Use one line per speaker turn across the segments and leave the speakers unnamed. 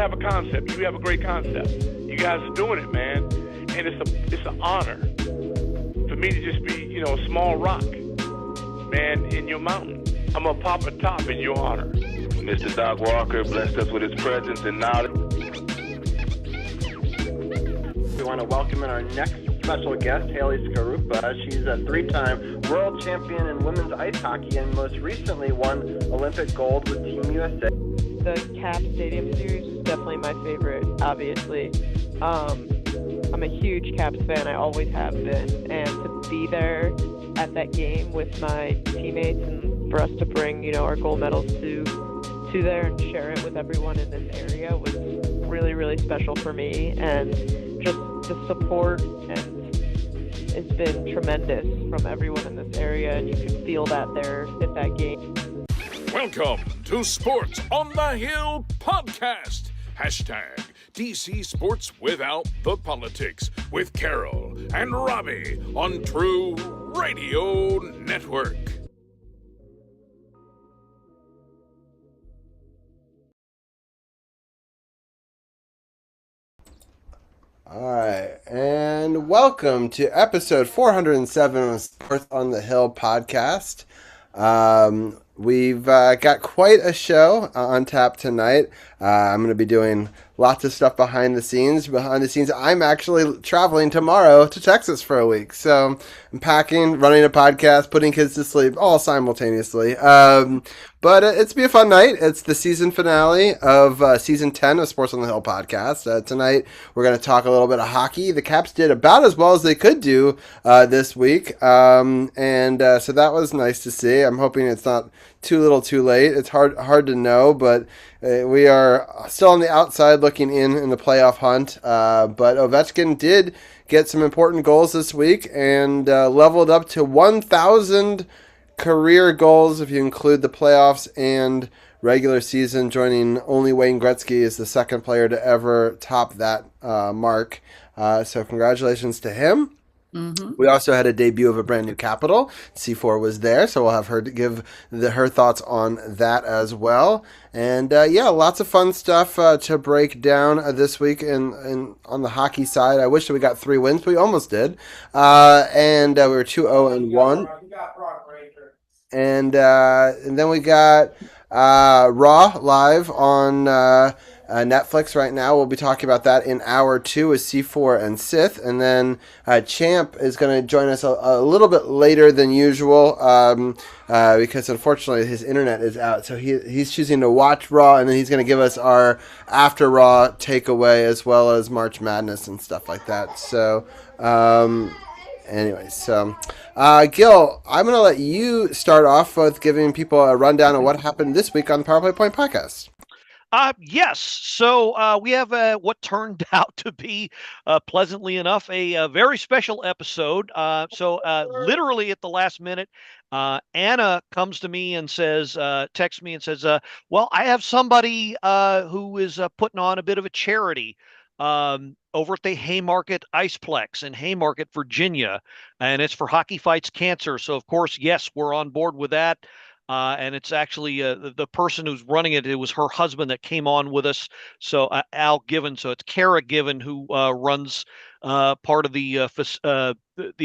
have a concept. You have a great concept. You guys are doing it, man. And it's an honor for me to just be, a small rock, man, in your mountain. I'm going to pop a top in your honor.
Mr. Doc Walker blessed us with his presence and knowledge.
We want to welcome in our next special guest, Haley Skarupa. She's a three-time world champion in women's ice hockey and most recently won Olympic gold with Team USA.
The Cap Stadium Series is definitely my favorite, obviously. I'm a huge Caps fan, I always have been, and to be there at that game with my teammates and for us to bring, our gold medals to there and share it with everyone in this area was really, really special for me, and just the support and it's been tremendous from everyone in this area, and you can feel that there at that game.
Welcome to Sports on the Hill podcast. Hashtag DC Sports Without the Politics with Carol and Robbie on True Radio Network.
All right, and welcome to episode 407 of Sports on the Hill podcast. We've got quite a show on tap tonight. I'm going to be doing lots of stuff behind the scenes. I'm actually traveling tomorrow to Texas for a week. So I'm packing, running a podcast, putting kids to sleep, all simultaneously. But it's be a fun night. It's the season finale of season 10 of Sports on the Hill podcast. Tonight, we're going to talk a little bit of hockey. The Caps did about as well as they could do this week. So that was nice to see. I'm hoping it's not too little too late. It's hard to know, but we are still on the outside looking in the playoff hunt. But Ovechkin did get some important goals this week and leveled up to 1,000 career goals if you include the playoffs and regular season, joining only Wayne Gretzky as the second player to ever top that mark. So congratulations to him. Mm-hmm. We also had a debut of a brand new Capital. C4 was there, so we'll have her to give her thoughts on that as well. And lots of fun stuff to break down this week. And on the hockey side, I wish that we got 3 wins, but we almost did. We were 2-0-1. And then we got Raw live on Netflix right now. We'll be talking about that in hour 2 with C4 and Sith. And then Champ is going to join us a little bit later than usual because unfortunately his internet is out. So he's choosing to watch Raw, and then he's going to give us our after Raw takeaway as well as March Madness and stuff like that. So Gil, I'm going to let you start off with giving people a rundown of what happened this week on the Power Play Point podcast.
Yes. So we have what turned out to be, pleasantly enough, a very special episode. Literally at the last minute, Anna comes to me and says, texts me and says, well, I have somebody who is putting on a bit of a charity over at the Haymarket Iceplex in Haymarket, Virginia, and it's for Hockey Fights Cancer. So, of course, yes, we're on board with that. And it's actually the person who's running it. It was her husband that came on with us. So Al Given. So it's Kara Given who runs part of the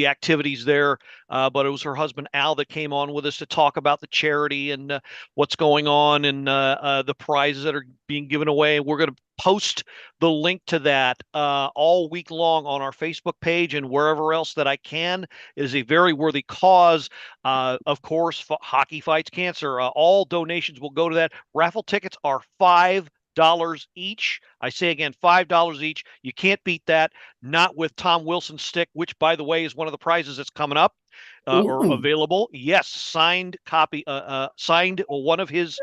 activities there. But it was her husband Al that came on with us to talk about the charity and what's going on and the prizes that are being given away. We're going to post the link to that all week long on our Facebook page and wherever else that I can. It is a very worthy cause. Of course, Hockey Fights Cancer. All donations will go to that. Raffle tickets are $5 each. I say again, $5 each. You can't beat that. Not with Tom Wilson's stick, which, by the way, is one of the prizes that's coming up or available. Yes, signed copy, signed one of his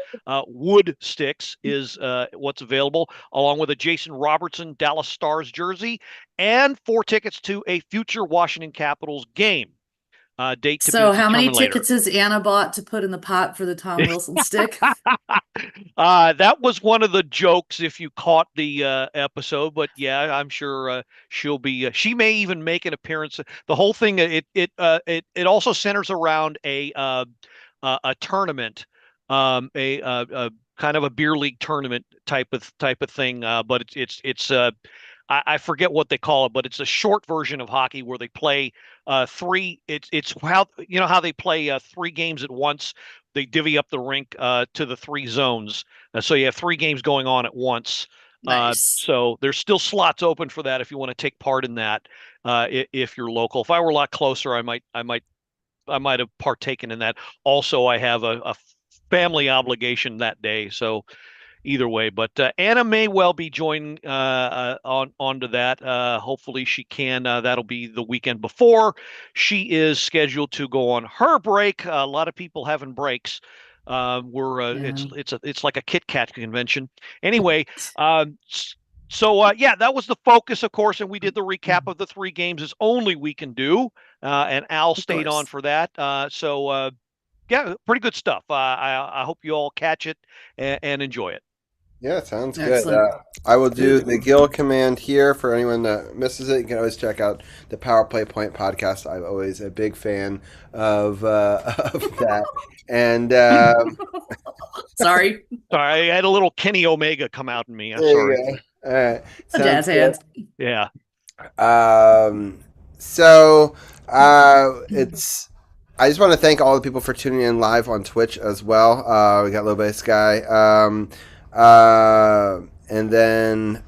wood sticks is what's available, along with a Jason Robertson Dallas Stars jersey and 4 tickets to a future Washington Capitals game. Date to
so
be
how many
later.
Tickets has Anna bought to put in the pot for the Tom Wilson stick?
That was one of the jokes if you caught the episode, but yeah, I'm sure she'll be she may even make an appearance. The whole thing it also centers around a tournament, a kind of a beer league tournament type of thing, but it's I forget what they call it, but it's a short version of hockey where they play 3. It's how how they play 3 games at once. They divvy up the rink to the 3 zones, so you have 3 games going on at once.
Nice.
So there's still slots open for that if you want to take part in that. If you're local, if I were a lot closer, I might have partaken in that. Also, I have a family obligation that day, so. Either way, but Anna may well be joining onto that. Hopefully she can. That'll be the weekend before. She is scheduled to go on her break. A lot of people having breaks. It's like a Kit Kat convention. Anyway, that was the focus, of course, and we did the recap of the 3 games as only we can do. And Al stayed on for that. Pretty good stuff. I hope you all catch it and enjoy it.
Yeah, sounds good. I will do the Gil command here for anyone that misses it. You can always check out the Power Play Point podcast. I'm always a big fan of that. And
sorry,
I had a little Kenny Omega come out in me. I'm sorry.
All right,
jazz hands.
Yeah.
So it's. I just want to thank all the people for tuning in live on Twitch as well. We got Low Bass Guy. And then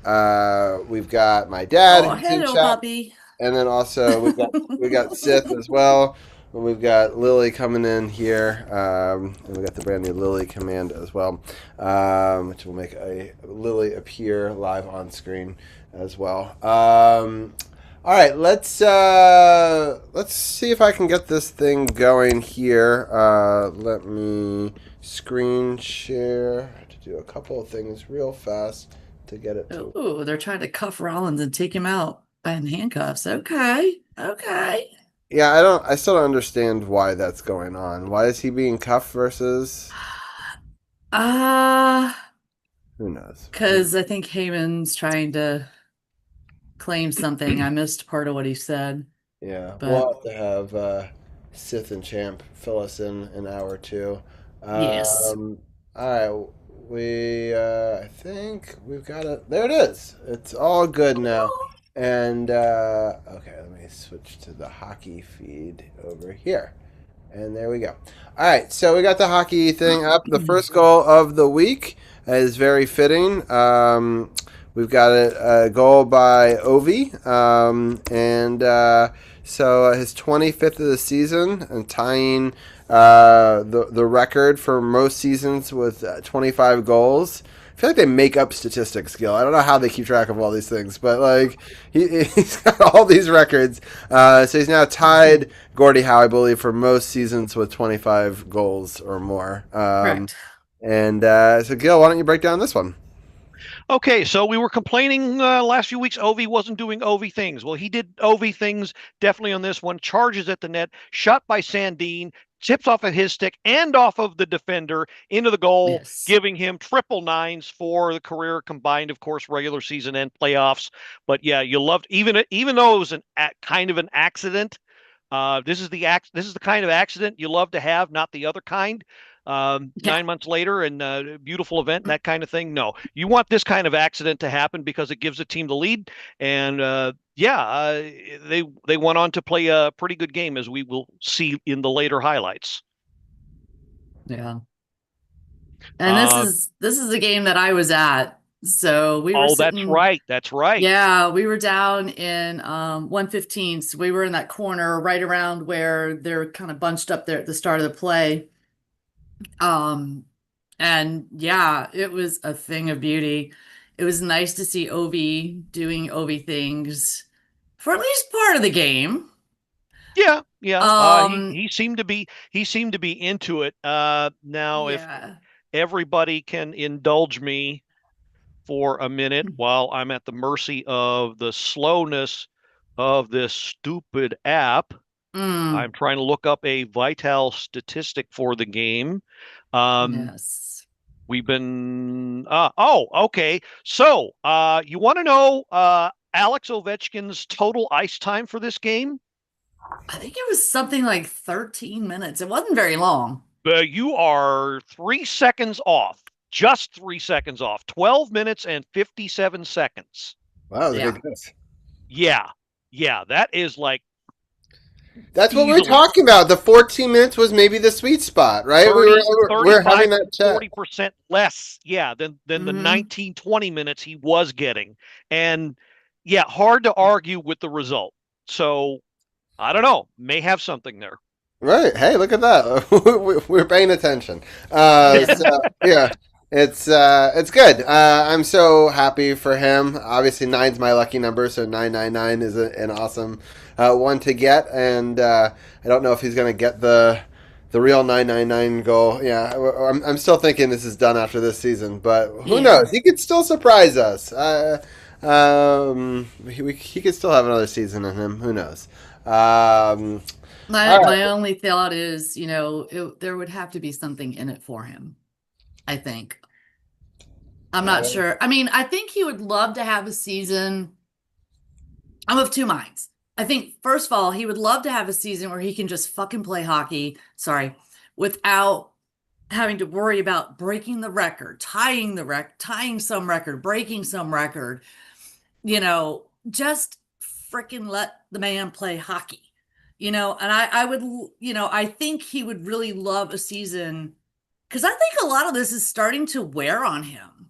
we've got my dad
Oh,
who's in
hello,
chat.
puppy.
And then also we got Sith as well. And we've got Lily coming in here. And we got the brand new Lily command as well, which will make a Lily appear live on screen as well. All right, let's see if I can get this thing going here. Let me screen share. I have to do a couple of things real fast to get it to.
Oh, they're trying to cuff Rollins and take him out in handcuffs. Okay.
Yeah, I still don't understand why that's going on. Why is he being cuffed versus? Who knows?
Because I think Heyman's trying to claim something. I missed part of what he said.
Yeah,
But
we'll have to have Sith and Champ fill us in an hour or two.
yes.
All right, I think we've got it. There it is. It's all good now. And okay, let me switch to the hockey feed over here. And there we go. All right, so we got the hockey thing up. The first goal of the week is very fitting. We've got a goal by Ovi, and so his 25th of the season, and tying the record for most seasons with 25 goals. I feel like they make up statistics, Gil. I don't know how they keep track of all these things, but like he's got all these records. So he's now tied Gordie Howe, I believe, for most seasons with 25 goals or more.
Correct.
And so, Gil, why don't you break down this one?
Okay, so we were complaining last few weeks Ovi wasn't doing Ovi things. Well, he did Ovi things definitely on this one. Charges at the net, shot by Sandin, tips off of his stick and off of the defender into the goal,
Yes.
giving him triple nines for the career combined, of course, regular season and playoffs. But yeah, you loved even though it was kind of an accident. This is the kind of accident you love to have, not the other kind. 9 months later and a beautiful event and that kind of thing. No, you want this kind of accident to happen because it gives the team the lead. And they went on to play a pretty good game, as we will see in the later highlights.
Yeah. And this is a game that I was at. So we were sitting,
that's right.
Yeah, we were down in 115. So we were in that corner right around where they're kind of bunched up there at the start of the play. And yeah, it was a thing of beauty. It was nice to see Ovi doing Ovi things for at least part of the game.
Yeah. He seemed to be into it. Now, if everybody can indulge me for a minute while I'm at the mercy of the slowness of this stupid app. I'm trying to look up a vital statistic for the game.
Yes.
We've been okay. So you want to know Alex Ovechkin's total ice time for this game?
I think it was something like 13 minutes. It wasn't very long.
You are 3 seconds off. Just 3 seconds off. 12 minutes and 57 seconds.
Wow, that's a big guess.
Yeah, that is like.
That's what we're talking about. The 14 minutes was maybe the sweet spot, right? We're having that chat.
40% less, than the 19, 20 minutes he was getting. And yeah, hard to argue with the result. So I don't know, may have something there.
Right. Hey, look at that. We're paying attention. Yeah, it's good. I'm so happy for him. Obviously, 9's my lucky number, so 999 is an awesome one to get. And I don't know if he's going to get the real 999 goal. Yeah, I'm still thinking this is done after this season, but who knows? He could still surprise us. He could still have another season in him. Who knows?
My only thought is, there would have to be something in it for him, I think. I'm not sure. I mean, I think he would love to have a season. I'm of two minds. I think, first of all, he would love to have a season where he can just fucking play hockey, without having to worry about breaking the record, tying some record, breaking some record, just freaking let the man play hockey. And I would, I think he would really love a season, because I think a lot of this is starting to wear on him.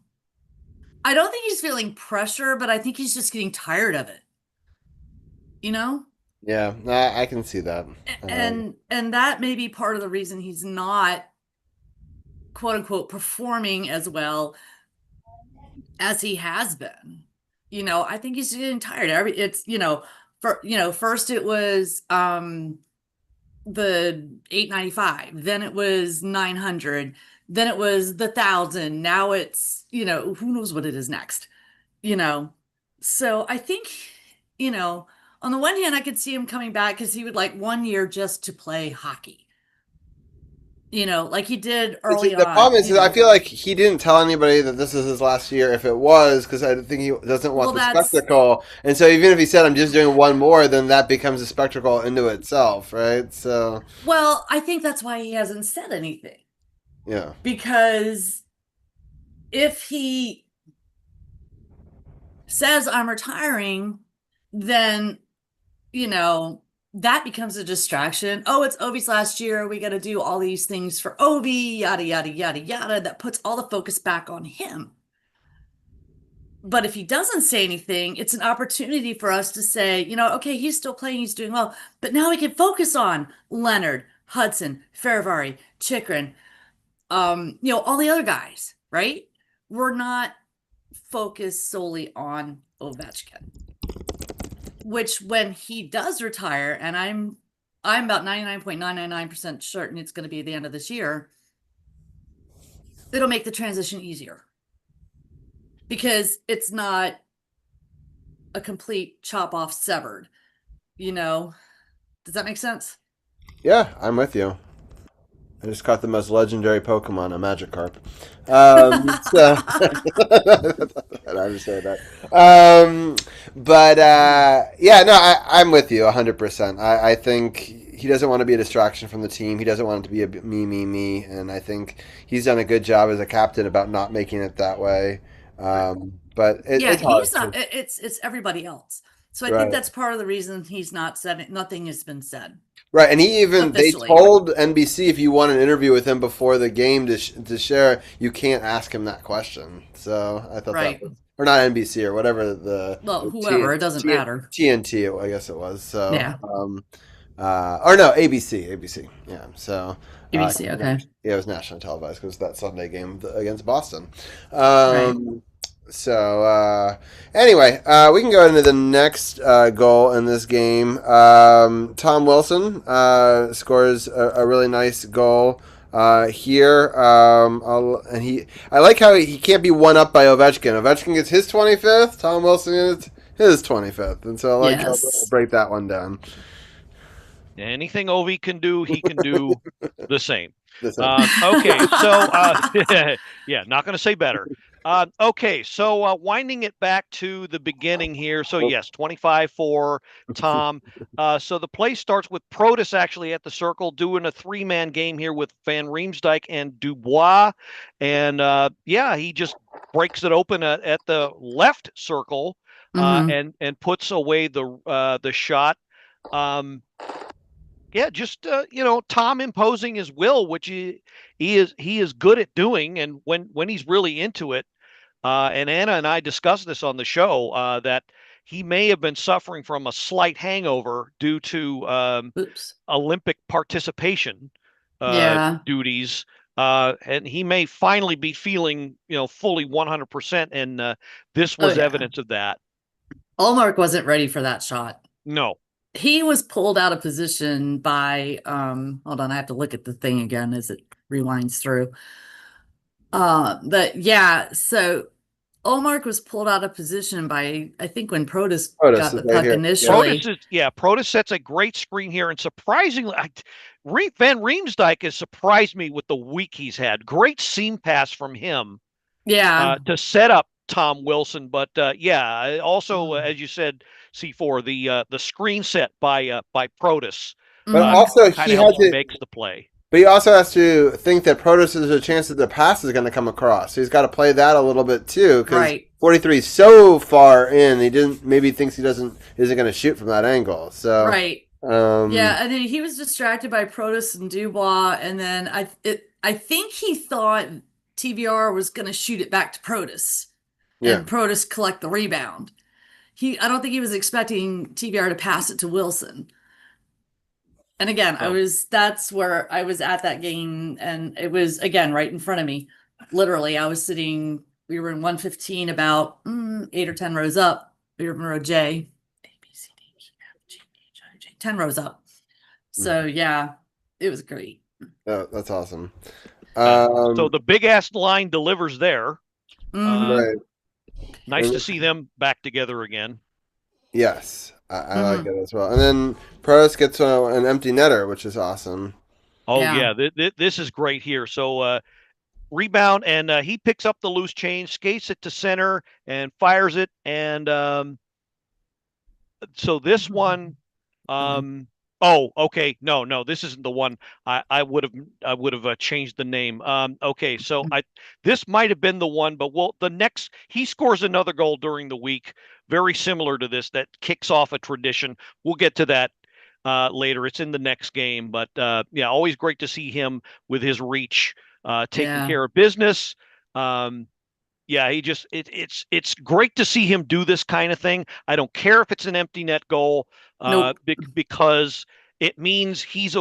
I don't think he's feeling pressure, but I think he's just getting tired of it.
Yeah, I can see that.
And that may be part of the reason he's not, quote unquote, performing as well as he has been. I think he's getting tired. First it was the 895, then it was 900, then it was the 1,000. Now it's, who knows what it is next, So I think, on the one hand, I could see him coming back because he would like 1 year just to play hockey. Like he did early on.
The problem is, I feel like he didn't tell anybody that this is his last year if it was, because I think he doesn't want the spectacle. And so even if he said, I'm just doing one more, then that becomes a spectacle into itself, right? So.
Well, I think that's why he hasn't said anything.
Yeah.
Because if he says, I'm retiring, then, that becomes a distraction. Oh, it's Ovi's last year. We got to do all these things for Ovi, yada, yada, yada, yada. That puts all the focus back on him. But if he doesn't say anything, it's an opportunity for us to say, okay, he's still playing, he's doing well. But now we can focus on Leonard, Hudson, Farivari, Chikrin, all the other guys, right? We're not focused solely on Ovechkin. Which, when he does retire, and I'm about 99.999% certain it's going to be the end of this year, it'll make the transition easier. Because it's not a complete chop off severed. Does that make sense?
Yeah, I'm with you. I just caught the most legendary Pokemon, a Magikarp. I just said that. I'm with you 100%. I think he doesn't want to be a distraction from the team. He doesn't want it to be a me. And I think he's done a good job as a captain about not making it that way. But it's hard.
He's not. It's everybody else. So I think that's part of the reason he's not said it. Nothing has been said.
Right, and they told NBC if you want an interview with him before the game to share, you can't ask him that question. So I thought that was, or not NBC or whatever
whoever, it doesn't matter.
TNT, I guess it was. So
yeah.
Or no, ABC. Yeah, so
ABC. Okay.
Yeah, it was nationally televised because that Sunday game against Boston.
Right.
So anyway, we can go into the next goal in this game. Tom Wilson scores a really nice goal here, and I like how he can't be one up by Ovechkin. Ovechkin gets his 25th. Tom Wilson gets his 25th, and so I like how to break that one down.
Anything Ovi can do, he can do the same. Okay, so yeah, not going to say better. Okay, so winding it back to the beginning here. So yes, 25 for Tom. So the play starts with Protas actually at the circle doing a 3-man game here with Van Riemsdyk and Dubois. And he just breaks it open at the left circle and puts away the shot. Tom imposing his will, which he is good at doing, and when he's really into it. And Anna and I discussed this on the show that he may have been suffering from a slight hangover due to Olympic participation duties, and he may finally be feeling fully 100%. And this was evidence of that.
Ullmark wasn't ready for that shot.
No.
He was pulled out of position by hold on, I have to look at the thing again as it rewinds through. So Ullmark was pulled out of position by, I think, when Protas got the puck initially.
Protas sets a great screen here, and surprisingly, Van Riemsdyk has surprised me with the week he's had. Great seam pass from him.
Yeah.
To set up Tom Wilson, but also as you said, C4, the screen set by Protas,
but also he
makes the play.
But he also has to think that Protos is a chance that the pass is going to come across. So he's got to play that a little bit too, because
Right.
43 is so far in. He didn't maybe thinks he isn't going to shoot from that angle. So
Right. Yeah, and then he was distracted by Protus and Dubois, and then I think he thought TVR was going to shoot it back to Protus,
Yeah.
and Protus collect the rebound. I don't think he was expecting TVR to pass it to Wilson. And again, that's where I was at that game, and it was again right in front of me. Literally, I was sitting. We were in 115, about 8 or 10 rows up. We were in row J. 10 rows up. So yeah, it was great.
Oh, that's awesome.
So the big ass line delivers there.
Right.
Nice to see them back together again.
Yes, I like it as well. And then Protos gets an empty netter, which is awesome.
Oh yeah, this is great here. So rebound, and he picks up the loose change, skates it to center, and fires it. And so this one. Oh, okay. No, this isn't the one. I would have changed the name. Okay, so this might have been the one, but he scores another goal during the week, very similar to this, that kicks off a tradition. We'll get to that later. It's in the next game, but yeah, always great to see him with his reach, taking care of business. Yeah, it's great to see him do this kind of thing. I don't care if it's an empty net goal, because it means his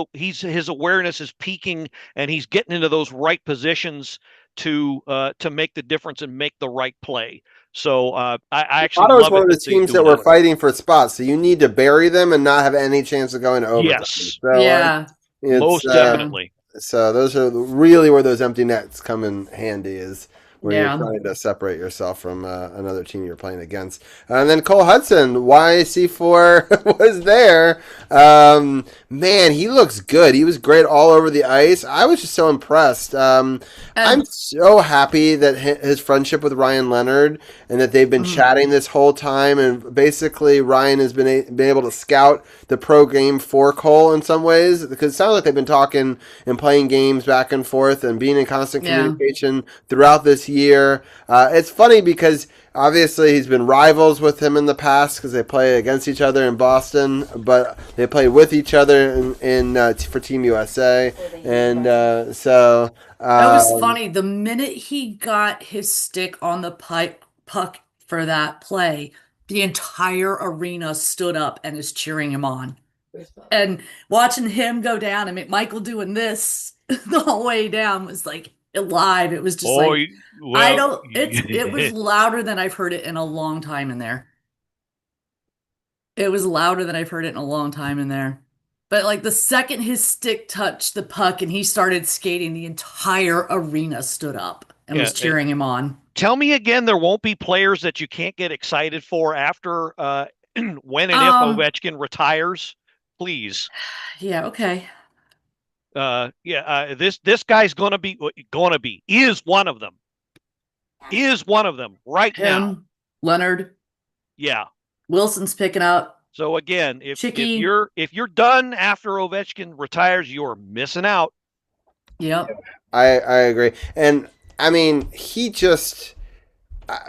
awareness is peaking and he's getting into those right positions to make the difference and make the right play. So I actually love
one of the teams that were fighting for spots, so you need to bury them and not have any chance of going to overtime.
Yes,
so,
yeah,
most definitely.
So those are really where those empty nets come in handy, is where you're trying to separate yourself from another team you're playing against. And then Cole Hudson, why C4 was there. Man, he looks good. He was great all over the ice. I was just so impressed. I'm so happy that his friendship with Ryan Leonard, and that they've been chatting this whole time. And basically, Ryan has been able to scout the pro game for Cole in some ways, because it sounds like they've been talking and playing games back and forth and being in constant communication throughout this year. It's funny because obviously he's been rivals with him in the past because they play against each other in Boston, but they play with each other for Team USA. And so
that was funny. The minute he got his stick on the puck for that play, the entire arena stood up and is cheering him on. And watching him go down and McMichael doing this the whole way down was like live. It was just it was louder than I've heard it in a long time in there. It was louder than I've heard it in a long time in there. But like the second his stick touched the puck and he started skating, the entire arena stood up and was cheering him on.
Tell me again, there won't be players that you can't get excited for after when and if Ovechkin retires, please.
Yeah, okay.
This guy's is one of them. Is one of them right now.
Leonard.
Yeah.
Wilson's picking up.
So again, if you're done after Ovechkin retires, you're missing out.
Yep.
I agree. And I mean, he just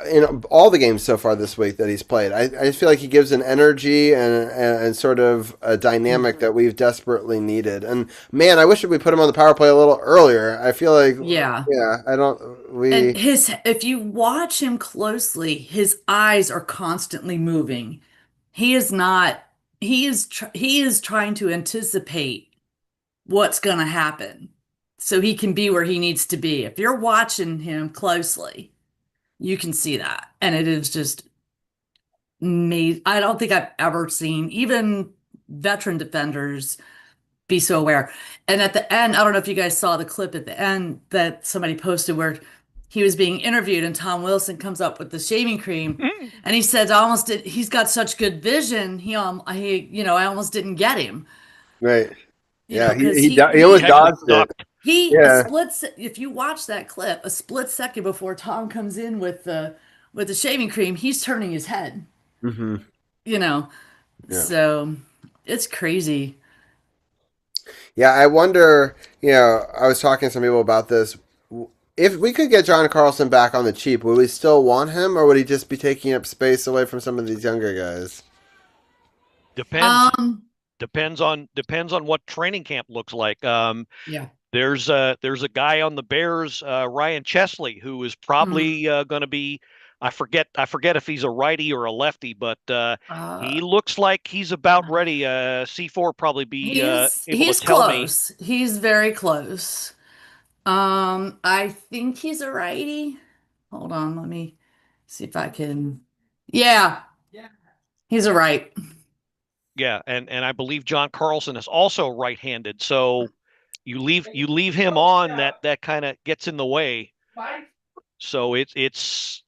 in all the games so far this week that he's played, I feel like he gives an energy and sort of a dynamic that we've desperately needed. And man, I wish we put him on the power play a little earlier. I feel like
if you watch him closely, his eyes are constantly moving. He is trying to anticipate what's going to happen so he can be where he needs to be. If you're watching him closely, you can see that. And it is just amazing. I don't think I've ever seen even veteran defenders be so aware. And at the end, I don't know if you guys saw the clip at the end that somebody posted where he was being interviewed and Tom Wilson comes up with the shaving cream and he says, he's got such good vision. I almost didn't get him.
Right. Yeah. He almost dodged it.
If you watch that clip, a split second before Tom comes in with the shaving cream, he's turning his head.
Mm-hmm.
So it's crazy.
Yeah, I wonder, I was talking to some people about this. If we could get John Carlson back on the cheap, would we still want him, or would he just be taking up space away from some of these younger guys?
Depends. Depends on what training camp looks like.
Yeah.
There's a guy on the Bears, Ryan Chesley, who is probably going to be. I forget if he's a righty or a lefty, but he looks like he's about ready. C4 probably be able
he's
to tell
close. Me. He's very close. I think he's a righty. Hold on, let me see if I can. Yeah. He's a right.
Yeah, and I believe John Carlson is also right-handed. So you leave him on, that kind of gets in the way. So it's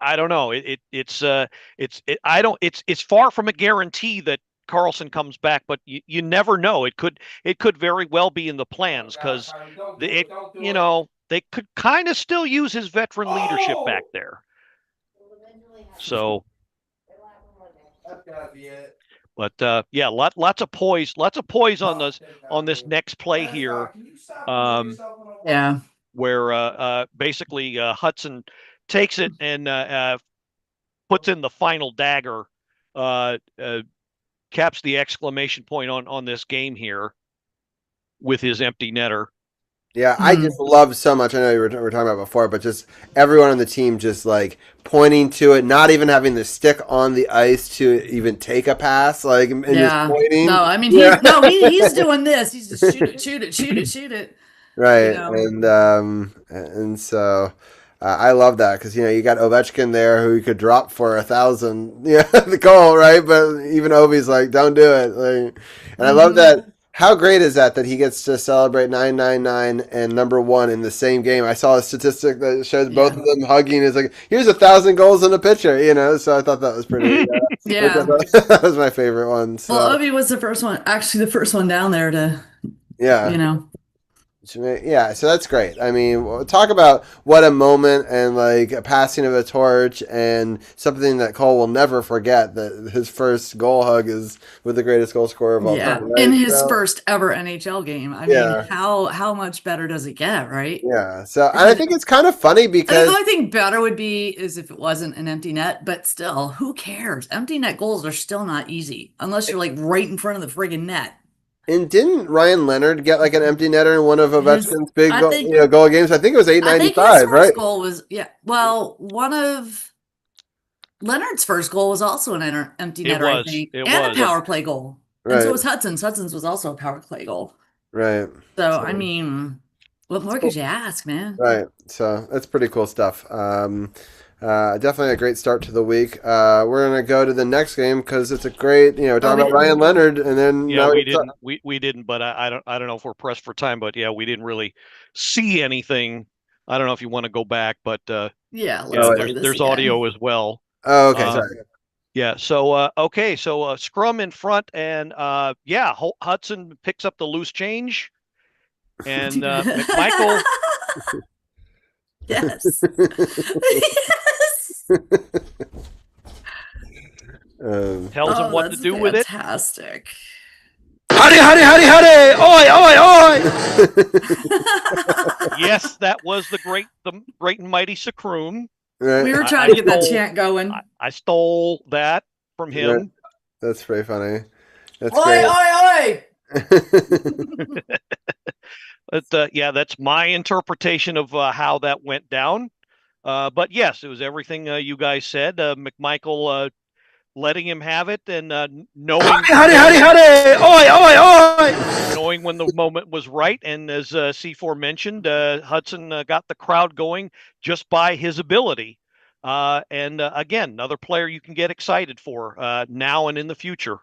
I don't know. It's far from a guarantee that Carlson comes back, but you never know. It could very well be in the plans, because they could kind of still use his veteran leadership back there. So
that's gotta be it.
But yeah, lots of poise on this next play here.
Yeah,
where basically Hudson takes it and puts in the final dagger, caps the exclamation point on this game here with his empty netter.
Yeah, I just love so much. I know we were talking about before, but just everyone on the team just like pointing to it, not even having the stick on the ice to even take a pass, like and just pointing.
No, I mean he's doing this. He's just shoot it.
Right, and so I love that, because you got Ovechkin there who you could drop for 1,000, the goal, right? But even Ovi's like, don't do it, like, and I love that. How great is that he gets to celebrate 999 and number 1 in the same game? I saw a statistic that shows both of them hugging. It's like, here's 1,000 goals in a picture, So I thought that was pretty.
Yeah,
that was my favorite one. So.
Well, Ovi was the first one down there to.
Yeah. Yeah, so that's great. I mean, talk about what a moment, and like a passing of a torch, and something that Cole will never forget, that his first goal hug is with the greatest goal scorer of all time. Right?
In his first ever NHL game. I mean, how much better does it get, right?
Yeah. So and I think it's kind of funny, because
the only thing better would be is if it wasn't an empty net, but still, who cares? Empty net goals are still not easy unless you're like right in front of the friggin' net.
And didn't Ryan Leonard get like an empty netter in one of Ovechkin's big goal games? I think it was 895, right?
His goal was one of Leonard's first goal was also an empty netter, I think, and a power play goal. Right. And so was Hudson's. Hudson's was also a power play goal.
Right.
So I mean, what more could you ask, man?
Right. So that's pretty cool stuff. Definitely a great start to the week. We're gonna go to the next game because it's a great, talking about Ryan Leonard, and then
we didn't, but I don't know if we're pressed for time, but we didn't really see anything. I don't know if you want to go back, but there's audio as well.
Oh, okay, sorry.
Yeah. So so scrum in front, and Hudson picks up the loose change, and McMichael.
Yes.
Tells him what to do with it.
Fantastic.
Howdy, howdy, howdy, howdy! Oi, oi,
oi! Yes, that was the great and mighty Sakroom.
Right. We were trying to get that chant going.
I stole that from him.
Right. That's pretty funny. That's
oi,
great.
Oi,
oi! That's my interpretation of how that went down. But yes, it was everything you guys said. McMichael letting him have it, and knowing
howdy, oi, oi, oi!
Knowing when the moment was right, and as C4 mentioned, Hudson got the crowd going just by his ability. And again, another player you can get excited for now and in the future.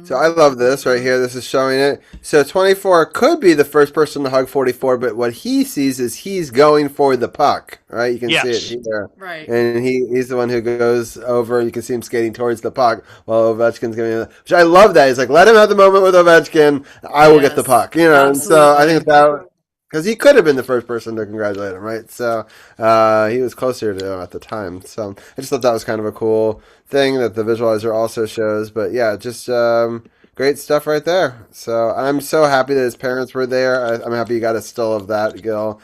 So I love this right here. This is showing it. So 24 could be the first person to hug 44, but what he sees is he's going for the puck, right? You can see it here.
Right.
And he's the one who goes over. You can see him skating towards the puck while Ovechkin's giving it. Which I love that. He's like, let him have the moment with Ovechkin. I will get the puck. And so I think that, because he could have been the first person to congratulate him, right? So he was closer to him at the time. So I just thought that was kind of a cool thing that the visualizer also shows. But yeah, just great stuff right there. So I'm so happy that his parents were there. I'm happy you got a still of that, Gil.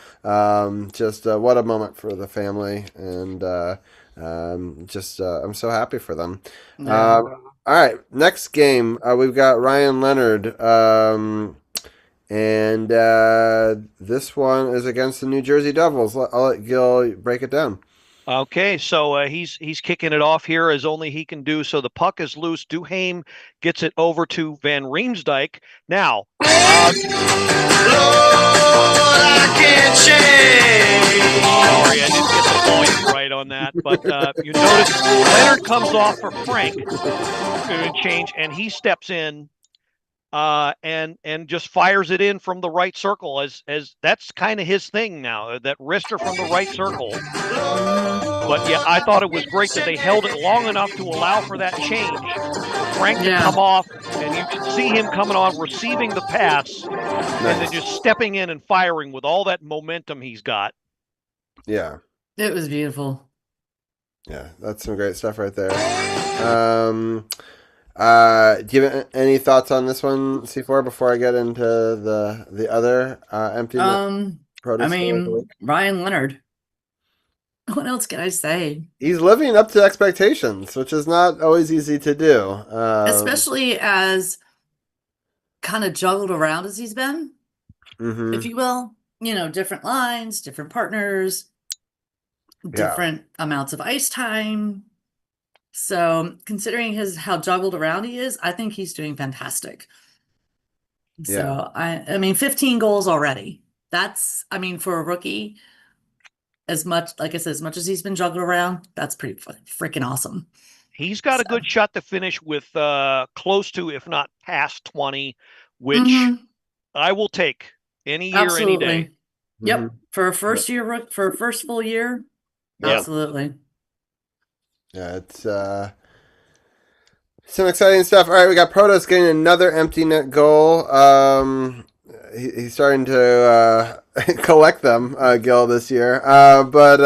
Just what a moment for the family, and I'm so happy for them.
Yeah.
All right, next game we've got Ryan Leonard, and this one is against the New Jersey Devils. I'll let Gil break it down.
Okay, so he's kicking it off here as only he can do. So the puck is loose. Duhaime gets it over to Van Riemsdyk. Now, sorry, I didn't get the voice right on that. But you notice Leonard comes off for Frank change, and he steps in and just fires it in from the right circle as that's kind of his thing now, that wrister from the right circle. But yeah, I thought it was great that they held it long enough to allow for that change for Frank to come off, and you can see him coming on, receiving the pass, and then just stepping in and firing with all that momentum he's got.
Yeah.
It was beautiful.
Yeah, that's some great stuff right there. Do you have any thoughts on this one, C4, before I get into the other empty net?
I mean, Ryan Leonard. What else can I say?
He's living up to expectations, which is not always easy to do.
Especially as kind of juggled around as he's been, if you will. You know, different lines, different partners, different amounts of ice time. So considering how juggled around he is, I think he's doing fantastic. So I mean, 15 goals already. That's, I mean, for a rookie, as much, like I said, as much as he's been juggled around, that's pretty freaking awesome.
He's got a good shot to finish with close to, if not past 20, which I will take any year, any day.
Yep. For a first year, for a first full year. Absolutely.
Yeah, it's some exciting stuff. All right, we got Protos getting another empty net goal. He's starting to collect them, Gil, this year. But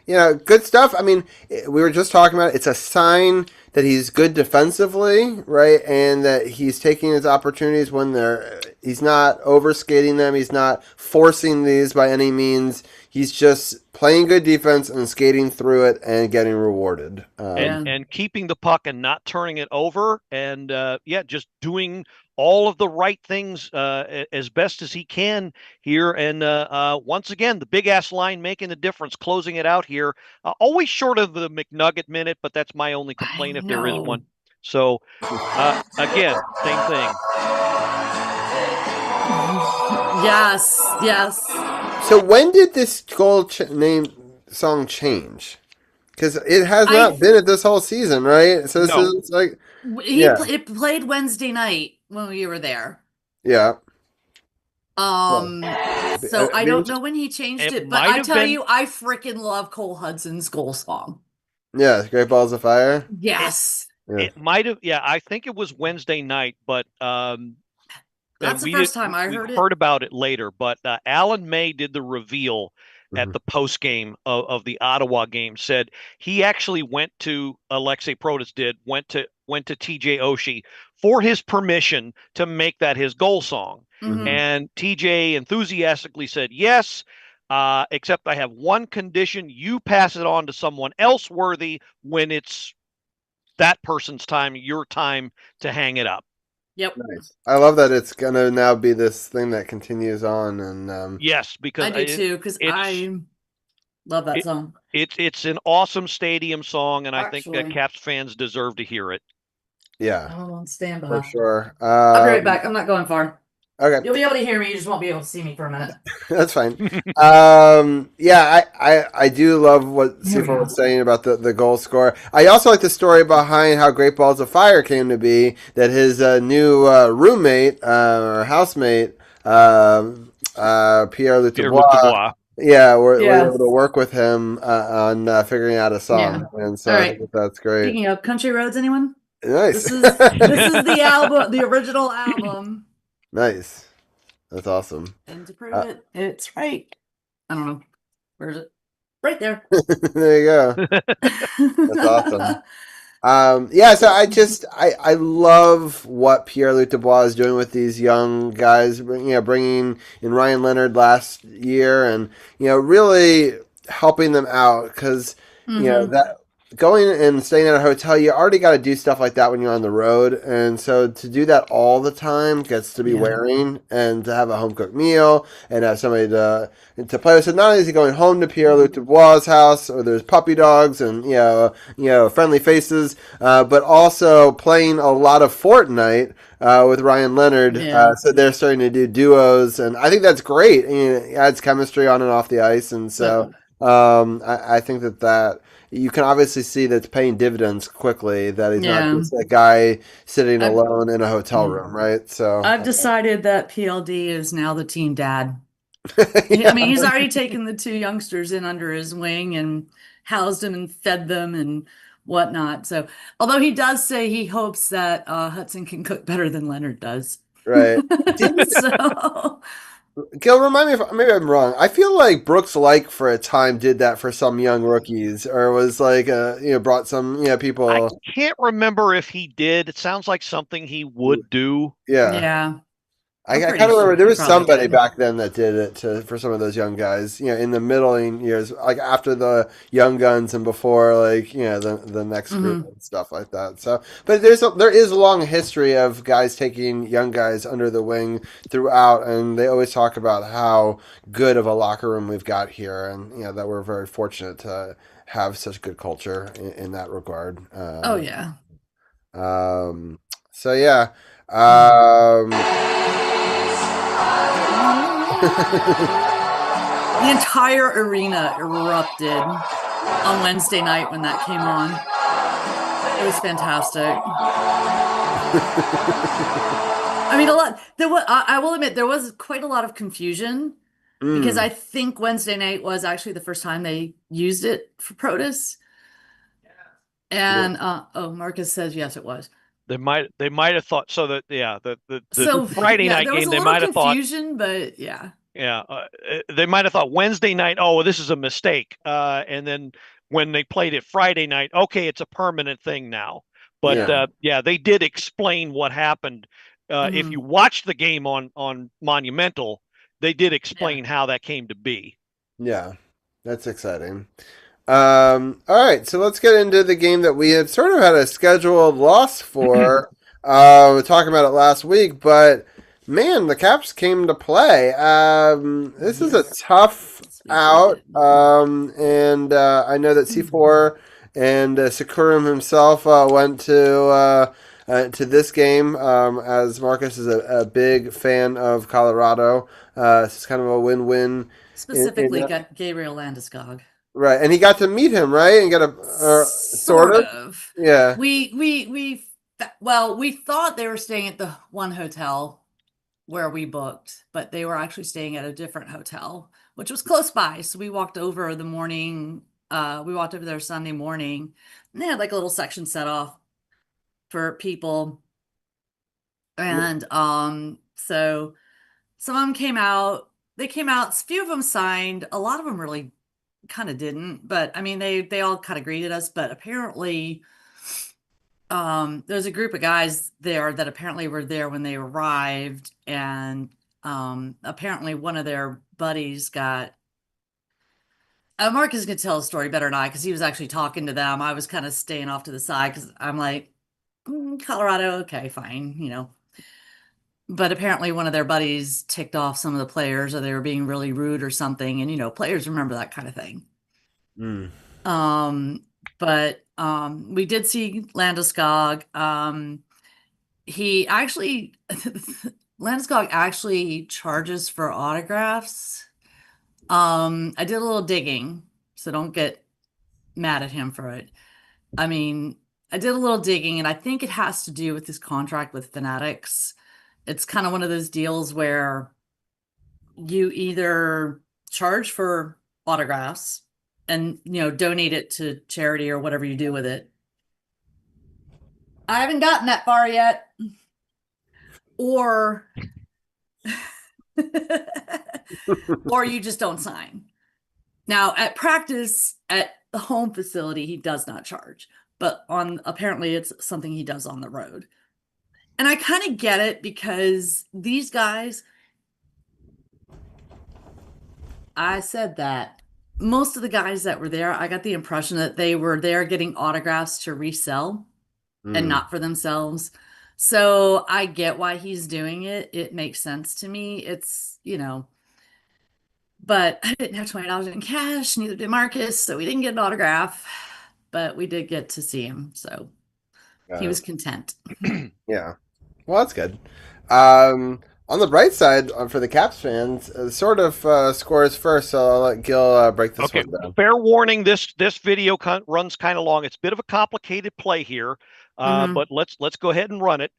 you know, good stuff. I mean, we were just talking about it. It's a sign that he's good defensively, right? And that he's taking his opportunities when he's not overskating them. He's not forcing these by any means. He's just playing good defense and skating through it and getting rewarded.
And keeping the puck and not turning it over. And, just doing all of the right things as best as he can here. And once again, the big-ass line making the difference, closing it out here. Always short of the McNugget minute, but that's my only complaint if there is one. So, again, same thing.
Yes.
So when did this goal song change? Because it has not been at this whole season, right? So this is like
it played Wednesday night when we were there.
Yeah.
So I don't know when he changed it, but I tell you, I freaking love Cole Hudson's goal song.
Yeah, Great Balls of Fire.
Yes.
It might have. Yeah, I think it was Wednesday night, but
that's the first time I heard it.
Heard about it later, but Alan May did the reveal at the post game of the Ottawa game. Said he actually went to Alexei Protas went to TJ Oshie for his permission to make that his goal song, and TJ enthusiastically said yes. Except I have one condition: you pass it on to someone else worthy when it's that person's time, your time to hang it up.
Yep.
Nice. I love that it's gonna now be this thing that continues on, and
yes, because
I do too, because I love that song.
It's an awesome stadium song, and I think that Caps fans deserve to hear it.
Yeah,
I'm on standby
for sure.
I'll be right back. I'm not going far.
Okay.
You'll be able to hear me. You just won't be able to see me for a minute.
That's fine. I do love what C4 was saying about the goal score. I also like the story behind how Great Balls of Fire came to be, that his new roommate or housemate, Pierre-Luc Dubois, we're able to work with him on figuring out a song. And so I think that's great.
Speaking of Country Roads, anyone?
Nice.
This is the album, the original album.
Nice. That's awesome.
And to prove it, it's right. I don't know. Where is it? Right there.
There you go. That's awesome. Yeah, so I love what Pierre-Luc Dubois is doing with these young guys. Bringing in Ryan Leonard last year, and really helping them out because
Mm-hmm.
that going and staying at a hotel, you already got to do stuff like that when you're on the road, and so to do that all the time gets to be
Yeah.
wearing, and to have a home cooked meal and have somebody to play with. So not only is he going home to Pierre-Luc Dubois' house, or there's puppy dogs and friendly faces, but also playing a lot of Fortnite with Ryan Leonard.
Yeah.
So they're starting to do duos, and I think that's great. It adds chemistry on and off the ice, and so I think that you can obviously see that it's paying dividends quickly. That he's not
Yeah.
just a guy sitting
I've,
alone in a hotel room, right? So
I've decided that PLD is now the team dad.
yeah.
I mean, he's already taken the two youngsters in under his wing and housed them and fed them and whatnot. So, although he does say he hopes that Hudson can cook better than Leonard does.
Right.
So,
Gil, remind me if maybe I'm wrong. I feel like Brooks Like for a time did that for some young rookies, or was like brought some
I
people.
can't remember if he did. It sounds like something he would do.
Yeah.
yeah,
I
I'm
kind
pretty
of remember
sure
there
he
was
probably
somebody
did.
back then that did it for some of those young guys, in the middling years, like after the young guns and before, like the next group
Mhm.
and stuff like that. So, but there is a long history of guys taking young guys under the wing throughout, and they always talk about how good of a locker room we've got here, and that we're very fortunate to have such good culture in that regard.
Oh yeah.
Um, so yeah.
The entire arena erupted on Wednesday night when that came on. It was fantastic. I mean, a lot. I will admit, there was quite a lot of confusion because I think Wednesday night was actually the first time they used it for Protus. And Marcus says yes, it was.
They might have thought so that the
So
Friday night
there was
game
a
they
little
might have thought
confusion, but yeah.
They might have thought Wednesday night, oh, this is a mistake, and then when they played it Friday night, okay, it's a permanent thing now. But they did explain what happened. If you watched the game on Monumental, they did explain how that came to be.
Yeah, that's exciting. All right, so let's get into the game that we had sort of had a scheduled loss for. We were talking about it last week, but man, the Caps came to play. This is a tough out, and I know that C4 and Sakurum himself went to this game, as Marcus is a big fan of Colorado. This is kind of a win-win.
Specifically, got Gabriel Landeskog.
Right, and he got to meet him, right, and get a sort of. Yeah.
We thought they were staying at the one hotel where we booked, but they were actually staying at a different hotel, which was close by. So we walked over the morning. We walked over there Sunday morning, and they had like a little section set off for people, and so some of them came out. They came out. A few of them signed. A lot of them really kind of didn't, but I mean they all kind of greeted us, but apparently there's a group of guys there that apparently were there when they arrived, and apparently one of their buddies got Marcus could tell a story better than I, because he was actually talking to them. I was kind of staying off to the side because I'm like, Colorado, okay, fine, But apparently one of their buddies ticked off some of the players, or they were being really rude or something. And, players remember that kind of thing. But we did see Landeskog. Landeskog actually charges for autographs. I did a little digging, so don't get mad at him for it. I mean, I did a little digging, and I think it has to do with his contract with Fanatics. It's kind of one of those deals where you either charge for autographs and, donate it to charity or whatever you do with it. I haven't gotten that far yet. Or or you just don't sign. Now, at practice at the home facility, he does not charge. but apparently it's something he does on the road. And I kind of get it because these guys, I said that most of the guys that were there, I got the impression that they were there getting autographs to resell and not for themselves. So I get why he's doing it. It makes sense to me. It's, but I didn't have $20 in cash, neither did Marcus, so we didn't get an autograph, but we did get to see him, so he was content.
Yeah. Well, that's good. On the bright side, for the Caps fans, sort of scores first, so I'll let Gil break this one down.
Fair warning, this video runs kind of long. It's a bit of a complicated play here, but let's go ahead and run it.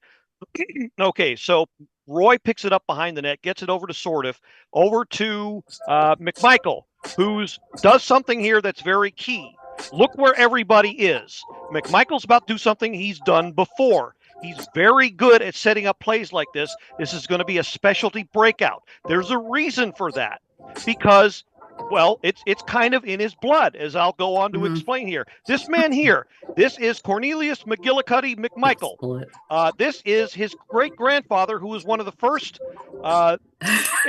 Okay, so Roy picks it up behind the net, gets it over to over to McMichael, who does something here that's very key. Look where everybody is. McMichael's about to do something he's done before. He's very good at setting up plays like this. This is going to be a specialty breakout. There's a reason for that because, well, it's kind of in his blood, as I'll go on to explain here. This man here, this is Cornelius McGillicuddy McMichael. This is his great-grandfather, who was one of the first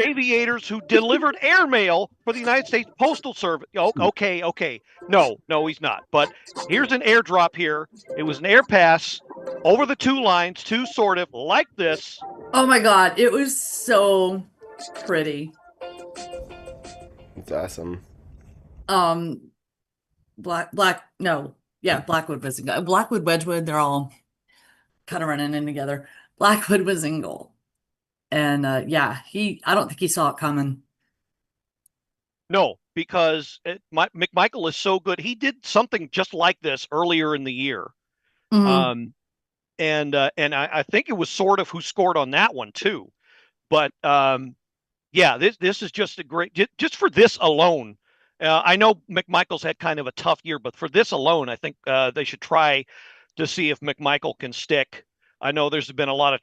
aviators who delivered airmail for the United States Postal Service. Okay. No, he's not. But here's an airdrop here. It was an air pass over the two lines, sort of like this.
Oh my God, it was so pretty.
It's awesome.
Blackwood, Wedgwood, they're all kind of running in together. Blackwood was in goal. And I don't think he saw it coming.
No, because McMichael is so good. He did something just like this earlier in the year. And I think it was sort of who scored on that one too. But this is just a great, just for this alone. I know McMichael's had kind of a tough year, but for this alone, I think they should try to see if McMichael can stick. I know there's been a lot of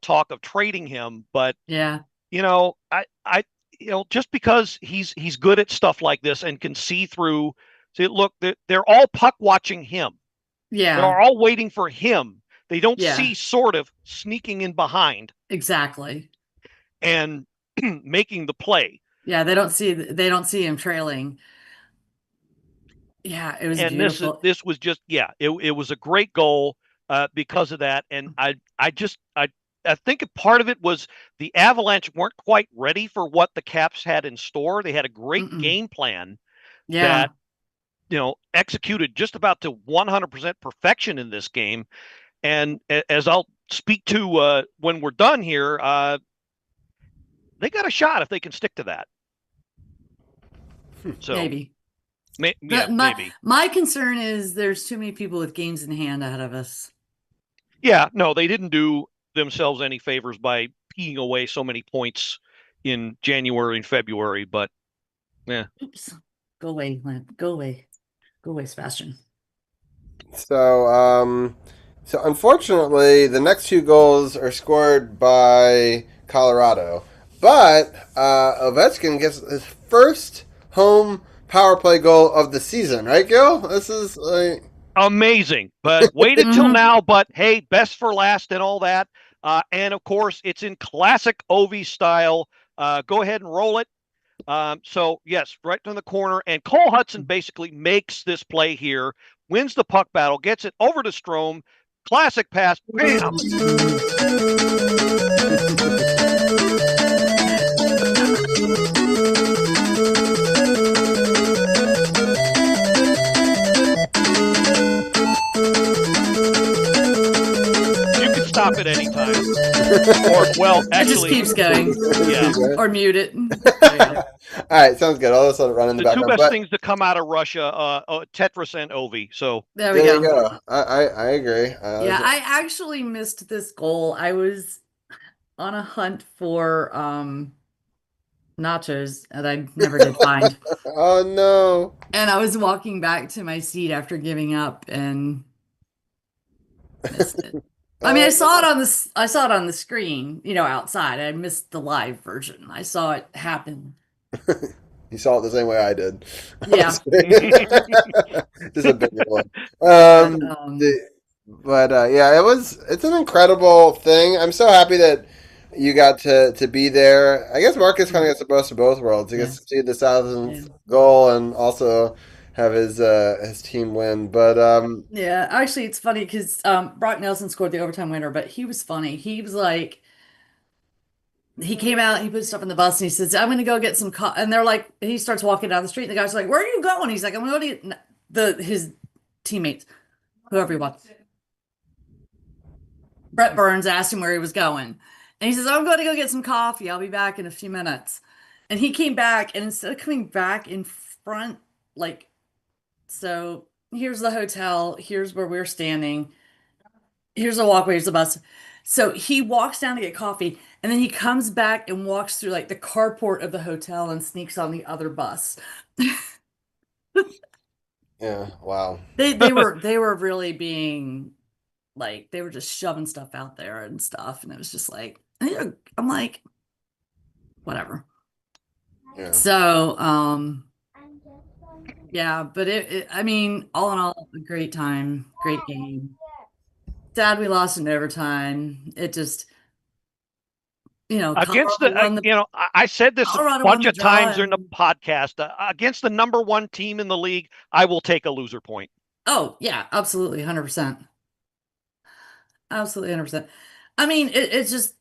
talk of trading him, but just because he's good at stuff like this and can see through. See, look, they're all puck watching him.
Yeah,
they're all waiting for him. They don't see sort of sneaking in behind.
Exactly.
And making the play.
Yeah, they don't see him trailing. Yeah, it was beautiful.
This was just it was a great goal because of that. And I think part of it was the Avalanche weren't quite ready for what the Caps had in store. They had a great game plan that executed just about to 100% perfection in this game. And as I'll speak to when we're done here, they got a shot if they can stick to that. So
maybe.
Maybe.
My concern is there's too many people with games in hand ahead of us.
Yeah, no, they didn't do themselves any favors by peeing away so many points in January and February, but yeah.
Oops. Go away, Lynn. Go away, Sebastian.
So unfortunately, the next two goals are scored by Colorado. But Ovechkin gets his first home power play goal of the season, right, Gil? This is
amazing. But wait until now. But hey, best for last and all that. And of course, it's in classic Ovi style. Go ahead and roll it. So yes, right in the corner. And Cole Hudson basically makes this play here, wins the puck battle, gets it over to Strome. Classic pass. Bam! Stop at any time. Or, well, actually.
It just keeps going.
Yeah.
Or mute it.
All right, sounds good. I'll just let it run in the background.
The two best things to come out of Russia, Tetris and Ovi. So
there we go.
I agree.
I actually missed this goal. I was on a hunt for nachos that I never did find.
Oh, no.
And I was walking back to my seat after giving up and missed it. I mean, I saw it on the screen, outside. I missed the live version. I saw it happen.
He saw it the same way I did.
Yeah.
Just a bigger one.
But,
Yeah, it's an incredible thing. I'm so happy that you got to be there. I guess Marcus kind of gets the best of both worlds. He gets to see the 1,000th goal and also have his team win. But
yeah, actually, it's funny because Brock Nelson scored the overtime winner, but he was funny. He was like, he came out, he put stuff in the bus, and he says, "I'm going to go get some coffee." And they're like, he starts walking down the street. And the guy's like, "Where are you going?" He's like, "I'm going to get his teammates, whoever he wants." Brett Burns asked him where he was going. And he says, "I'm going to go get some coffee. I'll be back in a few minutes." And he came back, and instead of coming back in front, like, so here's the hotel, here's where we're standing, here's the walkway, here's the bus. So he walks down to get coffee, and then he comes back and walks through like the carport of the hotel and sneaks on the other bus.
yeah, wow.
They were really being like, they were just shoving stuff out there and stuff, and it was just like, I'm like, whatever.
Yeah.
So yeah, but I mean, all in all, a great time, great game. Sad we lost in overtime. It just,
against I said this a bunch of times during the podcast. Against the number one team in the league, I will take a loser point.
Oh yeah, absolutely, 100%. Absolutely, 100%. I mean, it's just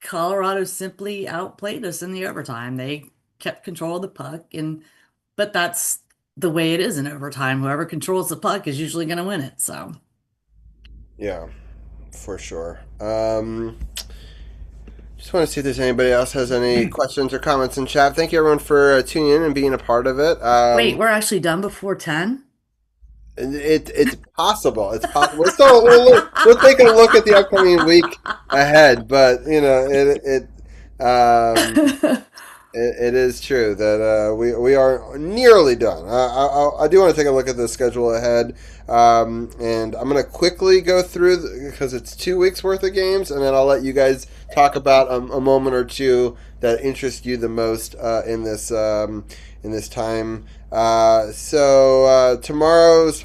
Colorado simply outplayed us in the overtime. They kept control of the puck, but that's the way it is in overtime. Whoever controls the puck is usually going to win it. So,
yeah, for sure. Just want to see if there's anybody else has any questions or comments in chat. Thank you everyone for tuning in and being a part of it.
Wait, we're actually done before 10?
It's possible. It's possible. We're taking a look at the upcoming week ahead, but it is true that we are nearly done. I do want to take a look at the schedule ahead, and I'm going to quickly go through because it's 2 weeks worth of games, and then I'll let you guys talk about a moment or two that interest you the most in this time. So tomorrow is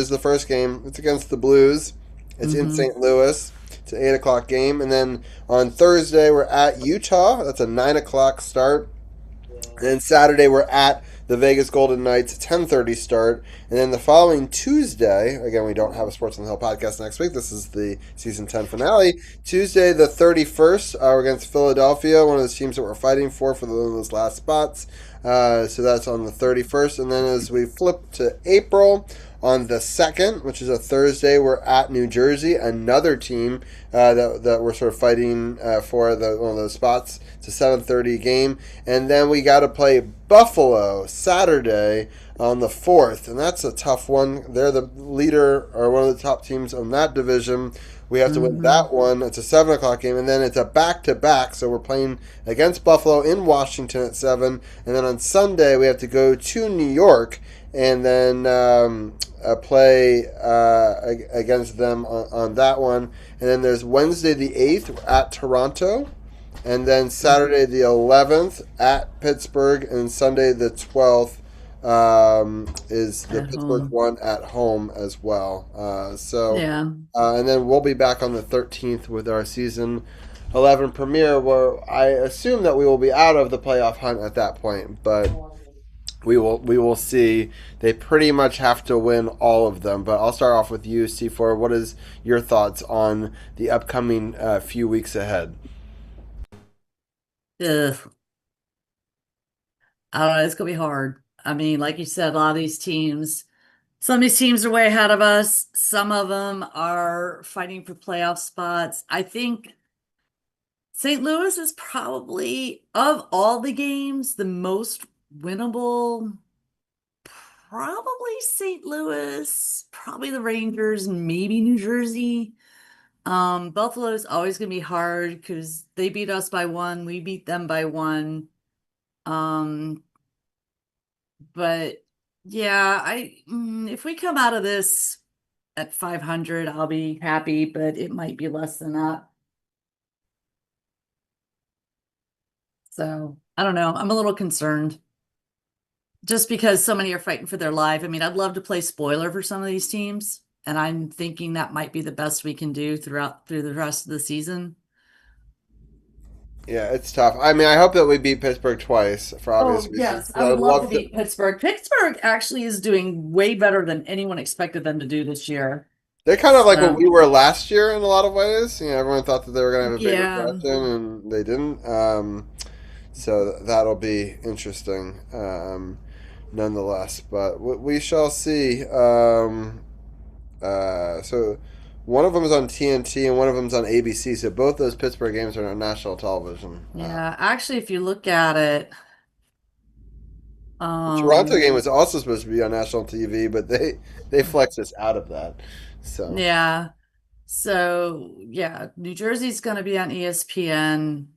the first game. It's against the Blues. It's in St. Louis. It's an 8 o'clock game. And then on Thursday, we're at Utah. That's a 9 o'clock start. And then Saturday, we're at the Vegas Golden Knights, 10:30 start. And then the following Tuesday, again, we don't have a Sports on the Hill podcast next week. This is the season 10 finale. Tuesday, the 31st, we're against Philadelphia, one of those teams that we're fighting for those last spots. So that's on the 31st. And then as we flip to April, on the 2nd, which is a Thursday, we're at New Jersey, another team that we're sort of fighting for one of those spots. It's a 7:30 game. And then we got to play Buffalo Saturday on the 4th, and that's a tough one. They're the leader or one of the top teams in that division. We have to win that one. It's a 7 o'clock game, and then it's a back-to-back, so we're playing against Buffalo in Washington at 7, and then on Sunday we have to go to New York and then play against them on that one. And then there's Wednesday the 8th at Toronto, and then Saturday the 11th at Pittsburgh, and Sunday the 12th is the Pittsburgh one at home as well. And then we'll be back on the 13th with our season 11 premiere, where I assume that we will be out of the playoff hunt at that point, but we will see. They pretty much have to win all of them. But I'll start off with you, C4. What is your thoughts on the upcoming few weeks ahead?
Ugh. I don't know. It's going to be hard. I mean, like you said, a lot of these teams, some of these teams are way ahead of us. Some of them are fighting for playoff spots. I think St. Louis is probably, of all the games, the most winnable. Probably St. Louis, probably the Rangers, maybe New Jersey. Buffalo is always going to be hard because they beat us by 1. We beat them by 1. But yeah, if we come out of this at 500, I'll be happy, but it might be less than that. So I don't know. I'm a little concerned. just because so many are fighting for their life. I mean, I'd love to play spoiler for some of these teams, and I'm thinking that might be the best we can do through the rest of the season.
Yeah, it's tough. I mean, I hope that we beat Pittsburgh twice for obvious
Oh,
reasons.
yes. I would love to beat Pittsburgh. Pittsburgh actually is doing way better than anyone expected them to do this year.
They're kind of like what
So,
we were last year in a lot of ways. Everyone thought that they were going to have a big
yeah.
regression, and they didn't. So that'll be interesting, nonetheless. But we shall see. So one of them is on TNT and one of them is on ABC. So both those Pittsburgh games are on national television.
Yeah, actually, if you look at it,
The Toronto game was also supposed to be on national TV, but they flexed us out of that. So
yeah. So, yeah, New Jersey's going to be on ESPN.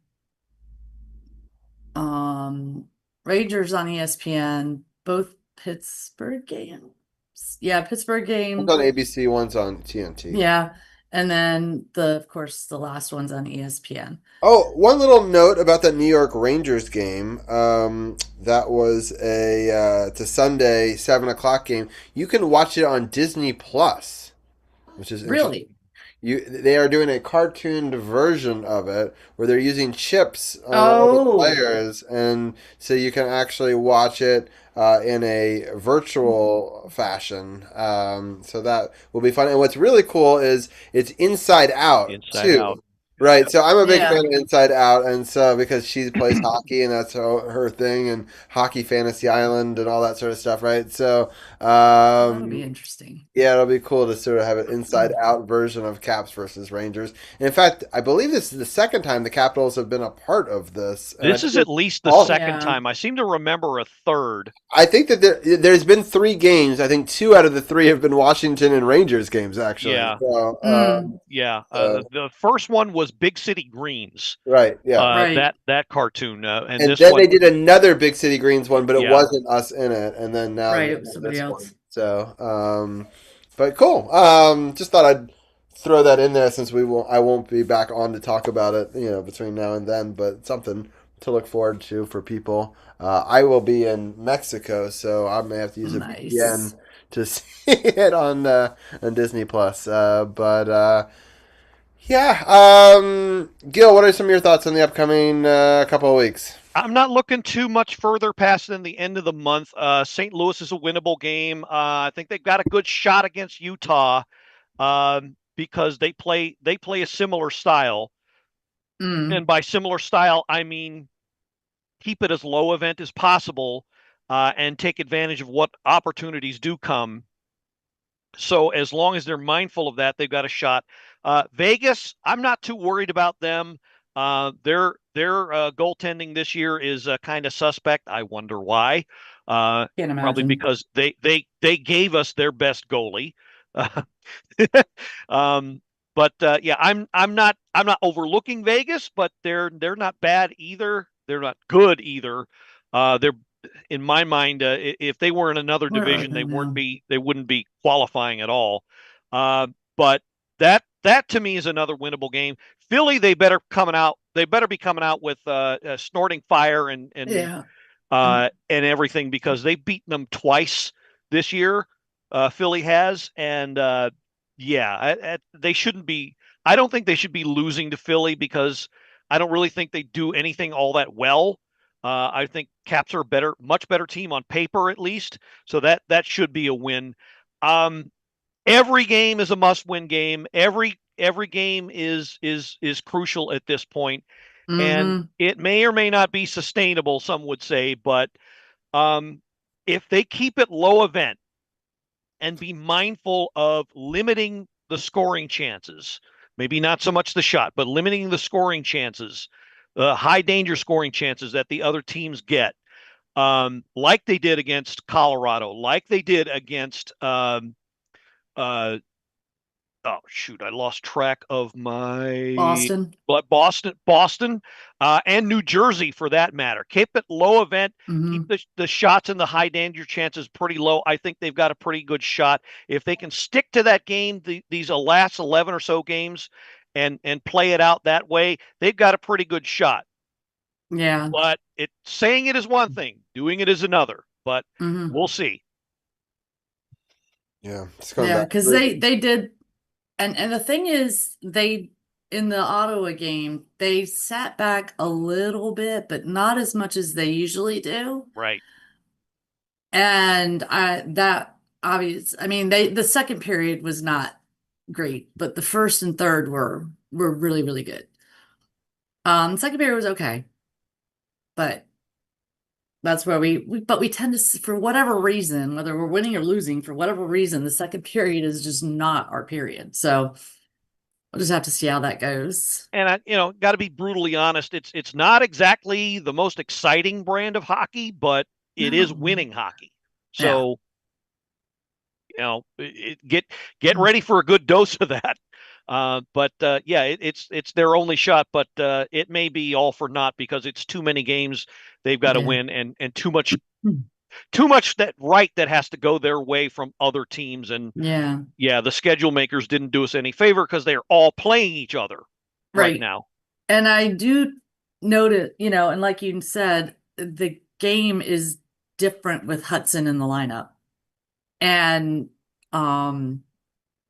Rangers on ESPN, both Pittsburgh games. Yeah, Pittsburgh game.
one's on ABC, one's on TNT.
Yeah. And then of course, the last one's on ESPN.
Oh, one little note about that New York Rangers game. That was it's a Sunday 7 o'clock game. You can watch it on Disney Plus, which is
Really?
They are doing a cartooned version of it where they're using chips on all the players, and so you can actually watch it in a virtual fashion. So that will be fun. And what's really cool is it's Inside Out too.
Out.
Right, so I'm a big
Yeah.
fan of Inside Out, and so because she plays hockey and that's her thing, and Hockey Fantasy Island and all that sort of stuff, right? So,
That'll be interesting.
yeah, it'll be cool to sort of have an Inside Out version of Caps versus Rangers. And in fact, I believe this is the second time the Capitals have been a part of this. And
This is at least the second time. I seem to remember a third.
I think that there's been 3 games. I think 2 out of the 3 have been Washington and Rangers games, actually.
Yeah.
So,
The first one was Big City Greens.
Right. Yeah.
That cartoon. And
And
this
then
one,
they did another Big City Greens one, but it
Yeah.
wasn't us in it. And then now
Right,
they
it was
did
somebody
this
else.
one. So, but cool. Just thought I'd throw that in there since I won't be back on to talk about it, between now and then. But something to look forward to for people. I will be in Mexico, so I may have to use a VPN to see it on Disney Plus. Yeah. Gil, what are some of your thoughts on the upcoming couple of weeks?
I'm not looking too much further past than the end of the month. St. Louis is a winnable game. I think they've got a good shot against Utah because they play a similar style. And by similar style, I mean keep it as low event as possible and take advantage of what opportunities do come. So as long as they're mindful of that, they've got a shot. Vegas, I'm not too worried about them. Their goaltending this year is kind of suspect. I wonder why.
Can't imagine.
Probably because they gave us their best goalie. Yeah, I'm not overlooking Vegas, but they're not bad either. They're not good either. They're in my mind, if they were in another division, they wouldn't be qualifying at all. But that to me is another winnable game. Philly, they better be coming out with snorting fire and everything because they've beaten them twice this year. Philly has, and they shouldn't be. I don't think they should be losing to Philly because I don't really think they do anything all that well. I think Caps are much better team on paper, at least. So that should be a win. Every game is a must-win game. Every game is crucial at this point. And it may or may not be sustainable, some would say, but if they keep it low event and be mindful of limiting the scoring chances, maybe not so much the shot, but limiting the scoring chances, high danger scoring chances that the other teams get, like they did against Colorado, like they did against oh shoot, I lost track of my Boston, and New Jersey for that matter. Keep it low event, keep the shots and the high danger chances pretty low. I think they've got a pretty good shot if they can stick to that game. These last 11 or so games, and play it out that way, they've got a pretty good shot.
Yeah.
But saying it is one thing, doing it is another. but
Mhm.
we'll see.
Yeah, it's going
Yeah,
back.
because they did, and the thing is, they in the Ottawa game they sat back a little bit, but not as much as they usually do.
Right.
And that obvious. I mean, the second period was not great, but the first and third were really really good. Second period was okay, but that's where we tend to, for whatever reason, whether we're winning or losing, for whatever reason, the second period is just not our period. So we'll just have to see how that goes.
And I got to be brutally honest. It's not exactly the most exciting brand of hockey, but it is winning hockey. So, get ready for a good dose of that. It's their only shot, but it may be all for naught because it's too many games they've got to win, and too much that has to go their way from other teams. And the schedule makers didn't do us any favor because they're all playing each other right now.
And I do note it, and like you said, the game is different with Hudson in the lineup. And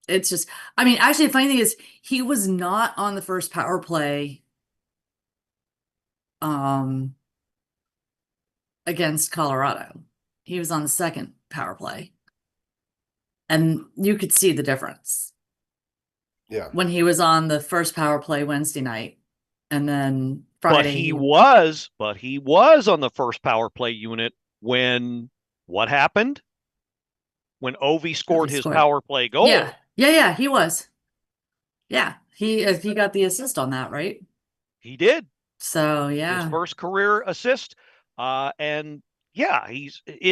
it's just, I mean, actually, the funny thing is he was not on the first power play against Colorado. He was on the second power play. And you could see the difference.
Yeah.
When he was on the first power play Wednesday night, and then Friday.
But he was on the first power play unit when what happened? When Ovi scored his power play goal.
Yeah, he was. Yeah, he got the assist on that, right?
He did.
So yeah,
his first career assist, it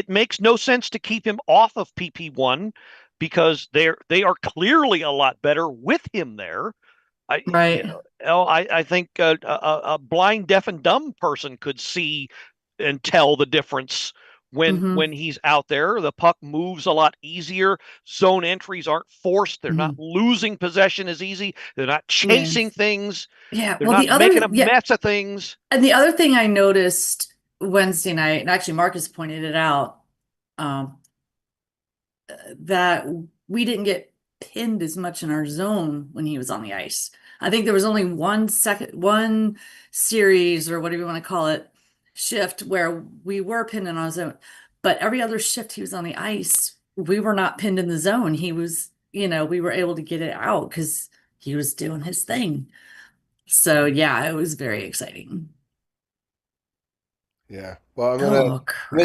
makes no sense to keep him off of PP1 because they are clearly a lot better with him there. I think a blind, deaf, and dumb person could see and tell the difference when he's out there. The puck moves a lot easier. Zone entries aren't forced. They're not losing possession as easy. They're not chasing things.
Yeah,
they're not making a mess of things.
And the other thing I noticed Wednesday night, and actually Marcus pointed it out, that we didn't get pinned as much in our zone when he was on the ice. I think there was only one series, or whatever you want to call it, shift where we were pinned in our zone, but every other shift he was on the ice, we were not pinned in the zone. He was, we were able to get it out because he was doing his thing. So yeah, it was very exciting.
Yeah. Well, I'm gonna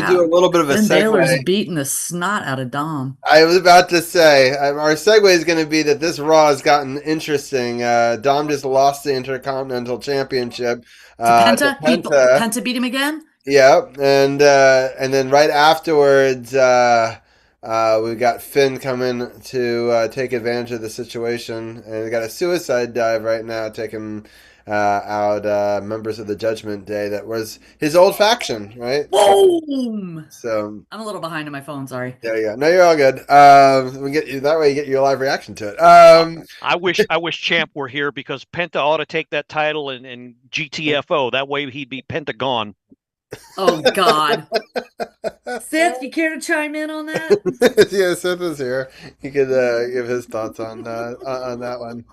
do a little bit of a segue.
Baylor's beating the snot out of Dom.
I was about to say our segue is going to be that this Raw has gotten interesting. Dom just lost the Intercontinental Championship.
Penta? Penta beat him again?
Yep. And then right afterwards, we got Finn coming to take advantage of the situation, and we got a suicide dive right now taking out members of the Judgment Day. That was his old faction, right?
Boom!
So
I'm a little behind on my phone. Sorry.
Yeah. No, you're all good. We get you that way. You get your live reaction to it.
I wish Champ were here because Penta ought to take that title and GTFO. That way he'd be Pentagon.
Oh God. Seth, you care to chime in on that?
Yeah, Seth is here. He could give his thoughts on that one.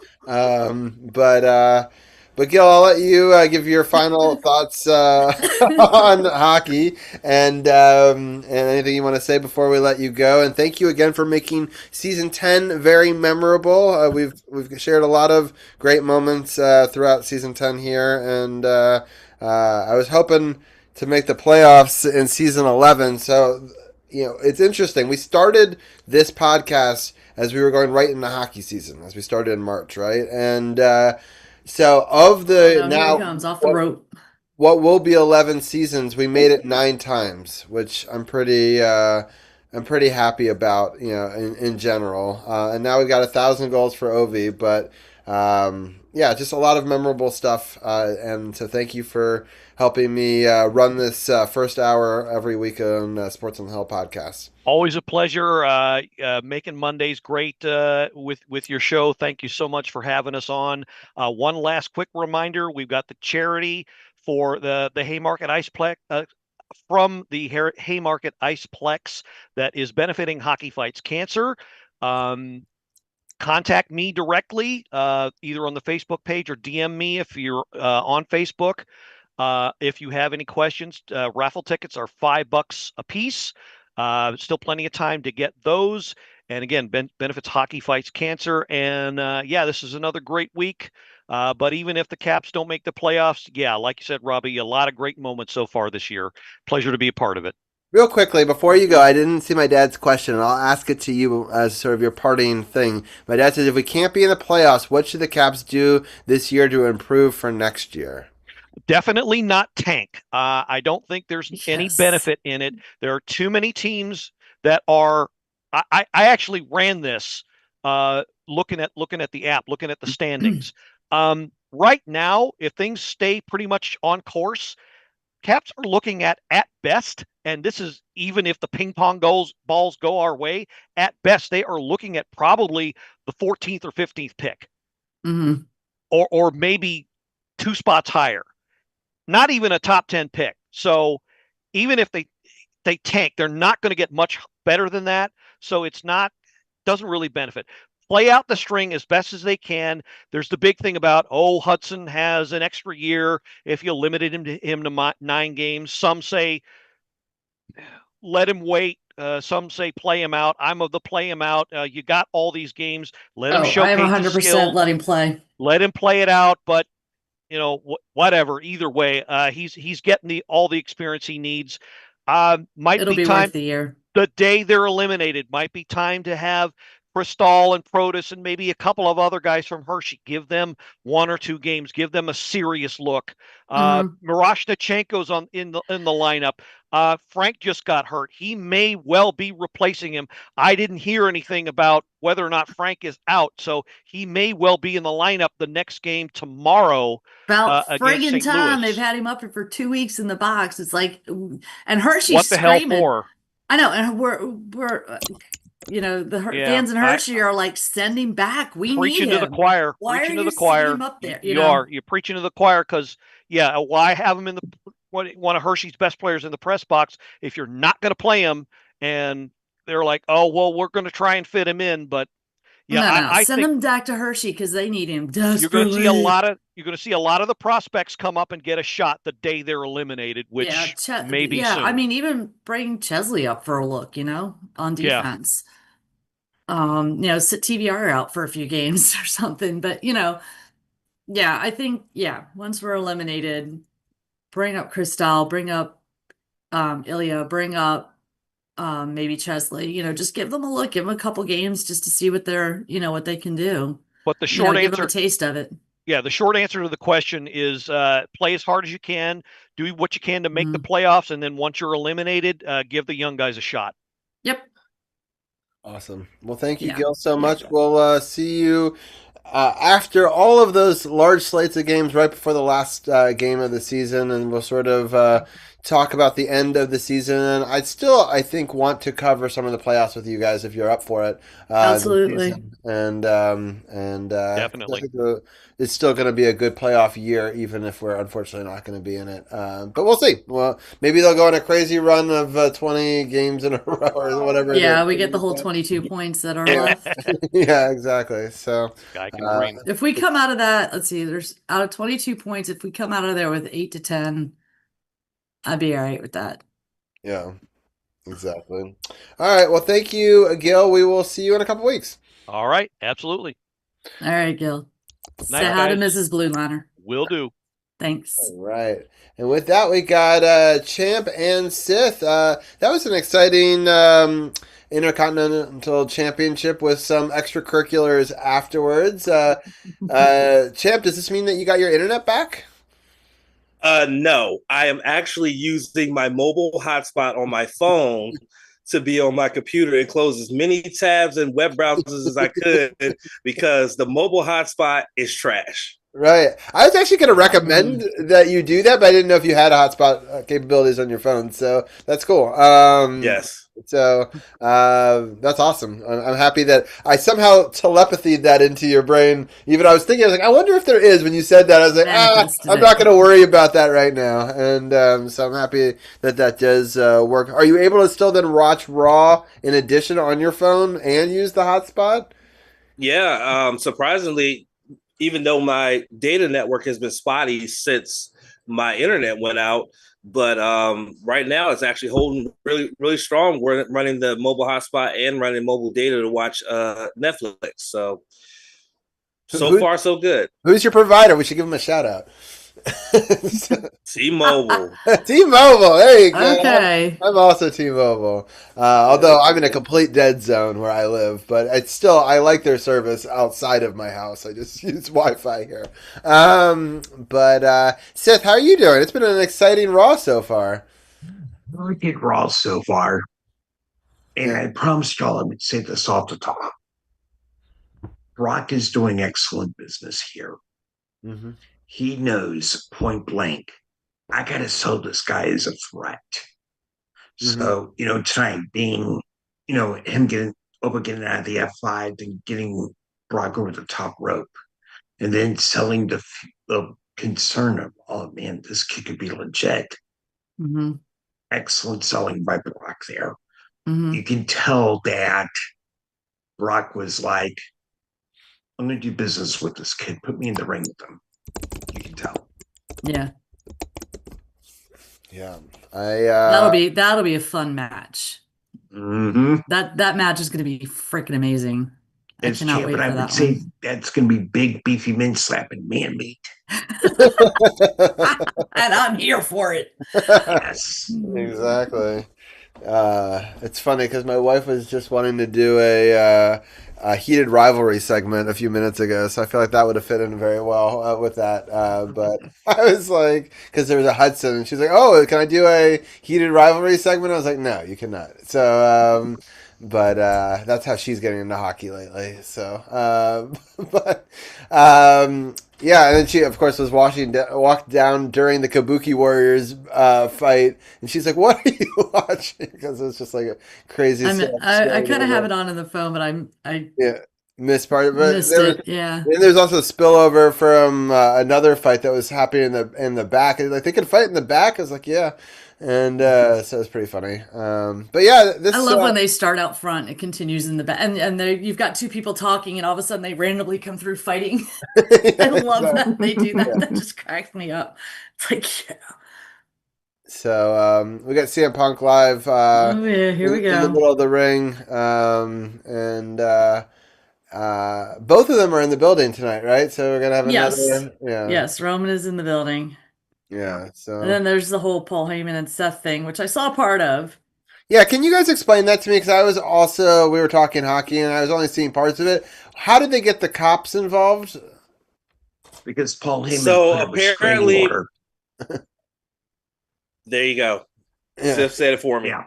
But Gil, I'll let you give your final thoughts on hockey and anything you want to say before we let you go. And thank you again for making season 10 very memorable. We've shared a lot of great moments throughout season 10 here, and I was hoping to make the playoffs in season 11. So it's interesting. We started this podcast as we were going right into hockey season, as we started in March, right? And so of the now,
here he comes off the rope.
What will be 11 seasons? We made it 9 times, which I'm pretty happy about, in general. And now we've got 1,000 goals for Ovi, but just a lot of memorable stuff. And so thank you for helping me run this first hour every week on Sports on the Hill podcast.
Always a pleasure making Mondays great with your show. Thank you so much for having us on. One last quick reminder, we've got the charity for the Haymarket from the Haymarket Iceplex that is benefiting Hockey Fights Cancer. Contact me directly, either on the Facebook page or DM me if you're on Facebook. If you have any questions, raffle tickets are $5 a piece. Still plenty of time to get those. And again, benefits Hockey Fights Cancer. And this is another great week. But even if the Caps don't make the playoffs, like you said, Robbie, a lot of great moments so far this year. Pleasure to be a part of it.
Real quickly, before you go, I didn't see my dad's question, and I'll ask it to you as sort of your parting thing. My dad says, if we can't be in the playoffs, what should the Caps do this year to improve for next year?
Definitely not tank. I don't think there's any benefit in it. There are too many teams that are. I actually ran this looking at the app, looking at the standings. Right now, if things stay pretty much on course, Caps are looking at best, and this is even if the ping pong balls go our way, at best they are looking at probably the 14th or 15th pick, or maybe 2 spots higher. Not even a top 10 pick. So even if they tank, they're not going to get much better than that. So doesn't really benefit. Play out the string as best as they can. There's the big thing about, Hudson has an extra year if you limited him to 9 games. Some say let him wait. Some say play him out. I'm of the play him out. You got all these games. Let him showcase
I'm 100%
his skill.
let him play.
Let him play it out, but whatever. Either way, he's getting all the experience he needs. It'll be time. Worth the year. The day they're eliminated might be time to have Cristal and Protas and maybe a couple of other guys from Hershey. Give them 1 or 2 games. Give them a serious look. Miroshnichenko's in the lineup. Frank just got hurt. He may well be replacing him. I didn't hear anything about whether or not Frank is out, so he may well be in the lineup the next game tomorrow.
About
friggin'
St. time,
Louis.
they've had him up for 2 weeks in the box. It's like, and Hershey's
what the
screaming.
Hell for?
I know, and we're fans in Hershey are like, send him back. We need him.
To the choir.
Why
preaching
are
to
you
the choir.
him up there?
You're preaching to the choir because why have him in one of Hershey's best players in the press box if you're not going to play him? And they're like, we're going to try and fit him in, but I
send
think
him back to Hershey because they need him desperately.
You're going to see a lot of the prospects come up and get a shot the day they're eliminated, which may be soon.
I mean, even bring Chesley up for a look, on defense. Sit TVR out for a few games or something. But I think once we're eliminated, bring up Cristal, bring up Ilya, bring up maybe Chesley, just give them a look, give them a couple games just to see what they're, what they can do.
But the short answer,
give them a taste of it.
Yeah, the short answer to the question is play as hard as you can, do what you can to make the playoffs, and then once you're eliminated, give the young guys a shot.
Yep.
Awesome. Well, thank you, Gil, so much. We'll see you after all of those large slates of games right before the last game of the season, and we'll sort of talk about the end of the season. And I think, want to cover some of the playoffs with you guys if you're up for it.
Absolutely.
And
definitely.
It's still going to be a good playoff year, even if we're unfortunately not going to be in it. But we'll see. Well, maybe they'll go on a crazy run of 20 games in a row or whatever.
Yeah, we get the whole 22 points that are left.
Yeah, exactly. So
if we come out of that, let's see, there's out of 22 points, if we come out of there with 8 to 10, I'd be all right with that.
Yeah, exactly. All right. Well, thank you, Gil. We will see you in a couple weeks.
All right. Absolutely.
All right, Gil. Say hi to Mrs. Blue Liner.
Will do.
Thanks.
All right. And with that, we got Champ and Sith. That was an exciting Intercontinental Championship with some extracurriculars afterwards. Champ, does this mean that you got your internet back?
No, I am actually using my mobile hotspot on my phone to be on my computer and close as many tabs and web browsers as I could because the mobile hotspot is trash.
Right. I was actually going to recommend that you do that, but I didn't know if you had hotspot capabilities on your phone. So that's cool.
Yes.
So that's awesome. I'm happy that I somehow telepathied that into your brain. Even I was thinking, I was like, I wonder if there is. When you said that, I was like, I'm not going to worry about that right now. And so I'm happy that that does work. Are you able to still then watch Raw in addition on your phone and use the hotspot?
Yeah. Surprisingly, even though my data network has been spotty since my internet went out, but right now it's actually holding really, really strong. We're running the mobile hotspot and running mobile data to watch Netflix. So far, so good.
Who's your provider? We should give him a shout out.
T-Mobile.
T-Mobile. There you go.
Okay.
I'm also T-Mobile. Although I'm in a complete dead zone where I live, but it's still I like their service outside of my house. I just use Wi-Fi here. But Seth, how are you doing? It's been an exciting Raw so far.
I like it Raw so far, and I promised y'all I would say this off the top. Brock is doing excellent business here.
Mm-hmm.
He knows point blank, I got to sell this guy as a threat. Mm-hmm. So, tonight being, him getting out of the F5 and getting Brock over the top rope and then selling the concern of, oh man, this kid could be legit.
Mm-hmm.
Excellent selling by Brock there.
Mm-hmm.
You can tell that Brock was like, I'm going to do business with this kid. Put me in the ring with him. You can tell.
Yeah.
Yeah.
That'll be a fun match.
Mm-hmm.
That match is going to be freaking amazing. I cannot wait for that. I would say
that's going to be big beefy men slapping man meat.
And I'm here for it.
Yes.
Exactly. It's funny because my wife was just wanting to do a heated rivalry segment a few minutes ago, so I feel like that would have fit in very well with that. But I was like, because there was a Hudson, and she's like, "Oh, can I do a heated rivalry segment?" I was like, "No, you cannot." So, but that's how she's getting into hockey lately. So, yeah, and then she, of course, was walked down during the Kabuki Warriors fight, and she's like, "What are you watching?" Because it was just like a crazy.
I kind of have it on the phone, but I
missed part of it.
Missed it. Yeah.
And there's also a spillover from another fight that was happening in the back. Like they could fight in the back. I was like, yeah. And so it's pretty funny. But yeah,
I love when they start out front, it continues in the back, and you've got two people talking, and all of a sudden they randomly come through fighting. I love that they do that. Yeah. That just cracks me up. It's like, yeah.
So we got CM Punk live.
Here we go.
In the middle of the ring, and both of them are in the building tonight, right? So we're gonna have another. Yeah.
Yes, Roman is in the building.
Yeah, so
and then there's the whole Paul Heyman and Seth thing, which I saw part of.
Yeah, can you guys explain that to me? Because we were talking hockey, and I was only seeing parts of it. How did they get the cops involved?
Because Paul Heyman.
So apparently, there you go. Yeah. Seth said it for me.
Yeah.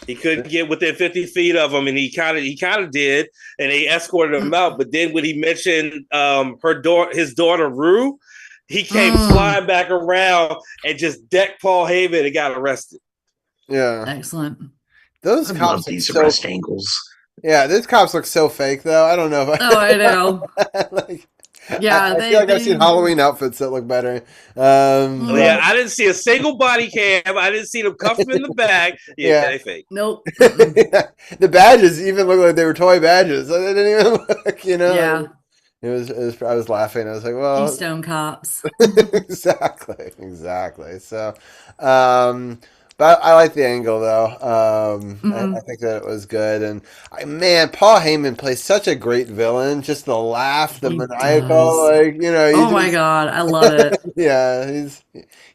He couldn't get within 50 feet of him, and he kind of did, and they escorted him out. But then when he mentioned his daughter Rue, he came flying back around and just decked Paul Heyman and got arrested.
Yeah.
Excellent.
Those cops
these arrest angles.
Yeah, these cops look so fake, though. I don't know if
I know. Yeah,
I feel like I've seen Halloween outfits that look better.
Yeah, I didn't see a single body cam. I didn't see them cuff them in the back. Yeah, they fake.
Nope.
The badges even look like they were toy badges. They didn't even look,
Yeah.
It was. I was laughing. I was like, "Well,
Keystone Cops."
exactly. So, but I like the angle though. I think that it was good, and Paul Heyman plays such a great villain. Just the laugh, the maniacal,
oh my god, I love it.
Yeah,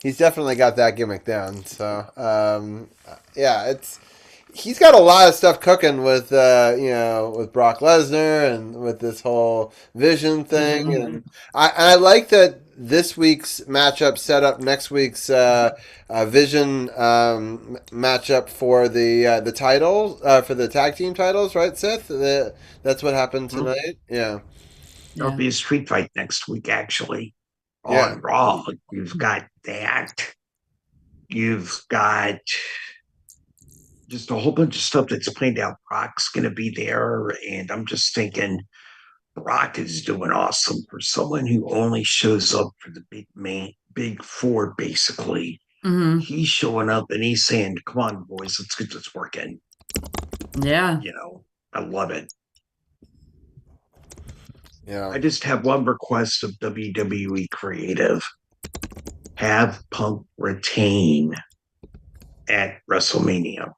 he's definitely got that gimmick down. So, yeah, he's got a lot of stuff cooking with with Brock Lesnar and with this whole Vision thing, and I like that this week's matchup set up next week's Vision matchup for the title for the tag team titles, right, Seth? That's what happened tonight. Yeah.
There'll be a street fight next week, actually.
Yeah.
On Raw. You've got that. You've got just a whole bunch of stuff that's planned out. Brock's going to be there. And I'm just thinking, Brock is doing awesome for someone who only shows up for the big four, basically.
Mm-hmm.
He's showing up and he's saying, come on, boys, let's get this working.
Yeah.
You know, I love it.
Yeah.
I just have one request of WWE Creative. Have Punk retain at WrestleMania.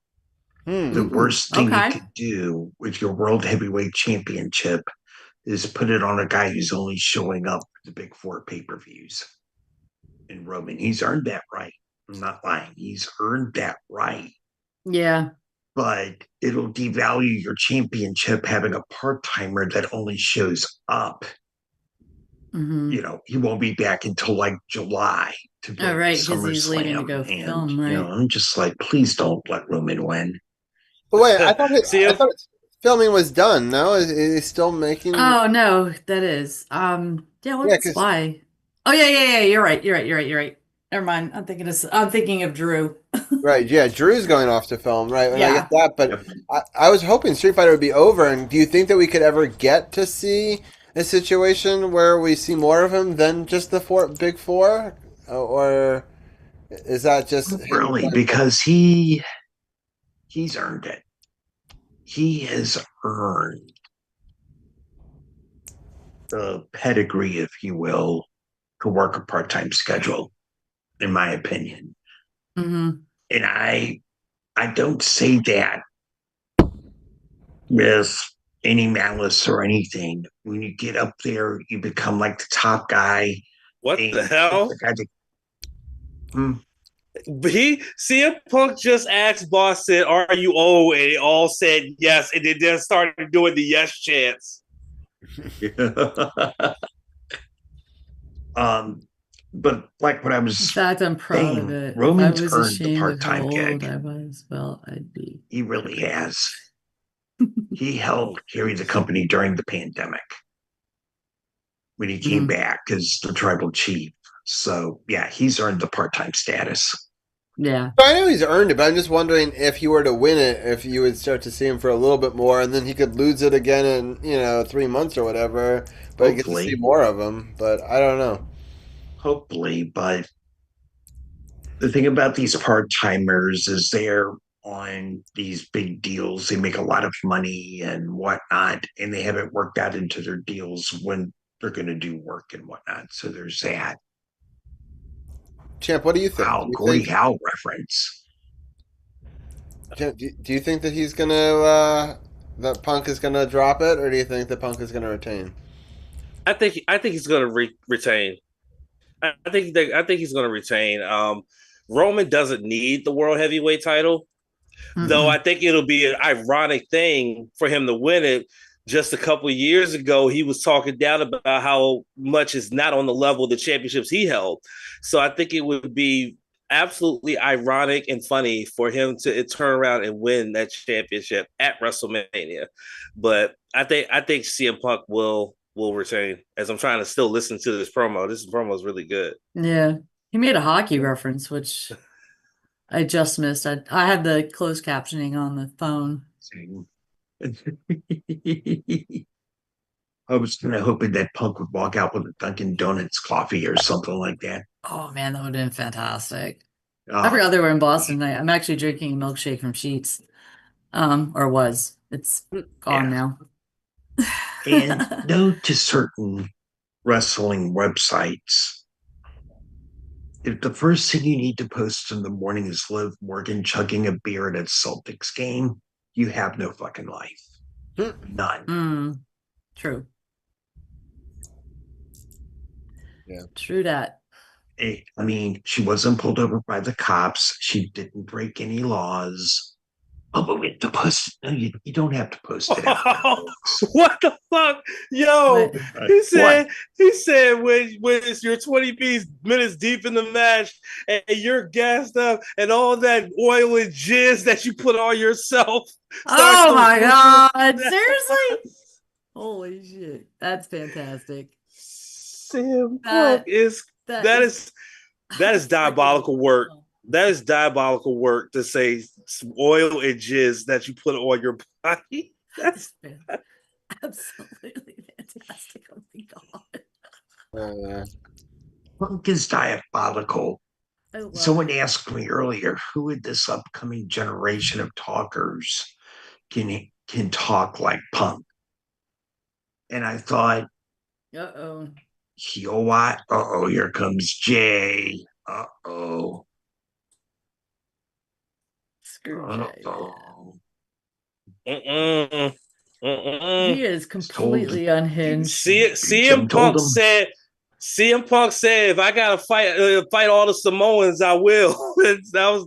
The worst thing you could do with your World Heavyweight Championship is put it on a guy who's only showing up for the big four pay-per-views. And Roman, he's earned that right. I'm not lying. He's earned that right.
Yeah.
But it'll devalue your championship having a part-timer that only shows up.
Mm-hmm.
You know, he won't be back until like July to go to
right, because he's leaving to
SummerSlam.
go
And,
film, right?
you know, I'm just like, please don't let Roman win.
But wait, I thought filming was done. No, is still making?
Oh no, that is. Yeah, what's why? Oh yeah. You're right. Never mind. I'm thinking of Drew.
Right, yeah, Drew's going off to film, right? And
Yeah.
I get that, but I was hoping Street Fighter would be over. And do you think that we could ever get to see a situation where we see more of him than just the big four, or is that just
really because he's earned it? He has earned the pedigree, if you will, to work a part-time schedule, in my opinion.
Mm-hmm.
And I don't say that with any malice or anything. When you get up there, you become like the top guy.
What the hell? CM Punk just asked Boss, said, "Are you old?" And they all said yes, and they then started doing the yes chants.
But like what I was
In fact, I'm proud of it.
Roman's
if I was
earned the
ashamed
part-time
of how
gig.
old I was, well, I'd be.
He really has. He helped carry the company during the pandemic when he came back as the tribal chief. So yeah, he's earned the part-time status.
Yeah.
I know he's earned it, but I'm just wondering if he were to win it, if you would start to see him for a little bit more, and then he could lose it again in 3 months or whatever. But you get to see more of him. But I don't know.
Hopefully, but the thing about these part-timers is they're on these big deals. They make a lot of money and whatnot, and they haven't worked out into their deals when they're going to do work and whatnot. So there's that.
Champ, what do you think?
Wow, Gordie Howe reference.
Champ, do you think that he's gonna that Punk is gonna drop it, or do you think that Punk is gonna retain?
I think he's going to retain. I think he's going to retain. Roman doesn't need the world heavyweight title, though. I think it'll be an ironic thing for him to win it. Just a couple of years ago, he was talking down about how much is not on the level of the championships he held. So I think it would be absolutely ironic and funny for him to turn around and win that championship at WrestleMania. But I think CM Punk will retain. As I'm trying to still listen to this promo. This promo is really good.
Yeah. He made a hockey reference, which I just missed. I had the closed captioning on the phone.
I was kind of hoping that Punk would walk out with a Dunkin' Donuts coffee or something like that.
Oh man, that would have been fantastic. I forgot they were in Boston tonight. I'm actually drinking a milkshake from Sheetz. Or was. It's gone now.
And note to certain wrestling websites, if the first thing you need to post in the morning is Liv Morgan chugging a beer at a Celtics game, you have no fucking life. None.
True.
Yeah.
True that.
I mean, she wasn't pulled over by the cops. She didn't break any laws. Oh, but we have to post. No, you don't have to post it.
What the fuck, yo? He said when it's your 20 minutes deep in the match and you're gassed up and all that oil and jizz that you put on yourself.
Oh my god! Seriously? Holy shit. That's fantastic.
CM Punk that is diabolical work. That is diabolical work to say some oil and jizz that you put on your body. That's
absolutely fantastic. Oh my god.
Punk is diabolical. Someone asked me earlier, who in this upcoming generation of talkers can talk like Punk? And I thought,
uh-oh.
You know what? Uh-oh, here comes Jay. Uh-oh.
Screw Jay.
He
is completely unhinged.
CM Punk said, if I gotta fight all the Samoans, I will.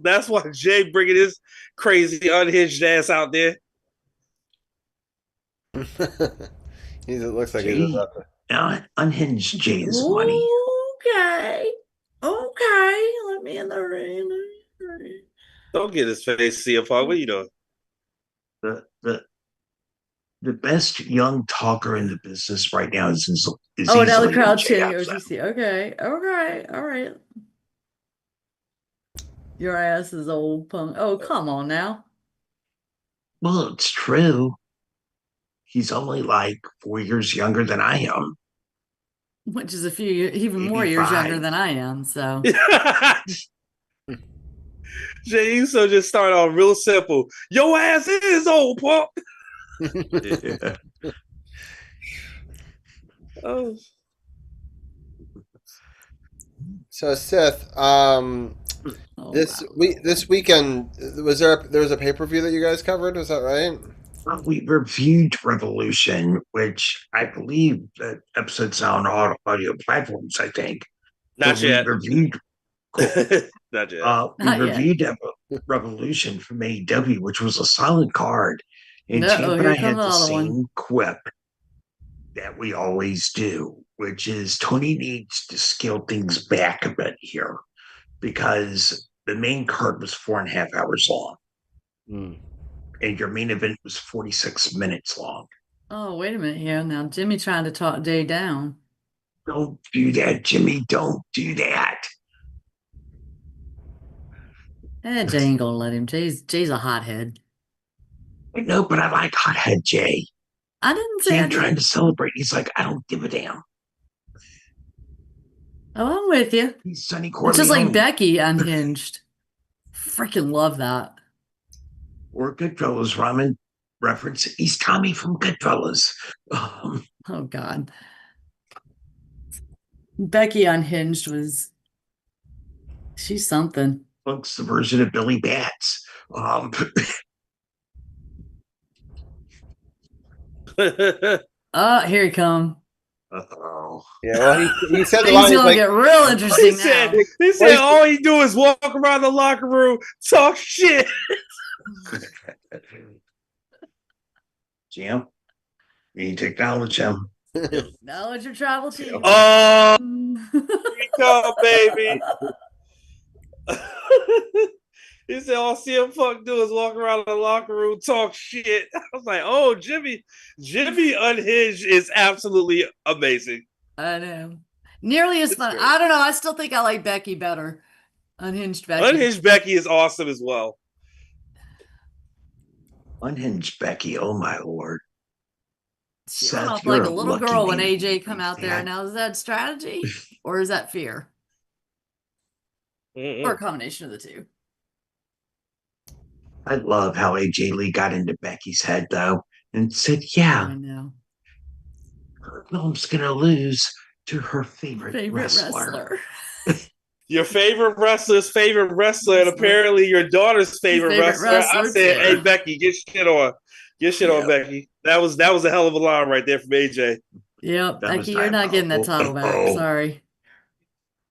That's why Jay bringing his crazy unhinged ass out there.
It looks like he's about to
unhinged Jay's money.
Okay. Let me in the ring.
Don't get his face, CM Punk. What are you doing?
The best young talker in the business right now is
now the crowd chanting OCC. Okay. All right. Your ass is old Punk. Oh, come on now.
Well, it's true. He's only like 4 years younger than I am.
Which is even more years younger than I am, so.
Jay Uso just started off real simple. Your ass is old, Punk.
Yeah.
Oh.
So Sith, this weekend there was a pay-per-view that you guys covered, was that right?
We reviewed Revolution, which I believe the episode's on all audio platforms, I think.
Not yet.
We reviewed
Not yet.
Reviewed Revolution from AEW, which was a solid card. And Champ and I had the same quip that we always do, which is Tony needs to scale things back a bit here because the main card was 4.5 hours long. And your main event was 46 minutes long.
Oh, wait a minute here. Now, Jimmy trying to talk Jay down.
Don't do that, Jimmy. Don't do that.
Jay ain't gonna let him. Jay's a hothead.
I know, but I like hothead Jay.
I didn't say
I'm trying to celebrate. He's like, I don't give a damn.
Oh, I'm with you.
He's Sonny Corleone.
It's just like Becky unhinged. Freaking love that.
Or Goodfellas ramen reference. He's Tommy from Goodfellas.
Oh God. Becky unhinged she's something.
Punk's the version of Billy Bats.
Here he come.
Oh.
Yeah, well, he said the
line. He's gonna get real interesting now.
He said all he do is walk around the locker room, talk shit.
Jim, you need to acknowledge him.
Acknowledge your travel team.
Oh, here we come, baby. He said all CM Punk do is walk around the locker room, talk shit. I was like, oh, Jimmy unhinged is absolutely amazing.
I know. Nearly as fun. Great. I don't know. I still think I like Becky better. Unhinged Becky.
Unhinged Becky is awesome as well.
Unhinged Becky, oh my lord.
She went off like a little girl when AJ come out there. Now, is that strategy or is that fear? Or a combination of the two?
I love how AJ Lee got into Becky's head, though, and said, yeah,
I know.
Her mom's going to lose to her favorite wrestler.
Your favorite wrestler's favorite wrestler, and apparently your daughter's favorite wrestler. I said, hey, Becky, get shit on. Get shit on, Becky. That was a hell of a line right there from AJ.
Yep, Becky, you're not getting that title back. Sorry.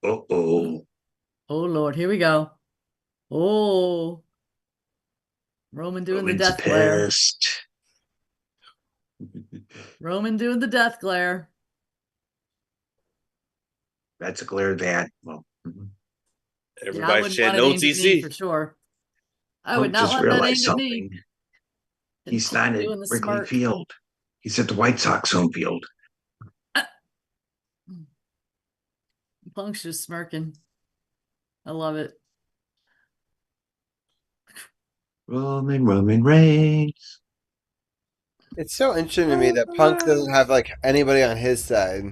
Uh-oh.
Oh, Lord. Here we go. Oh. Roman doing the death glare. Roman doing the death glare.
That's a glare that. Well,
everybody said no TC
for sure. I would not want that aimed at me.
He's not at Wrigley Field. He's at the White Sox home field.
Punk's just smirking. I love it.
Roman Reigns.
It's so interesting to me that Punk doesn't have like anybody on his side,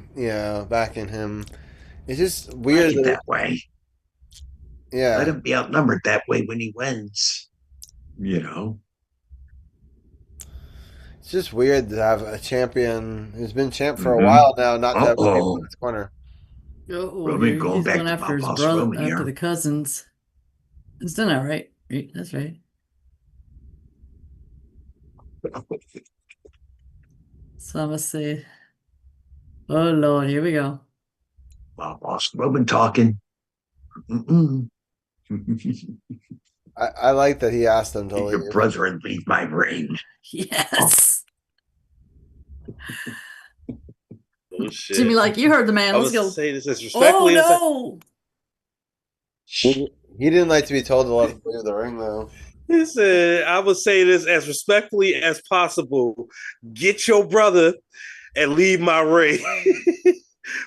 backing him. It's just weird
that way.
Yeah.
Let him be outnumbered that way when he wins.
It's just weird to have a champion who's been champ for a while now, not to have people in his corner.
Roman going
he's
back
going
to
after
my
his
boss
brother,
Roman
after
here.
the cousins. It's done that right? That's right. So I'm gonna say, oh Lord, here we go.
My boss Roman talking.
I like that he asked them to leave.
Your brother and leave my ring.
Yes.
Oh shit.
Jimmy, like you heard the man. Let's go.
Say this as respectfully as
no.
He didn't like to be told to let him leave the ring, though.
He said, I would say this as respectfully as possible. Get your brother and leave my ring.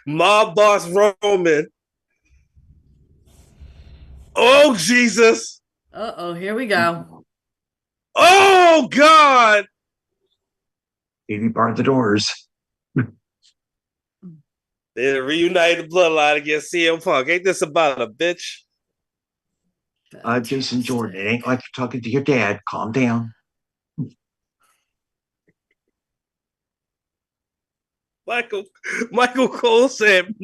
My boss Roman. Oh, Jesus.
Uh-oh, here we go.
Oh, God.
He barred the doors.
They reunited the bloodline against CM Punk. Ain't this about a bitch?
Jason Jordan, it ain't like you're talking to your dad. Calm down.
Michael Cole said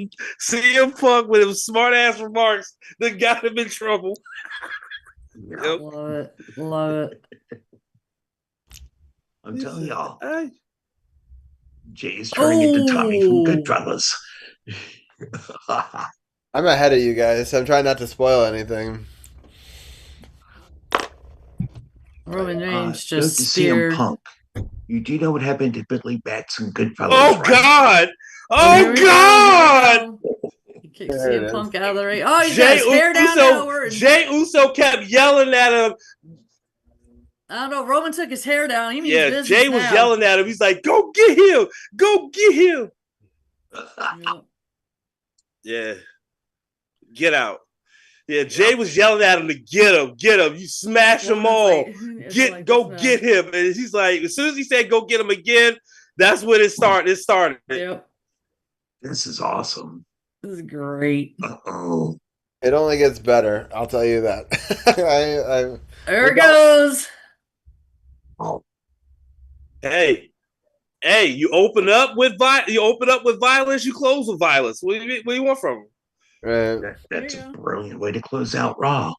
CM Punk with his smart ass remarks that got him in trouble.
Yep. Love it. Love it.
I'm telling y'all. Jay's turning into Tommy from Goodfellas.
I'm ahead of you guys, so I'm trying not to spoil anything.
Roman Reigns just
CM Punk. You do know what happened to Billy Bats and Goodfellas?
Oh, right? God! Oh, God!
He kicked CM Punk out of the ring. Oh, he's got his hair down now.
Jay Uso kept yelling at him.
I don't know. Roman took his hair down. He means business
Jay was
now.
yelling at him. He's like, go get him. Go get him. Yeah. Get out. Yeah, Jay was yelling at him to get him. Get him. You smash them all. Go get him. And he's like, as soon as he said go get him again, that's when it started. It started.
Yep.
This is awesome.
This is great.
Uh-oh.
It only gets better. I'll tell you that.
There it goes.
Oh.
Hey, you open up with violence, you close with violence. What do you want from him?
That's a brilliant way to close out Raw.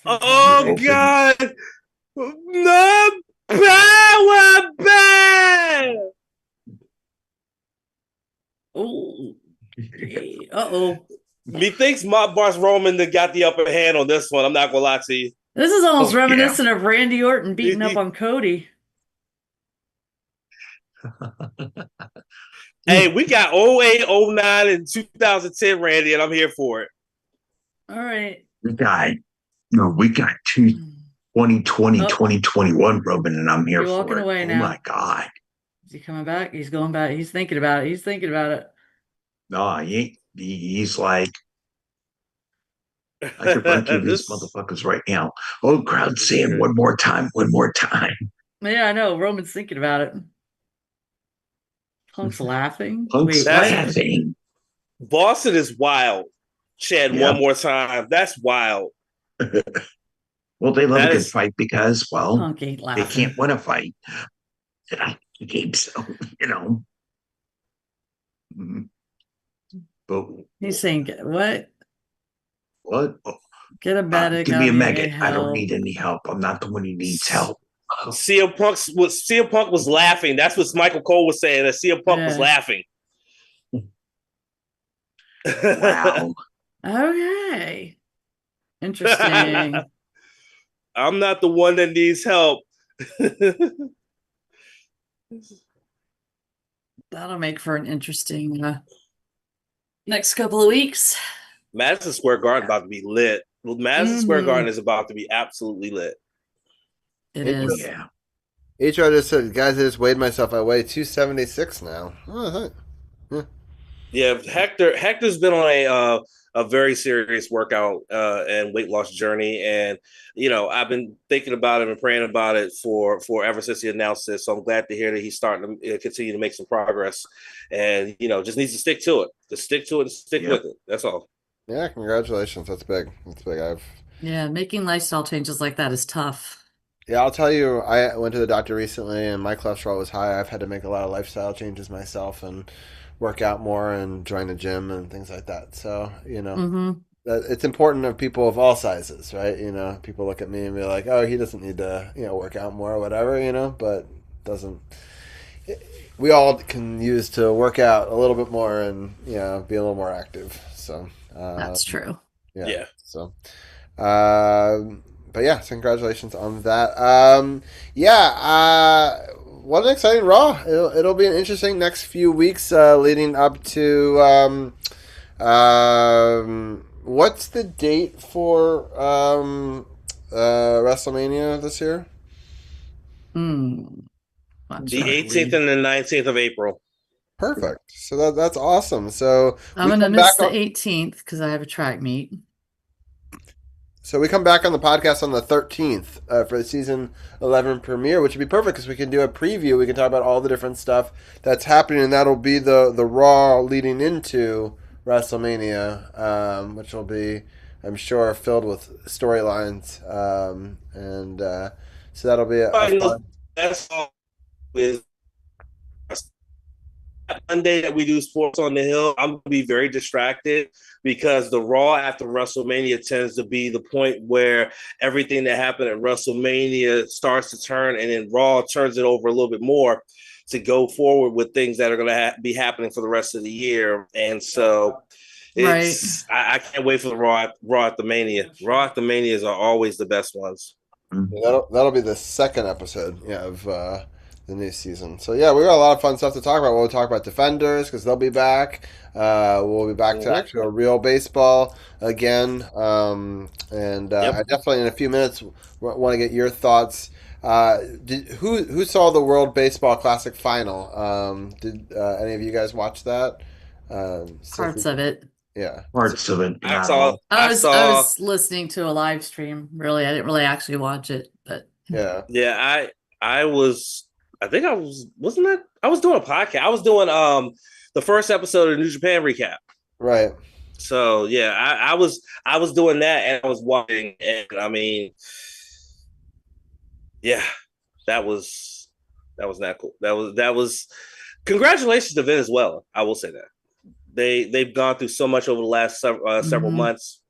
Oh, God. The power band.
Oh. Uh-oh.
Methinks my boss Roman that got the upper hand on this one. I'm not going to lie to you.
This is almost reminiscent of Randy Orton beating up on Cody.
Hey, we got 08, 09, and 2010, Randy, and I'm here for it.
All right.
We got 2020, 2021, Roman, and I'm here for it.
You're walking away now.
Oh, my God.
Is he coming back? He's going back. He's thinking about it. He's thinking about it.
No, he ain't. He's like, I could run through these motherfuckers right now. Oh, crowd saying one more time.
Yeah, I know. Roman's thinking about it. Punk's laughing.
Punk's laughing.
Boston is wild. Chad, one more time. That's wild.
Well, they love a good fight because, well,
Punk ain't laughing.
They can't win a fight. So, But
he's saying, what?
What?
Get a medic.
Give me a medic. I don't need any help. I'm not the one who needs help.
CM Punk was laughing. That's what Michael Cole was saying. That CM Punk was laughing.
Wow.
Okay. Interesting.
I'm not the one that needs help.
That'll make for an interesting next couple of weeks.
Madison Square Garden about to be lit. Madison Square Garden is about to be absolutely lit.
It is.
Yeah.
HR just said, guys, I just weighed myself. I weigh 276 now. Oh,
Yeah, Hector's been on a very serious workout and weight loss journey, and I've been thinking about it and praying about it for ever since he announced this. So I'm glad to hear that he's starting to continue to make some progress, and just needs to stick to it. Just stick to it and stick with it. That's all.
Yeah, congratulations. That's big. That's big.
Yeah, making lifestyle changes like that is tough.
Yeah, I'll tell you, I went to the doctor recently and my cholesterol was high. I've had to make a lot of lifestyle changes myself and work out more and join the gym and things like that. So,
Mm-hmm.
it's important of people of all sizes, right? People look at me and be like, oh, he doesn't need to, work out more or whatever, but doesn't. We all can use to work out a little bit more and, be a little more active. So,
That's true.
Yeah.
So, but yeah, so congratulations on that. What an exciting Raw! It'll be an interesting next few weeks leading up to. What's the date for WrestleMania this year?
The 18th and the 19th of April.
Perfect. So that's awesome. So
I'm going to miss the 18th because I have a track meet.
So we come back on the podcast on the 13th for the season 11 premiere, which would be perfect because we can do a preview. We can talk about all the different stuff that's happening, and that'll be the Raw leading into WrestleMania, which will be, I'm sure, filled with storylines. So that'll be a fun.
That's all with Monday that we do Sports on the Hill. I'm going to be very distracted because the Raw after WrestleMania tends to be the point where everything that happened at WrestleMania starts to turn, and then Raw turns it over a little bit more to go forward with things that are going to be happening for the rest of the year. And so I can't wait for the Raw at the Mania. Raw at the Manias are always the best ones.
Yeah, that'll be the second episode of the new season. So yeah, we got a lot of fun stuff to talk about. We'll talk about Defenders because they'll be back. We'll be back to actual real baseball again. I definitely in a few minutes want to get your thoughts. Who saw the World Baseball Classic final? Did any of you guys watch that?
Parts of it.
Yeah,
parts of it.
I was listening to a live stream. Really, I didn't really actually watch it, but
yeah. I was doing a podcast. I was doing the first episode of New Japan recap.
Right.
So yeah, I was doing that and I was watching, and I mean, yeah, that was not cool. That was congratulations to Venezuela. I will say that. They've gone through so much over the last several months.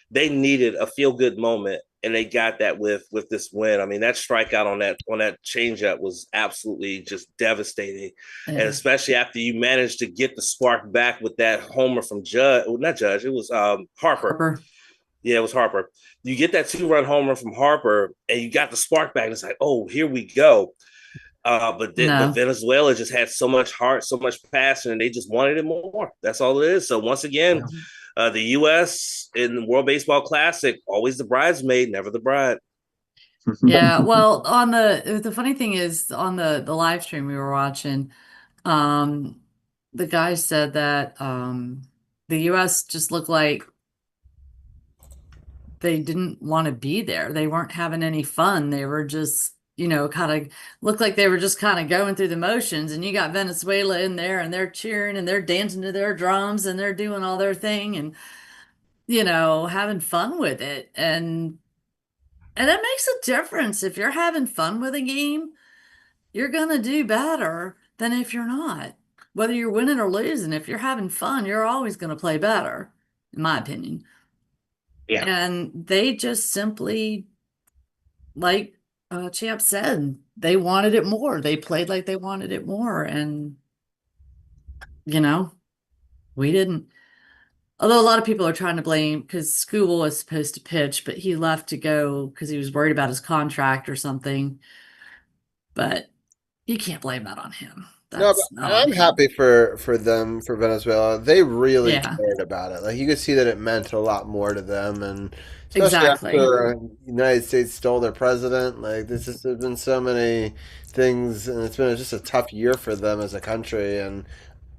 They needed a feel good moment, and they got that with this win. I mean, that strikeout on that changeup was absolutely just devastating, and especially after you managed to get the spark back with that homer from not Judge, it was Harper. Yeah, it was Harper. You get that 2-run homer from Harper, and you got the spark back. And it's like, oh, here we go. But Venezuela just had so much heart, so much passion, and they just wanted it more. That's all it is. So once again, the U.S. in the World Baseball Classic, always the bridesmaid, never the bride.
Yeah, well, on the funny thing is on the live stream we were watching, the guy said that the U.S. just looked like they didn't want to be there. They weren't having any fun. They were just kind of looked like they were just kind of going through the motions, and you got Venezuela in there and they're cheering and they're dancing to their drums and they're doing all their thing and, having fun with it. And it makes a difference. If you're having fun with a game, you're going to do better than if you're not. Whether you're winning or losing, if you're having fun, you're always going to play better, in my opinion. Yeah. And they just simply, like Champ said, they wanted it more. They played like they wanted it more. And, we didn't. Although a lot of people are trying to blame because Skubal was supposed to pitch, but he left to go because he was worried about his contract or something. But you can't blame that on him.
No, but
That's not on
I'm
him.
happy for them, for Venezuela. They really
Yeah,
cared about it. Like you could see that it meant a lot more to them, and especially
exactly.
after the United States stole their president. Like there's been so many things, and it's been just a tough year for them as a country. And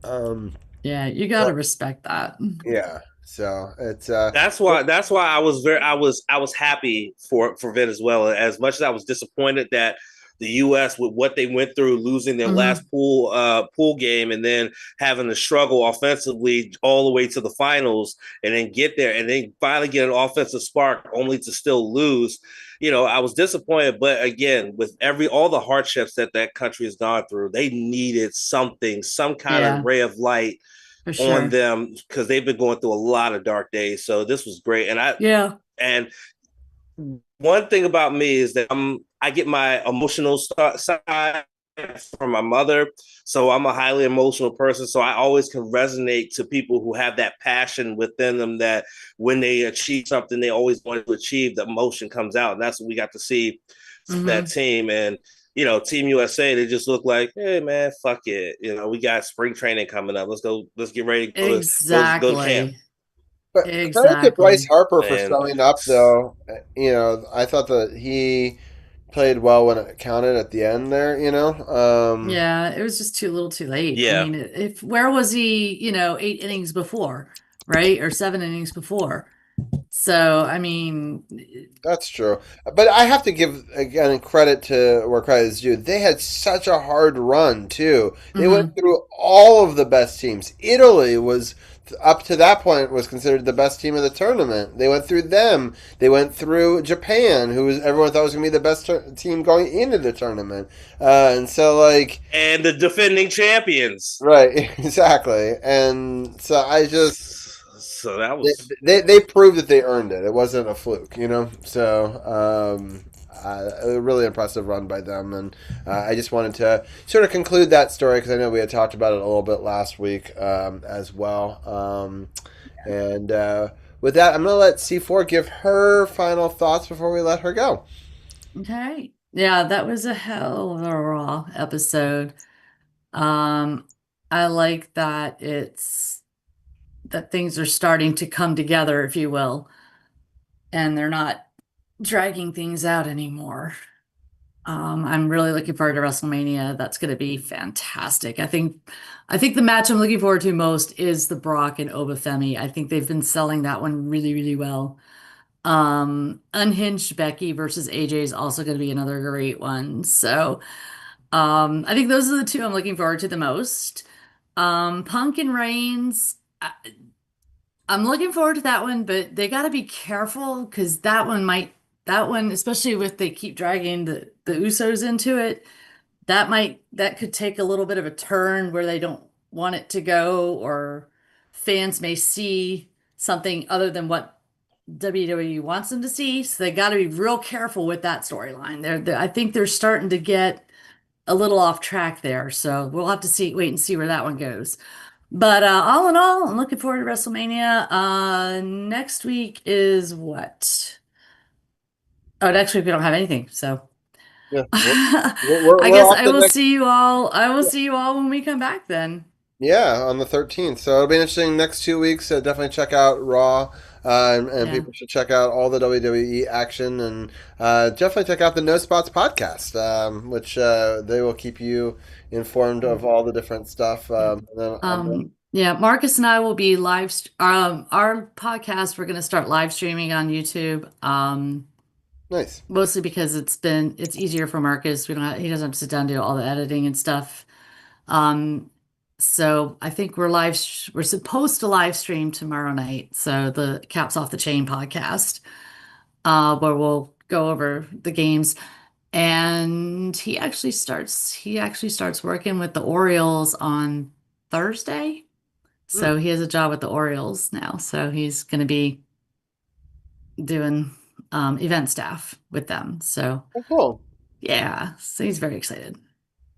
um,
Yeah, you got to respect that.
yeah, so it's
That's why I was happy for Venezuela, as much as I was disappointed that the U.S. with what they went through, losing their last
Hmm.
pool game, and then having to struggle offensively all the way to the finals, and then get there, and then finally get an offensive spark, only to still lose. I was disappointed, but again, with all the hardships that country has gone through, they needed something, some kind of
Yeah,
ray of light
for
on
sure.
them, because they've been going through a lot of dark days. So this was great.
Yeah.
And one thing about me is that I get my emotional side from my mother. So I'm a highly emotional person. So I always can resonate to people who have that passion within them, that when they achieve something they always wanted to achieve, the emotion comes out. And that's what we got to see from that
Hmm.
team. And Team USA, they just look like, hey man, fuck it. We got spring training coming up. Let's get ready to go to camp.
Exactly.
but credit to Bryce
Exactly.
Harper for
And
showing up, though. I thought that he played well when it counted at the end there.
Yeah, it was just too little too late. I
yeah,
mean, if where was he, 8 innings before, right? Or 7 innings before. So, I mean,
That's true. But I have to give again credit to where credit is due. They had such a hard run too. They went
mhm.
through all of the best teams. Italy was up to that point was considered the best team of the tournament. They went through them. They went through Japan, who was everyone thought was going to be the best team going into the tournament. And so like
and the defending champions.
right, exactly. And so I just
So that
they,
was
they proved that they earned it. It wasn't a fluke. So a really impressive run by them, and I just wanted to sort of conclude that story because I know we had talked about it a little bit last week as well. And with that, I'm going to let C4 give her final thoughts before we let her go.
Okay. Yeah, that was a hell of a raw episode. Um, I like that that things are starting to come together, if you will, and they're not dragging things out anymore. I'm really looking forward to WrestleMania. That's going to be fantastic. I think the match I'm looking forward to most is the Brock and Obafemi. I think they've been selling that one really, really well. Unhinged Becky versus AJ is also going to be another great one. So, I think those are the two I'm looking forward to the most. Punk and Reigns. I'm looking forward to that one, but they got to be careful because that one, especially if they keep dragging the Usos into it, that could take a little bit of a turn where they don't want it to go, or fans may see something other than what WWE wants them to see. So they got to be real careful with that storyline. I think they're starting to get a little off track there. So we'll have to wait and see where that one goes. But all in all, I'm looking forward to WrestleMania. Next week is what? Oh, next week we don't have anything. So
Yeah,
I
we're
guess
off
I
the
will
next.
see you all. I will see you all when we come back then.
Yeah, on the 13th. So it'll be interesting next 2 weeks. Definitely check out Raw, and
Yeah.
people should check out all the WWE action, and definitely check out the No Spots podcast, which they will keep you informed of all the different stuff.
Yeah.
And then,
Yeah, Marcus and I will be our podcast, we're going to start live streaming on YouTube.
nice.
Mostly because it's easier for Marcus. He doesn't have to sit down and do all the editing and stuff. Um, so I think we're supposed to live stream tomorrow night. So the Caps Off the Chain podcast, where we'll go over the games. And he actually starts working with the Orioles on Thursday.
Hmm.
So he has a job with the Orioles now. So he's going to be doing event staff with them. So
Oh, cool.
yeah, so he's very excited.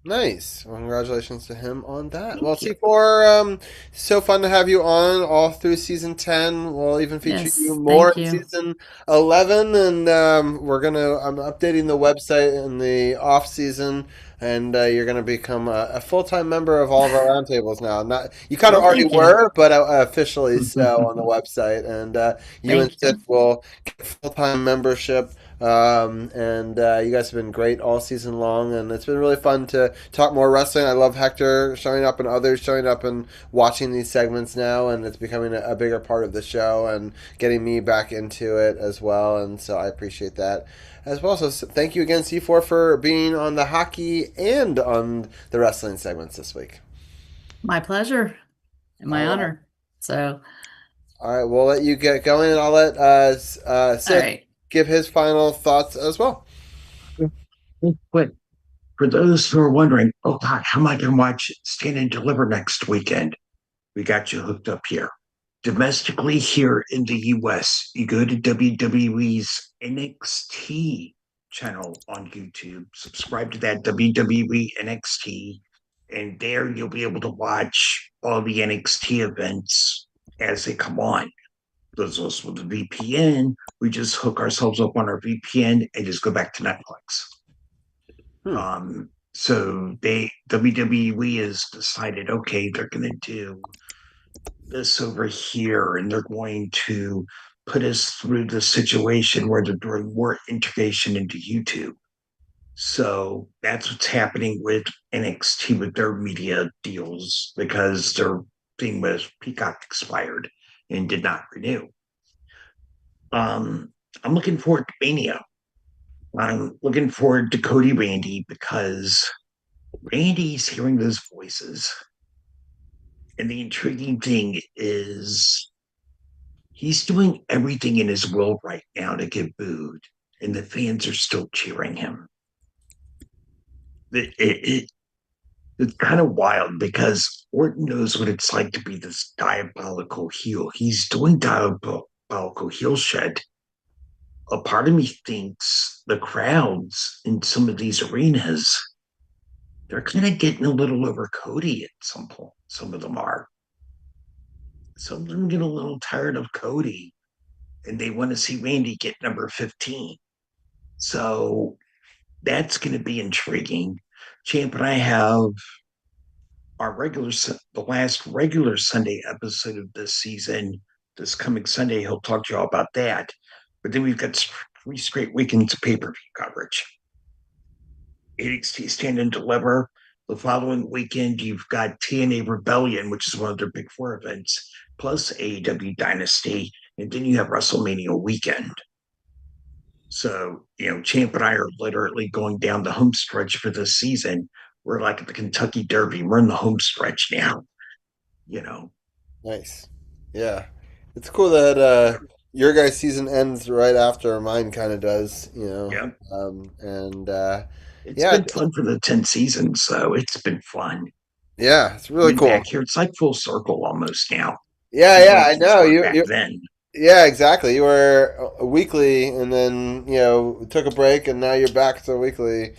Nice. Well, congratulations to him on that.
Thank
Well,
you.
C4, so fun to have you on all through season 10. We'll even feature you
Yes,
more
thank
in
you.
season 11. And I'm updating the website in the off season. And you're going to become a full-time member of all of our roundtables now. Not You kind of
Well,
already
thank you.
were, but officially so on the website. And you and
Thank
Sith
you.
will get full-time membership. And you guys have been great all season long, and it's been really fun to talk more wrestling. I love Hector showing up and others showing up and watching these segments now, and it's becoming a bigger part of the show and getting me back into it as well. And so I appreciate that as well. So thank you again, C4, for being on the hockey and on the wrestling segments this week.
My pleasure and my honor. So,
all right, we'll let you get going, and I'll let Sith
all right.
give his final thoughts as well.
But for those who are wondering, oh God, how am I going to watch Stand and Deliver next weekend? We got you hooked up here. Domestically here in the US, you go to WWE's NXT channel on YouTube, subscribe to that WWE NXT, and there you'll be able to watch all the NXT events as they come on. Those of us with a VPN, we just hook ourselves up on our VPN and just go back to Netflix. So WWE has decided, okay, they're going to do this over here, and they're going to put us through the situation where they're doing more integration into YouTube. So that's what's happening with NXT with their media deals, because their thing with Peacock expired and did not renew. I'm looking forward to Mania. I'm looking forward to Cody Randy, because Randy's hearing those voices. And the intriguing thing is he's doing everything in his will right now to get booed, and the fans are still cheering him. It's kind of wild, because Orton knows what it's like to be this diabolical heel. He's doing diabolical heel shit. A part of me thinks the crowds in some of these arenas, they're kind of getting a little over Cody at some point. Some of them are. Some of them get a little tired of Cody, and they want to see Randy get number 15. So that's going to be intriguing. Champ and I have the last regular Sunday episode of this season. This coming Sunday, he'll talk to you all about that. But then we've got 3 straight weekends of pay-per-view coverage. NXT Stand and Deliver. The following weekend, you've got TNA Rebellion, which is one of their big 4 events, plus AEW Dynasty, and then you have WrestleMania weekend. So, Champ and I are literally going down the home stretch for this season. We're like at the Kentucky Derby. We're in the home stretch now.
Nice. Yeah. It's cool that your guys' season ends right after mine kind of does,
Yeah.
It's
been fun for the 10 seasons, so it's been fun.
Yeah, it's really cool.
Back here, it's like full circle almost now.
Yeah, I know.
Back then.
Yeah, exactly. You were weekly, and then took a break, and now you're back to weekly.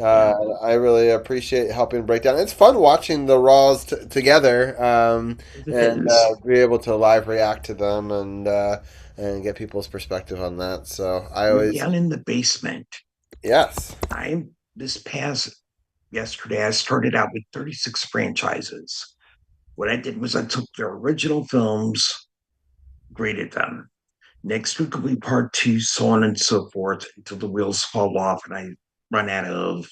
I really appreciate helping break down. It's fun watching the Raws together, and be able to live react to them and get people's perspective on that. So
down in the basement.
Yes.
Yesterday, I started out with 36 franchises. What I did was I took their original films, graded them. Next week will be part 2, so on and so forth, until the wheels fall off and I run out of,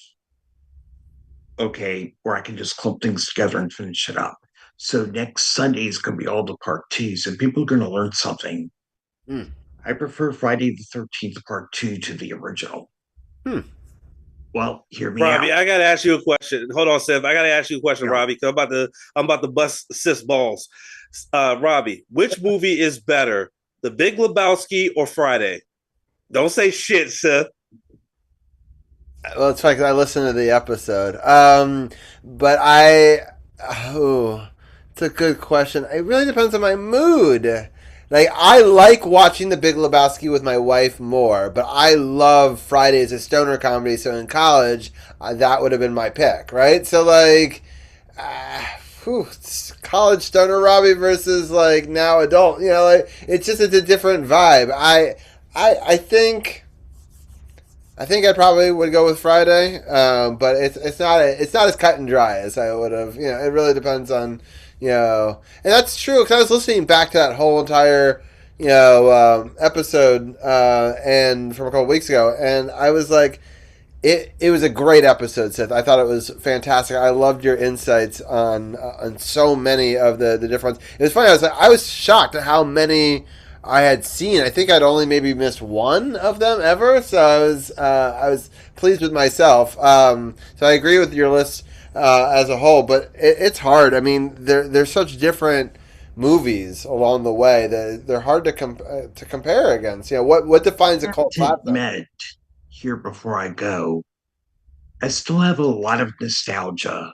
where I can just clump things together and finish it up. So next Sunday is going to be all the part 2s, and people are going to learn something. I prefer Friday the 13th part 2 to the original. Well, hear me
Robbie,
out.
I gotta ask you a question. Hold on, Seth. I gotta ask you a question, Robbie, because I'm about to bust Seth's balls. Robbie, which movie is better, The Big Lebowski or Friday? Don't say shit, Seth.
Well, it's like I listened to the episode, but it's a good question. It really depends on my mood. Like, I like watching The Big Lebowski with my wife more, but I love Friday as a stoner comedy. So in college, that would have been my pick, right? So like, college stoner Robbie versus like now adult. Like it's a different vibe. I think I probably would go with Friday, but it's not as cut and dry as I would have. It really depends on. And that's true because I was listening back to that whole entire, episode and from a couple weeks ago, and I was like, it was a great episode, Sith. I thought it was fantastic. I loved your insights on so many of the different ones. It was funny. I was shocked at how many I had seen. I think I'd only maybe missed one of them ever, so I was pleased with myself. So I agree with your list. As a whole, but it's hard. I mean, there's such different movies along the way that they're hard to compare against. What defines a cult classic?
Admit here before I go, I still have a lot of nostalgia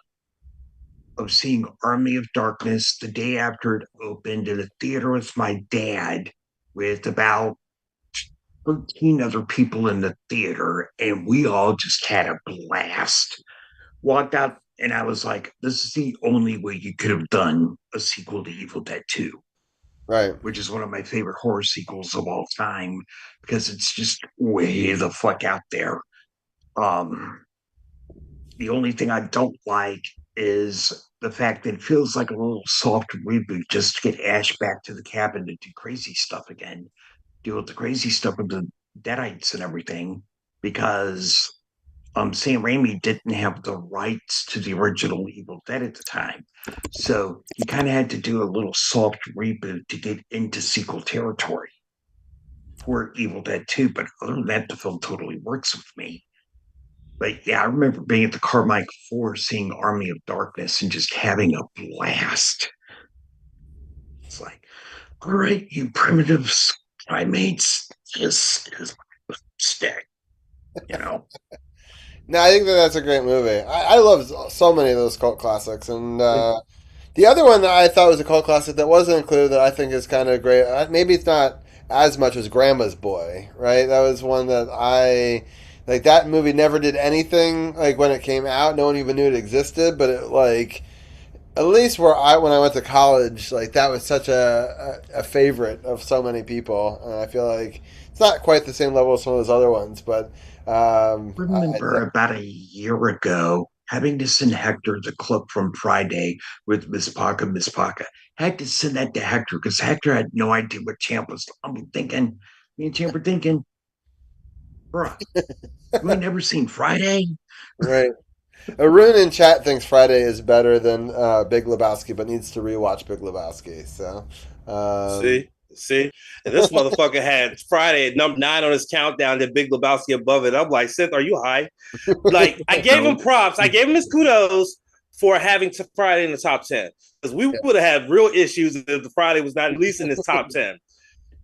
of seeing Army of Darkness the day after it opened in a theater with my dad, with about 13 other people in the theater, and we all just had a blast. Walked out. And I was like, this is the only way you could have done a sequel to Evil Dead 2.
Right.
Which is one of my favorite horror sequels of all time because it's just way the fuck out there. The only thing I don't like is the fact that it feels like a little soft reboot just to get Ash back to the cabin to do crazy stuff again. Deal with the crazy stuff with the Deadites and everything because Sam Raimi didn't have the rights to the original Evil Dead at the time. So he kind of had to do a little soft reboot to get into sequel territory for Evil Dead 2. But other than that, the film totally works with me. But yeah, I remember being at the Carmichael 4, seeing Army of Darkness and just having a blast. It's like, all right, you primitive primates, this is my stick,
No, I think that's a great movie. I love so many of those cult classics, and the other one that I thought was a cult classic that wasn't included that I think is kind of great. Maybe it's not as much as Grandma's Boy, right? That was one that I like. That movie never did anything like when it came out. No one even knew it existed, but it like at least when I went to college, like that was such a favorite of so many people, and I feel like it's not quite the same level as some of those other ones, but.
Remember about a year ago having to send Hector the clip from Friday with Miss Paka. Had to send that to Hector because Hector had no idea what Champ was. I'm thinking, me and Champ were thinking, bro, you ain't never seen Friday?
Right. Arun in chat thinks Friday is better than Big Lebowski, but needs to rewatch Big Lebowski. So,
See, and this motherfucker had Friday at number 9 on his countdown, then Big Lebowski above it. I'm like, Sith, are you high? Like, I gave him props. I gave him his kudos for having Friday in the top 10 because we would have had real issues if the Friday was not at least in his top 10.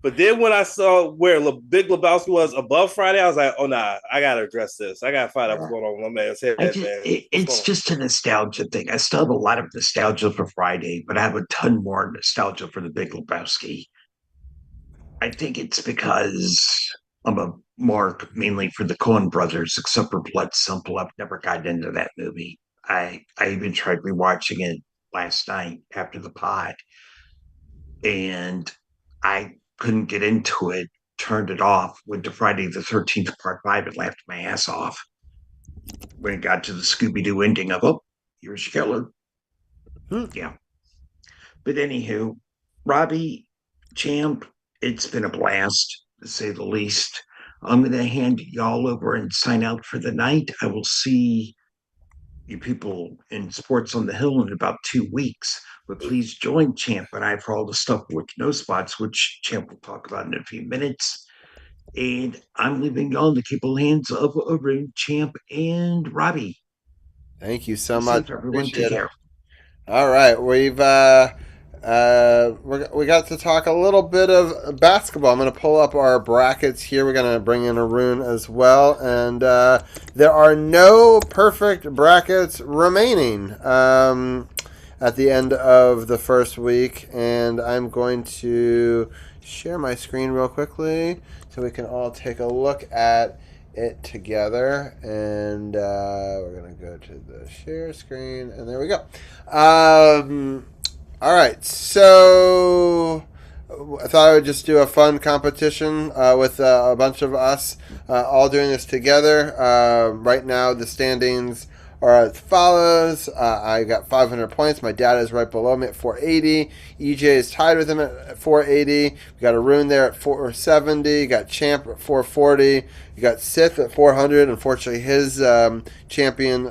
But then when I saw where Big Lebowski was above Friday, I was like, oh, nah, I got to address this. I got to find out what's going on with my man's head, man.
It's just a nostalgia thing. I still have a lot of nostalgia for Friday, but I have a ton more nostalgia for the Big Lebowski. I think it's because I'm a mark mainly for the Coen brothers, except for Blood Simple. I've never gotten into that movie. I even tried rewatching it last night after the pod, and I couldn't get into it, turned it off, went to Friday the 13th Part 5 and laughed my ass off. When it got to the Scooby-Doo ending of, oh, here's your killer. Yeah. But anywho, Robbie, Champ, it's been a blast, to say the least. I'm going to hand y'all over and sign out for the night. I will see you people in Sports on the Hill in about 2 weeks. But please join Champ and I for all the stuff with no spots, which Champ will talk about in a few minutes. And I'm leaving y'all in the capable hands of Arun, Champ, and Robbie.
Thank you so much.
Everyone, take care.
All right, we got to talk a little bit of basketball. I'm going to pull up our brackets here. We're going to bring in Arun as well, and there are no perfect brackets remaining. at the end of the first week, and I'm going to share my screen real quickly so we can all take a look at it together. And we're going to go to the share screen, and there we go. All right, so I thought I would just do a fun competition with a bunch of us all doing this together. Right now, the standings are as follows. I got 500 points. My dad is right below me at 480. EJ is tied with him at 480. We got Arun there at 470. You got Champ at 440. You got Sith at 400. Unfortunately, his champion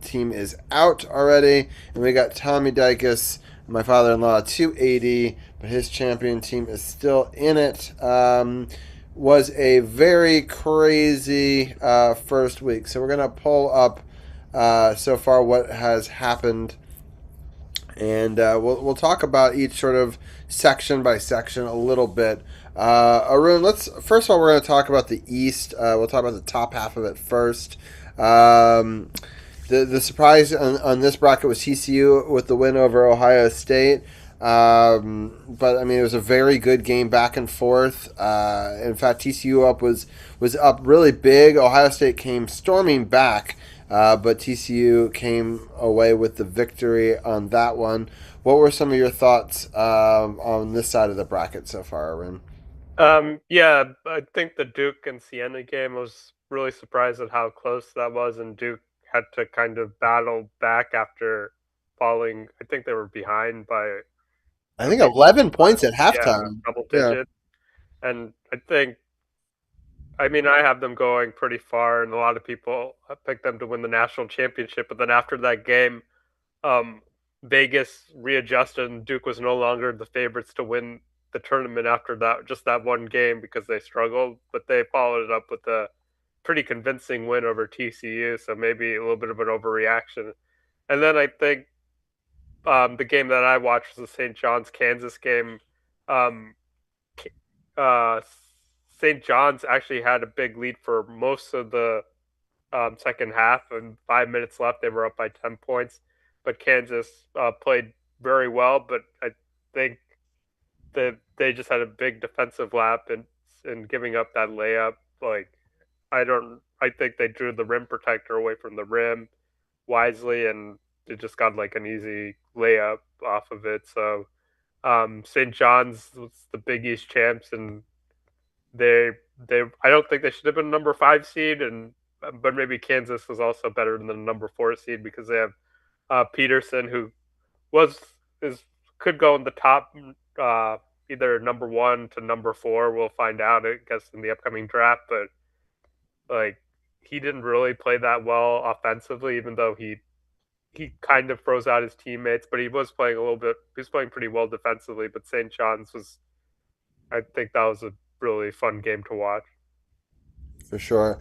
team is out already. And we got Tommy Dykes, my father-in-law, 280, but his champion team is still in it. Was a very crazy first week. So we're going to pull up so far what has happened, and we'll talk about each sort of section by section a little bit. Arun, first of all, we're going to talk about the East. We'll talk about the top half of it first. The surprise on this bracket was TCU with the win over Ohio State. But I mean, it was a very good game back and forth. In fact, TCU was up really big. Ohio State came storming back, but TCU came away with the victory on that one. What were some of your thoughts on this side of the bracket so far, Arun?
Yeah, I think the Duke and Siena game, was really surprised at how close that was, and Duke had to kind of battle back after falling. I think they were behind by,
I think 11 points at halftime.
Double digit. Yeah. And I mean, I have them going pretty far, and a lot of people picked them to win the national championship. But then after that game, Vegas readjusted, and Duke was no longer the favorites to win the tournament after that one game, because they struggled. But they followed it up with a pretty convincing win over TCU, so maybe a little bit of an overreaction. And then I think the game that I watched was the St. John's Kansas game. St. John's actually had a big lead for most of the second half, and 5 minutes left, they were up by 10 points. But Kansas played very well, but I think that they just had a big defensive lap and giving up that layup. I think they drew the rim protector away from the rim wisely, and it just got like an easy layup off of it. So St. John's was the Big East champs, and they I don't think they should have been number 5 seed, but maybe Kansas was also better than the number 4 seed, because they have Peterson, who could go in the top either number 1 to number 4. We'll find out, I guess, in the upcoming draft. But he didn't really play that well offensively, even though he kind of froze out his teammates. But he was playing pretty well defensively. But St. John's I think that was a really fun game to watch.
For sure.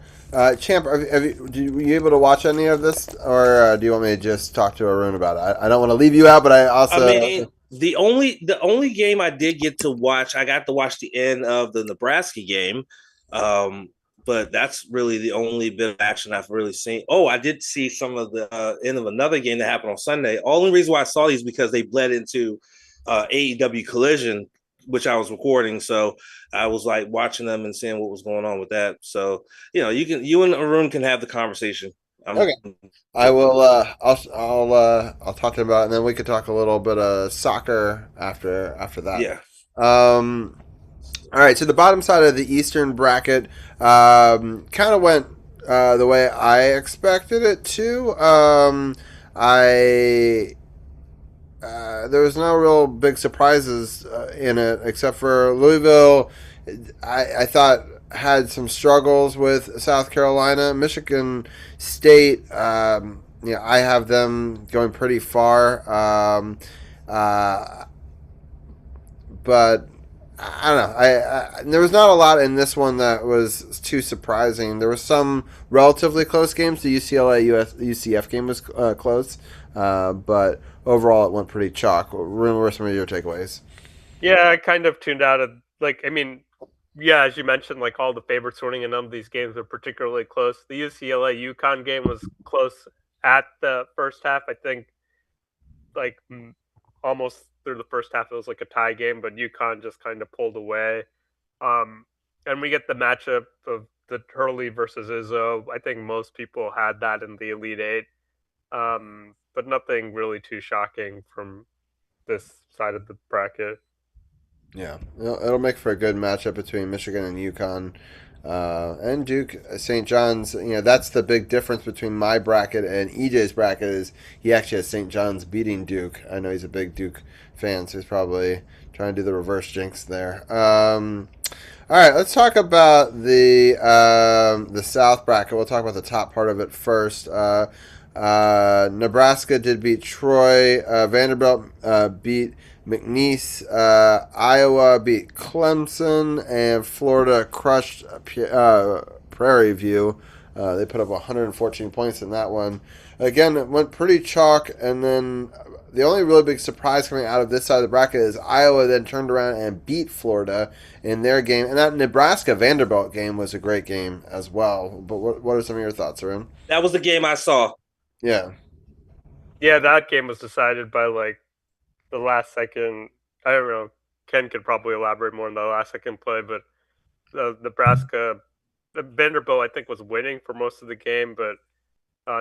Champ, were you able to watch any of this, or do you want me to just talk to Arun about it? I don't want to leave you out, but I mean,
the only game I did get to watch, I got to watch the end of the Nebraska game, but that's really the only bit of action I've really seen. Oh, I did see some of the end of another game that happened on Sunday. Only reason why I saw these because they bled into AEW Collision, which I was recording, so I was like watching them and seeing what was going on with that. So you and Arun can have the conversation.
Okay, I will. I'll talk to him about it, and then we could talk a little bit of soccer after that.
Yeah.
All right. So the bottom side of the Eastern bracket kind of went the way I expected it to. There was no real big surprises in it, except for Louisville. I thought had some struggles with South Carolina. Michigan State, I have them going pretty far. But I don't know. There was not a lot in this one that was too surprising. There were some relatively close games. The UCLA-UCF game was close, but overall it went pretty chalk. What were some of your takeaways?
Yeah, I kind of tuned out of as you mentioned, all the favorites winning, and none of these games are particularly close. The UCLA-UConn game was close at the first half. I think like almost through the first half, it was like a tie game, but UConn just kind of pulled away. And we get the matchup of the Hurley versus Izzo. I think most people had that in the Elite Eight, but nothing really too shocking from this side of the bracket.
Yeah, it'll make for a good matchup between Michigan and UConn. And Duke, St. John's. That's the big difference between my bracket and EJ's bracket is he actually has St. John's beating Duke. I know he's a big Duke fan, so he's probably trying to do the reverse jinx there. All right, let's talk about the South bracket. We'll talk about the top part of it first. Nebraska did beat Troy. Vanderbilt beat McNeese. Iowa beat Clemson, and Florida crushed Prairie View. They put up 114 points in that one. Again, it went pretty chalk, and then the only really big surprise coming out of this side of the bracket is Iowa then turned around and beat Florida in their game. And that Nebraska-Vanderbilt game was a great game as well. But what are some of your thoughts, Arun?
That was the game I saw.
Yeah.
Yeah, that game was decided by like the last second. I don't know. Ken could probably elaborate more on the last second play, but Vanderbilt, I think, was winning for most of the game, but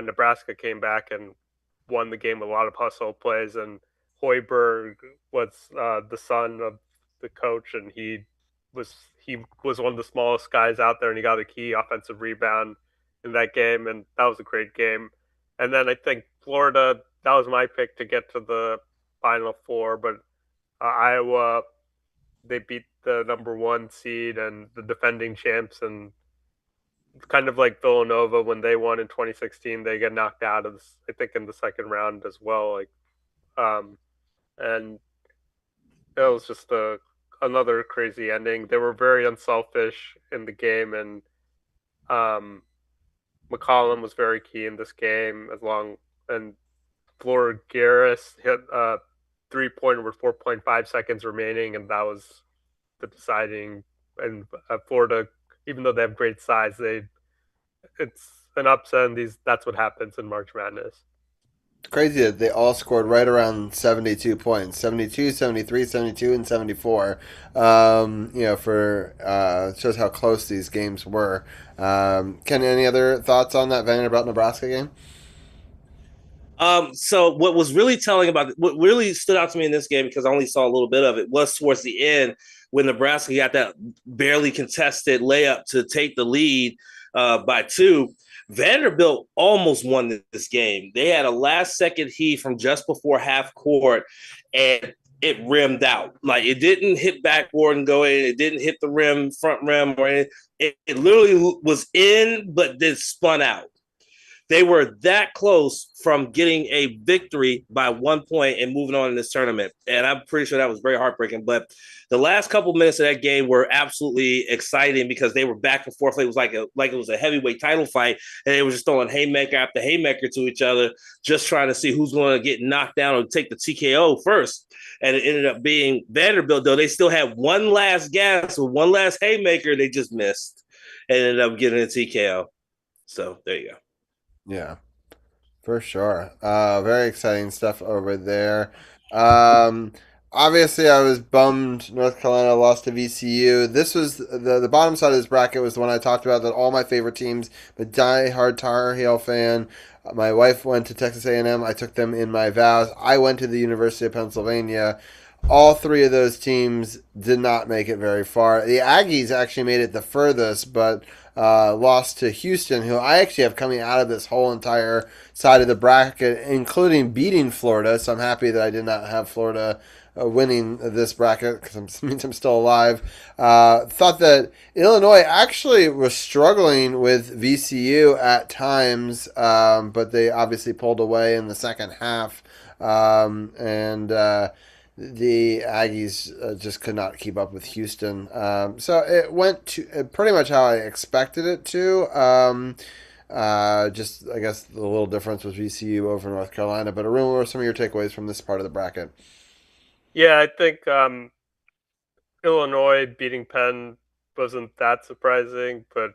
Nebraska came back and won the game with a lot of hustle plays. And Hoiberg was the son of the coach, and he was one of the smallest guys out there, and he got a key offensive rebound in that game, and that was a great game. And then I think Florida, that was my pick to get to the Final Four, but Iowa, they beat the number 1 seed and the defending champs, and kind of like Villanova when they won in 2016, they get knocked out of, I think, in the second round as well. And it was just another crazy ending. They were very unselfish in the game, and McCollum was very key in this game, and Flora Garris hit a 3-pointer with 4.5 seconds remaining, and that was the deciding. And Florida, even though they have great size, it's an upset, and that's what happens in March Madness.
It's crazy that they all scored right around 72 points, 72, 73, 72, and 74. Shows how close these games were. Ken, any other thoughts on that Vanderbilt Nebraska game?
So what really stood out to me in this game, because I only saw a little bit of it, was towards the end when Nebraska got that barely contested layup to take the lead by 2. Vanderbilt almost won this game. They had a last-second heave from just before half court, and it rimmed out. Like, it didn't hit backboard and go in. It didn't hit the rim, front rim, or anything. It literally was in, but then spun out. They were that close from getting a victory by 1 point and moving on in this tournament. And I'm pretty sure that was very heartbreaking. But the last couple minutes of that game were absolutely exciting because they were back and forth. It was like it was a heavyweight title fight. And they were just throwing haymaker after haymaker to each other, just trying to see who's going to get knocked down or take the TKO first. And it ended up being Vanderbilt, though. They still had one last gas with one last haymaker. They just missed and ended up getting a TKO. So there you go.
Yeah, for sure. Very exciting stuff over there. Obviously, I was bummed North Carolina lost to VCU. This was the bottom side of this bracket was the one I talked about that all my favorite teams, the die-hard Tar Heel fan. My wife went to Texas A&M. I took them in my vows. I went to the University of Pennsylvania. All 3 of those teams did not make it very far. The Aggies actually made it the furthest, but lost to Houston, who I actually have coming out of this whole entire side of the bracket, including beating Florida. So I'm happy that I did not have Florida winning this bracket because it means I'm still alive. Thought that Illinois actually was struggling with VCU at times, but they obviously pulled away in the second half. The Aggies just could not keep up with Houston. So it went to pretty much how I expected it to. Just, I guess, the little difference was VCU over North Carolina. But Arun, what were some of your takeaways from this part of the bracket?
Yeah, I think Illinois beating Penn wasn't that surprising, but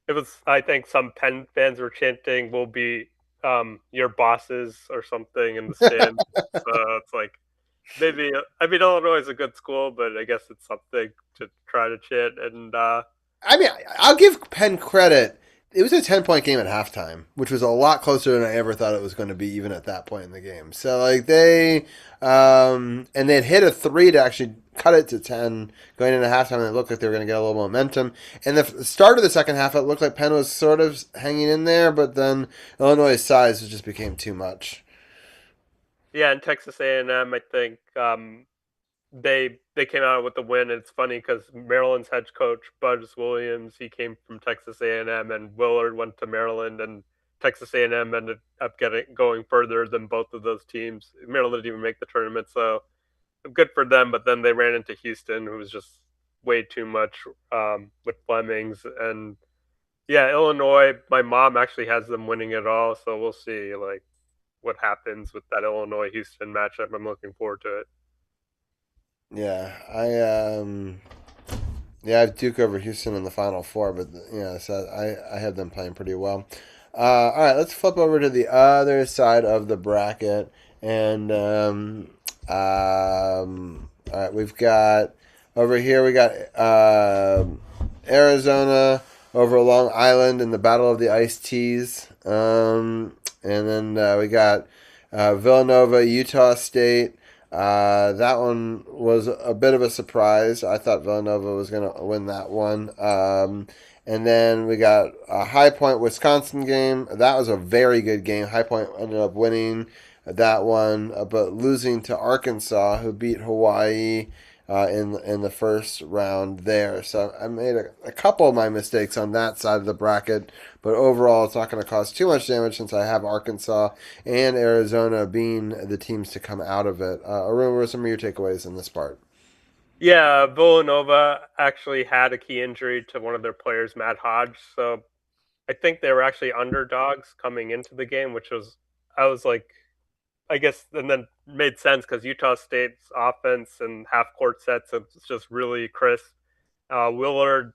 it was. I think some Penn fans were chanting, "We'll be your bosses or something in the stand. So it's like maybe I mean Illinois is a good school, but I guess it's something to try to chant. And
I mean, I'll give Penn credit. It was a 10-point game at halftime, which was a lot closer than I ever thought it was going to be, even at that point in the game. So, like, and they'd hit a three to actually cut it to 10 going into halftime, and it looked like they were going to get a little momentum. And the start of the second half, it looked like Penn was sort of hanging in there, but then Illinois' size just became too much.
yeah, and Texas A&M, I think they came out with the win. And it's funny because Maryland's head coach Buzz Williams, he came from Texas A&M, and Willard went to Maryland, and Texas A&M ended up going further than both of those teams. Maryland didn't even make the tournament, so good for them. But then they ran into Houston, who was just way too much with Flemings. And yeah, Illinois, my mom actually has them winning it all, so we'll see like what happens with that Illinois Houston matchup. I'm looking forward to it.
Yeah, I have Duke over Houston in the Final Four, but yeah, so I have them playing pretty well. All right, let's flip over to the other side of the bracket, and all right, we've got over here we got Arizona over Long Island in the Battle of the Iced Teas, and then we got Villanova, Utah State. That one was a bit of a surprise. I thought Villanova was going to win that one. And then we got a High Point Wisconsin game. That was a very good game. High Point ended up winning that one, but losing to Arkansas, who beat Hawaii in the first round there. So I made a couple of my mistakes on that side of the bracket, but overall it's not going to cause too much damage since I have Arkansas and Arizona being the teams to come out of it. Arun, what are some of your takeaways in this part?
Yeah, Villanova actually had a key injury to one of their players, Matt Hodge. So I think they were actually underdogs coming into the game, I was like, I guess, and then made sense because Utah State's offense and half court sets, it's just really crisp. Willard,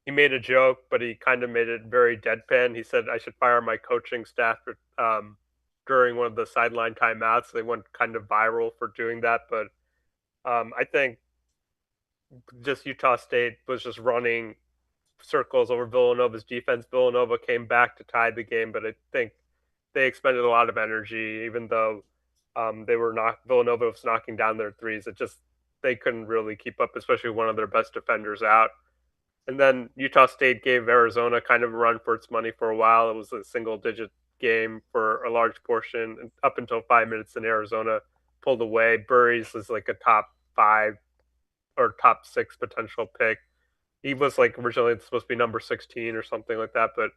he made a joke, but he kind of made it very deadpan. He said, I should fire my coaching staff during one of the sideline timeouts. They went kind of viral for doing that. But I think just Utah State was just running circles over Villanova's defense. Villanova came back to tie the game, but I think they expended a lot of energy, even though Villanova was knocking down their threes. They couldn't really keep up, especially one of their best defenders out. And then Utah State gave Arizona kind of a run for its money for a while. It was a single-digit game for a large portion, up until 5 minutes, and Arizona pulled away. Burries is like a top 5 or top 6 potential pick. He was like originally supposed to be number 16 or something like that, but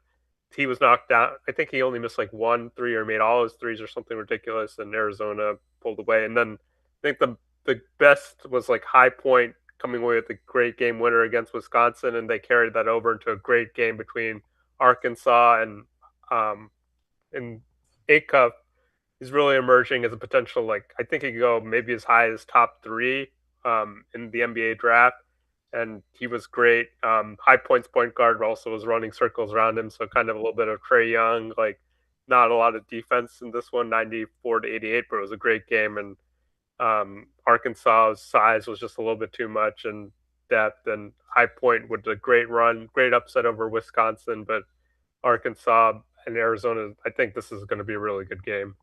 he was knocked down. I think he only missed like 1 3 or made all his threes or something ridiculous, and Arizona pulled away. And then I think the best was like High Point coming away with a great game winner against Wisconsin, and they carried that over into a great game between Arkansas and Acuff is really emerging as a potential, like, I think he could go maybe as high as top 3 in the NBA draft. And he was great. High Point's point guard also was running circles around him, so kind of a little bit of Trae Young, like not a lot of defense in this one, 94-88, but it was a great game. And Arkansas's size was just a little bit too much, and depth. And High Point with a great run, great upset over Wisconsin, but Arkansas and Arizona, I think this is going to be a really good game.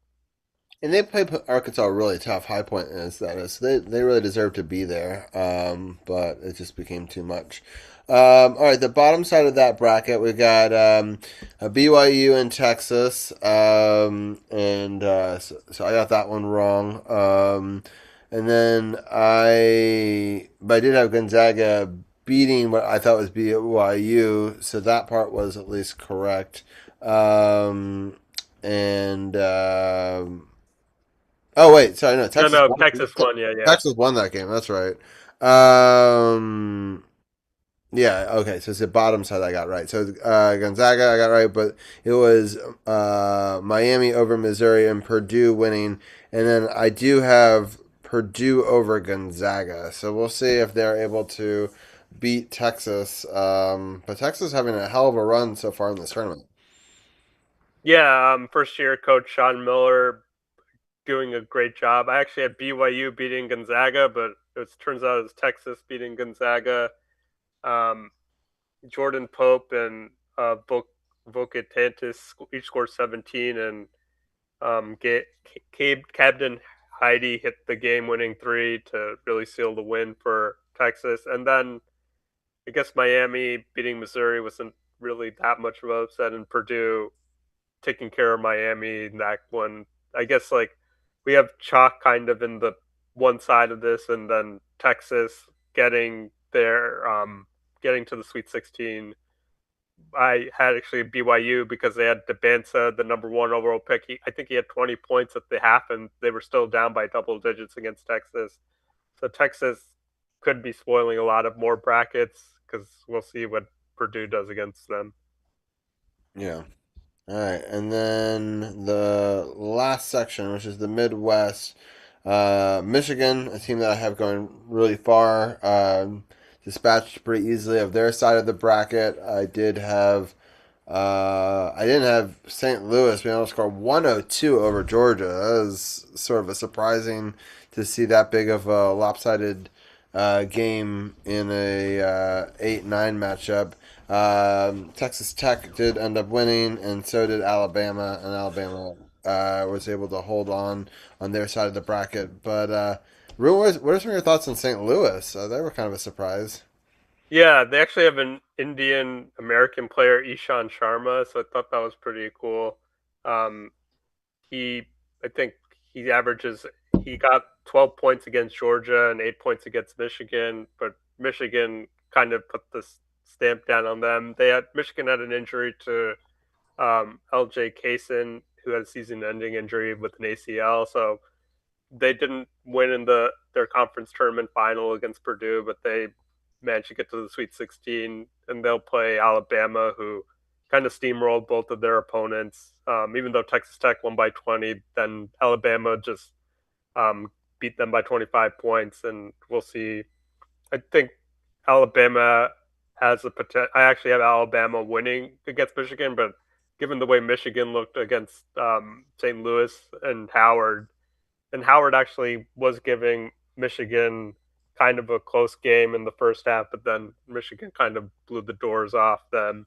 And they played Arkansas really tough. High Point is that is. They really deserve to be there, but it just became too much. All right, the bottom side of that bracket, we got a BYU in Texas, and so I got that one wrong. And then but I did have Gonzaga beating what I thought was BYU, so that part was at least correct. And oh wait, sorry, no, Texas.
No, Texas won. Yeah.
Texas won that game. That's right. Yeah, okay. So it's the bottom side I got right. So Gonzaga I got right, but it was Miami over Missouri and Purdue winning, and then I do have Purdue over Gonzaga. So we'll see if they're able to beat Texas. But Texas is having a hell of a run so far in this tournament.
Yeah, first year coach Sean Miller doing a great job. I actually had BYU beating Gonzaga, but it turns out it was Texas beating Gonzaga. Um, Jordan Pope and Vokatantis each scored 17, and Cabden Heidi hit the game-winning three to really seal the win for Texas. And then I guess Miami beating Missouri wasn't really that much of an upset, and Purdue taking care of Miami in that one. I guess like we have chalk kind of in the one side of this, and then Texas getting getting to the Sweet 16. I had actually BYU because they had Debansa, the number one overall pick. I think he had 20 points at the half, and they were still down by double digits against Texas. So Texas could be spoiling a lot of more brackets because we'll see what Purdue does against them.
Yeah. All right, and then the last section, which is the Midwest, Michigan, a team that I have going really far, dispatched pretty easily of their side of the bracket. I didn't have St. Louis being able to score 102 over Georgia. That was sort of a surprising to see that big of a lopsided game in a 8-9 matchup. Texas Tech did end up winning, and so did Alabama, and Alabama was able to hold on their side of the bracket. But Rue, what are some of your thoughts on St. Louis? They were kind of a surprise.
Yeah, they actually have an Indian American player, Ishan Sharma, so I thought that was pretty cool. I think he got 12 points against Georgia and 8 points against Michigan, but Michigan kind of put the stamp down on them. Michigan had an injury to LJ Kaysen, who had a season-ending injury with an ACL, so they didn't win in their conference tournament final against Purdue, but they managed to get to the Sweet 16, and they'll play Alabama, who kind of steamrolled both of their opponents. Even though Texas Tech won by 20, then Alabama just beat them by 25 points, and we'll see. I think Alabama has the potential. I actually have Alabama winning against Michigan, but given the way Michigan looked against St. Louis and Howard actually was giving Michigan kind of a close game in the first half, but then Michigan kind of blew the doors off them.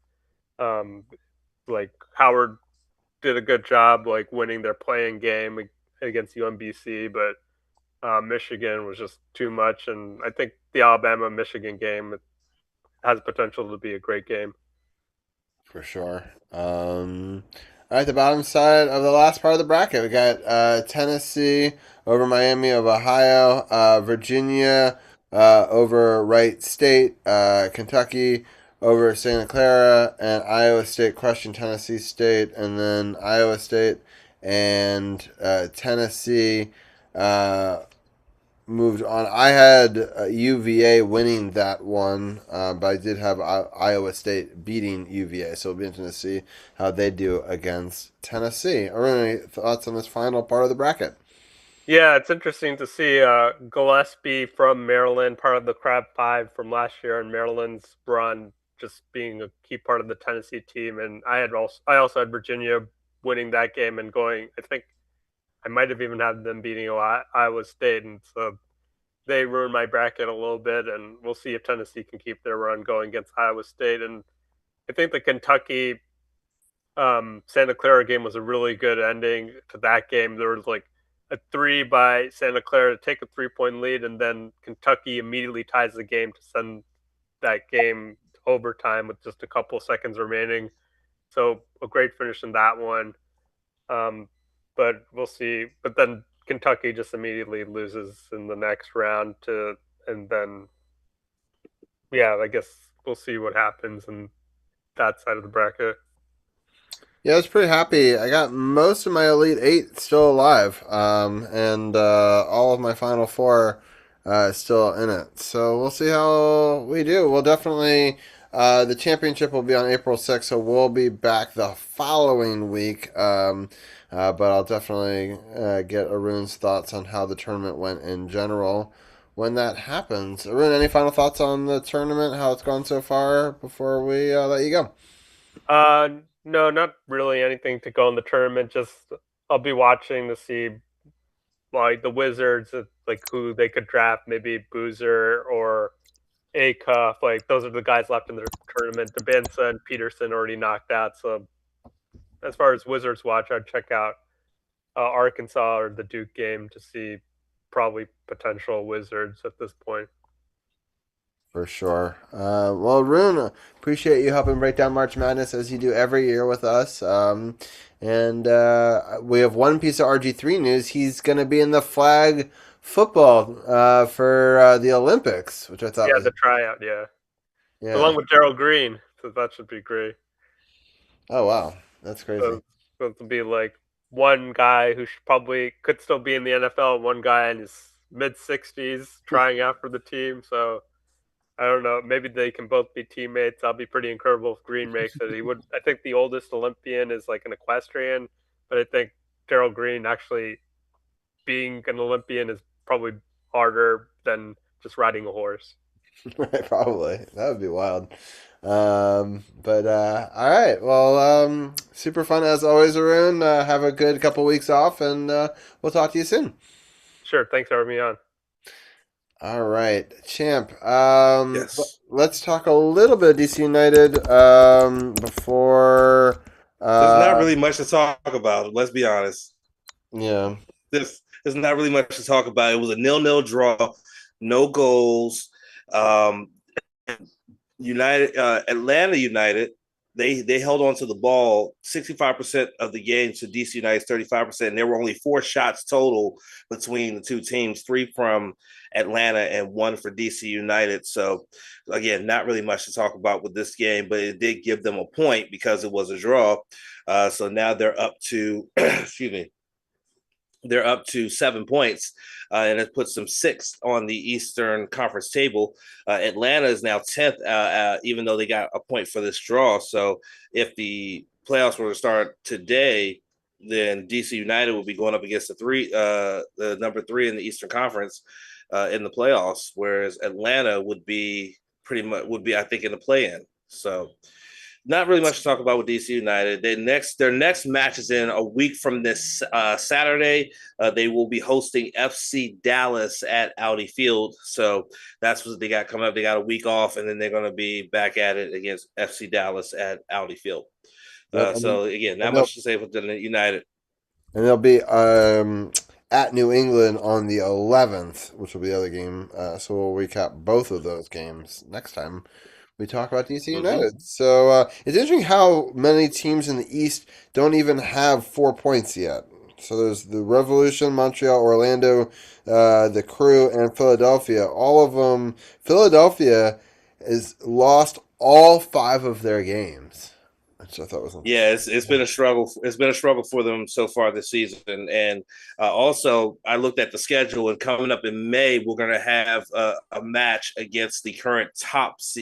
Like Howard did a good job like winning their playing game against UMBC, but Michigan was just too much, and I think the Alabama-Michigan game has potential to be a great game.
For sure. All right, the bottom side of the last part of the bracket, we got Tennessee over Miami of Ohio, Virginia over Wright State, Kentucky over Santa Clara, and Iowa State crushing Tennessee State, and then Iowa State and Tennessee moved on. I had UVA winning that one, but I did have Iowa State beating UVA, so it'll be interesting to see how they do against Tennessee. Arun, any thoughts on this final part of the bracket?
Yeah, it's interesting to see Gillespie from Maryland, part of the Crab Five from last year, and Maryland's run just being a key part of the Tennessee team. And I also had Virginia winning that game and going. I think I might have even had them beating Iowa State, and so they ruined my bracket a little bit. And we'll see if Tennessee can keep their run going against Iowa State. And I think the Kentucky Santa Clara game was a really good ending to that game. There was like a three by Santa Clara to take a 3-point lead, and then Kentucky immediately ties the game to send that game to overtime with just a couple seconds remaining. So a great finish in that one. But we'll see. But then Kentucky just immediately loses in the next round and then, yeah, I guess we'll see what happens in that side of the bracket.
Yeah, I was pretty happy. I got most of my Elite Eight still alive, and all of my Final Four still in it. So we'll see how we do. We'll definitely, the championship will be on April 6th, so we'll be back the following week. But I'll definitely get Arun's thoughts on how the tournament went in general when that happens. Arun, any final thoughts on the tournament, how it's gone so far before we let you go?
No, not really anything to go in the tournament. Just I'll be watching to see like the Wizards, like who they could draft, maybe Boozer or A Cuff. Like those are the guys left in the tournament. The Benson and Peterson already knocked out. So as far as Wizards watch, I'd check out Arkansas or the Duke game to see probably potential Wizards at this point.
For sure. Well, Arun, appreciate you helping break down March Madness as you do every year with us. And we have one piece of RG3 news. He's going to be in the flag football for the Olympics, which I thought was...
the tryout, yeah. Along with Gerald Green, so that should be great.
Oh, wow. That's crazy.
So it'll be like one guy who could still be in the NFL, one guy in his mid-60s trying out for the team, so... I don't know. Maybe they can both be teammates. I'll be pretty incredible if Green makes it. He would. I think the oldest Olympian is like an equestrian, but I think Gerald Green actually being an Olympian is probably harder than just riding a horse.
Right, probably. That would be wild. But all right. Well, super fun as always, Arun. Have a good couple weeks off, and we'll talk to you soon.
Sure. Thanks for having me on.
All right, Champ.
Yes.
Let's talk a little bit of DC United before.
There's not really much to talk about. Let's be honest.
Yeah.
There's not really much to talk about. It was a 0-0 draw, no goals. Atlanta United. They held on to the ball 65% of the game to DC United's 35%. And there were only 4 shots total between the two teams, 3 from Atlanta and 1 for DC United. So, again, not really much to talk about with this game, but it did give them a point because it was a draw. So now they're up to, they're up to 7 points, and it puts them 6th on the Eastern Conference table. Atlanta is now 10th, even though they got a point for this draw. So if the playoffs were to start today, then DC United will be going up against the number 3 in the Eastern Conference in the playoffs, whereas Atlanta would be, I think, in the play-in. So not really much to talk about with DC United. Their next match is in a week from this Saturday. They will be hosting FC Dallas at Audi Field. So that's what they got coming up. They got a week off, and then they're going to be back at it against FC Dallas at Audi Field. So again, not much to say with the United.
And they'll be at New England on the 11th, which will be the other game. So we'll recap both of those games next time we talk about DC United. Mm-hmm. So it's interesting how many teams in the East don't even have 4 points yet. So there's the Revolution, Montreal, Orlando, the Crew, and Philadelphia. All of them. Philadelphia has lost all 5 of their games, which I thought was interesting.
Yeah, it's been a struggle. It's been a struggle for them so far this season. And also, I looked at the schedule, and coming up in May, we're going to have a match against the current tops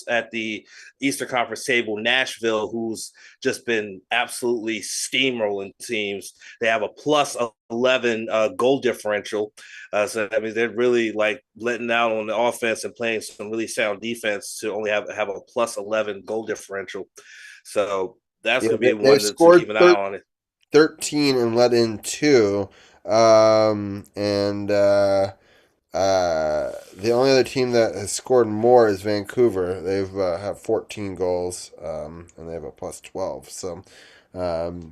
at the Eastern Conference table, Nashville, who's just been absolutely steamrolling teams. They have a plus 11 goal differential. So I mean, they're really like letting out on the offense and playing some really sound defense to only have a plus 11 goal different. So that's going to be one to keep an eye on it.
13 and let in 2. The only other team that has scored more is Vancouver. They've have 14 goals, and they have a plus 12. So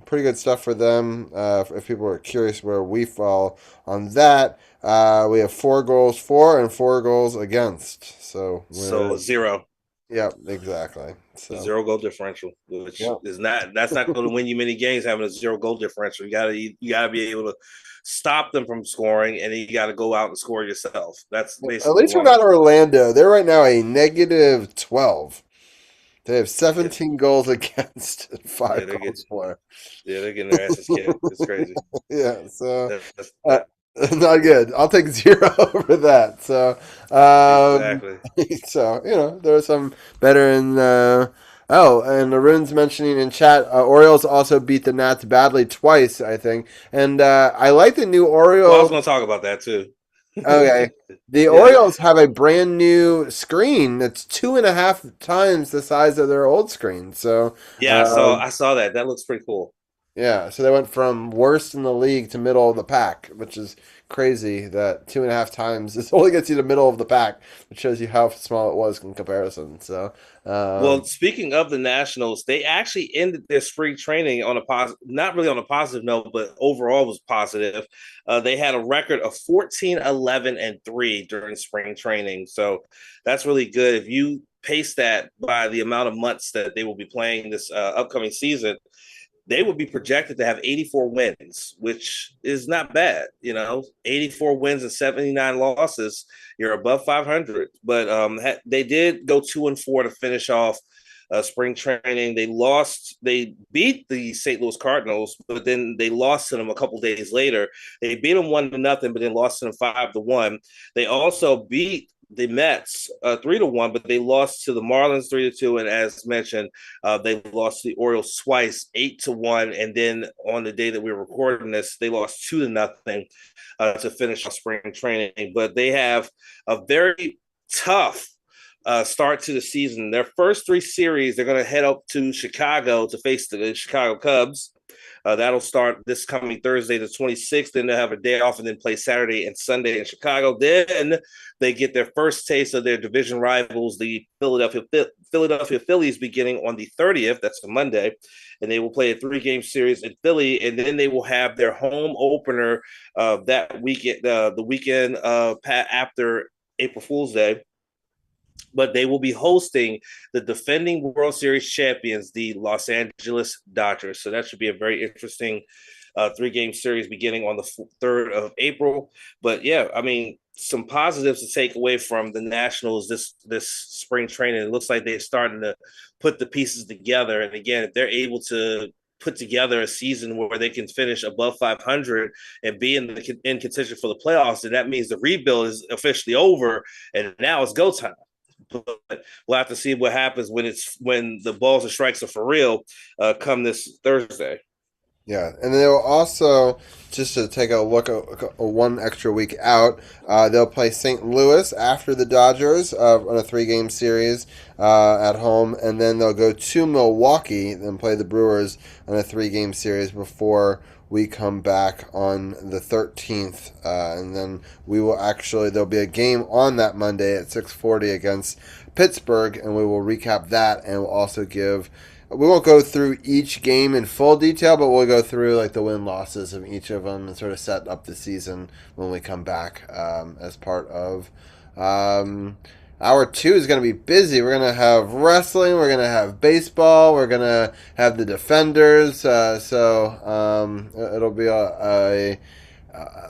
pretty good stuff for them. If people are curious where we fall on that, we have 4 goals for and 4 goals against. So
0.
Yeah, exactly. So
0 goal differential, which is that's not going to win you many games having a 0 goal differential. You gotta be able to stop them from scoring, and you got to go out and score yourself. That's basically.
At least we're not Orlando. They're right now a negative 12. They have 17 goals against and 5 goals for.
Yeah, they're getting their asses kicked. It's crazy.
Yeah, so not good. I'll take 0 over that. So exactly. So there's some better in. And Arun's mentioning in chat, Orioles also beat the Nats badly twice, I think. And I like the new Orioles.
Well, I was going to talk about that too.
Okay. The Orioles have a brand new screen that's 2.5 times the size of their old screen. So
Yeah, I saw that. That looks pretty cool.
yeah, so they went from worst in the league to middle of the pack, which is crazy that 2.5 times this only gets you to middle of the pack, which shows you how small it was in comparison. So,
Well, speaking of the Nationals, they actually ended their spring training on a positive, not really on a positive note, but overall was positive. They had a record of 14, 11, and 3 during spring training. So that's really good. If you pace that by the amount of months that they will be playing this upcoming season, they would be projected to have 84 wins, which is not bad. 84 wins and 79 losses. You're above 500. But they did go 2-4 to finish off spring training. They beat the St. Louis Cardinals, but then they lost to them a couple days later. They beat them 1-0, but then lost to them 5-1. They also beat the Mets 3-1, but they lost to the Marlins 3-2, and as mentioned, they lost to the Orioles twice, 8-1, and then on the day that we were recording this, they lost 2-0 to finish spring training. But they have a very tough start to the season. Their first 3 series, they're going to head up to Chicago to face the Chicago Cubs. That'll start this coming Thursday, the 26th. Then they'll have a day off and then play Saturday and Sunday in Chicago. Then they get their first taste of their division rivals, the Philadelphia Phillies, beginning on the 30th. That's a Monday. And they will play a 3-game series in Philly. And then they will have their home opener that weekend, the weekend after April Fool's Day. But they will be hosting the defending World Series champions, the Los Angeles Dodgers. So that should be a very interesting 3-game series beginning on the 3rd of April. But yeah, I mean, some positives to take away from the Nationals this spring training. It looks like they're starting to put the pieces together. And again, if they're able to put together a season where they can finish above 500 and be in contention for the playoffs, then that means the rebuild is officially over and now it's go time. But we'll have to see what happens when the balls and strikes are for real come this Thursday.
Yeah, and they'll also, just to take a look at one extra week out, they'll play St. Louis after the Dodgers on a 3-game series at home, and then they'll go to Milwaukee and play the Brewers on a 3-game series before we come back on the 13th, and then there'll be a game on that Monday at 6:40 against Pittsburgh, and we will recap that, and we'll also we won't go through each game in full detail, but we'll go through like the win-losses of each of them and sort of set up the season when we come back as part of Hour 2 is going to be busy. We're going to have wrestling. We're going to have baseball. We're going to have the Defenders. So it'll be a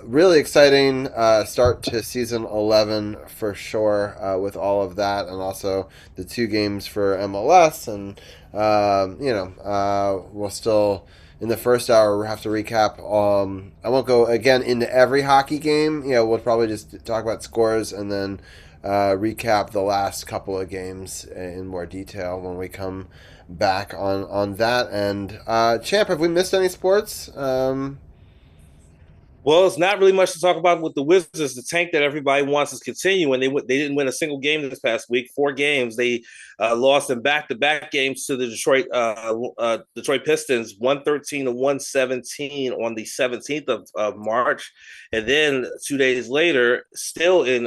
really exciting start to season 11 for sure with all of that, and also the 2 games for MLS. And, we'll still, in the first hour, we'll have to recap. I won't go, again, into every hockey game. We'll probably just talk about scores and then recap the last couple of games in more detail when we come back on that. And Champ, have we missed any sports?
Well, it's not really much to talk about with the Wizards. The tank that everybody wants is continuing. They didn't win a single game this past week. 4 games. They lost in back-to-back games to the Detroit Pistons, 113-117 on the 17th of March. And then 2 days later, still in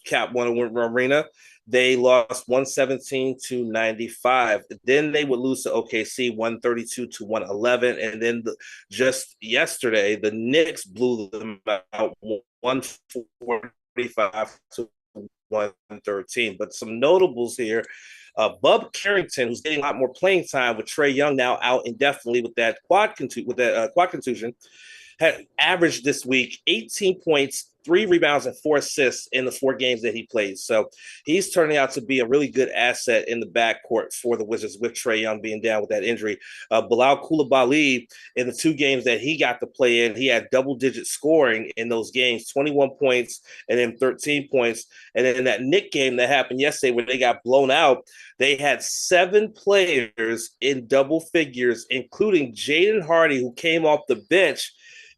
Cap One Arena, they lost 117-95. Then they would lose to OKC 132-111. And then just yesterday, the Knicks blew them out 145-113. But some notables here. Bub Carrington, who's getting a lot more playing time with Trae Young now out indefinitely with that quad contusion, had averaged this week 18 points, 3 rebounds, and 4 assists in the 4 games that he played. So he's turning out to be a really good asset in the backcourt for the Wizards with Trae Young being down with that injury. Bilal Coulibaly, in the 2 games that he got to play in, he had double-digit scoring in those games, 21 points and then 13 points. And then in that Knicks game that happened yesterday where they got blown out, they had 7 players in double figures, including Jaden Hardy, who came off the bench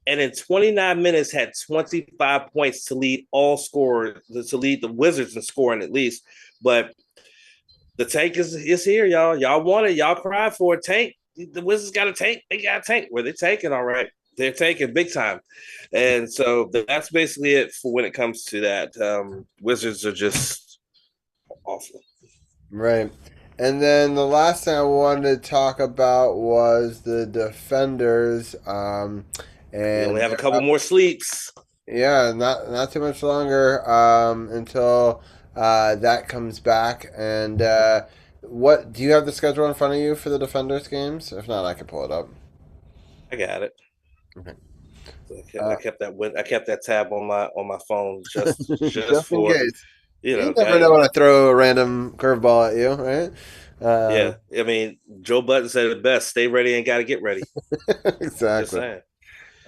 and in 29 minutes had 25 points to lead all scorers, to lead the Wizards in scoring at least. But the tank is here, y'all. Y'all want it. Y'all cried for a tank. The Wizards got a tank. They got a tank. Well, they're tanking all right. They're taking big time. And so that's basically it for when it comes to that. Wizards are just awful.
Right. And then the last thing I wanted to talk about was the Defenders. And
we only have a couple more sleeps.
Yeah, not too much longer until that comes back. And what do you have the schedule in front of you for the Defenders games? If not, I can pull it up.
I got it.
Okay.
I kept that tab on my phone just
just
for
in case.
You
never know when I throw a random curveball at you, right?
Yeah, I mean, Joe Budden said it best: "Stay ready and got to get ready."
Exactly.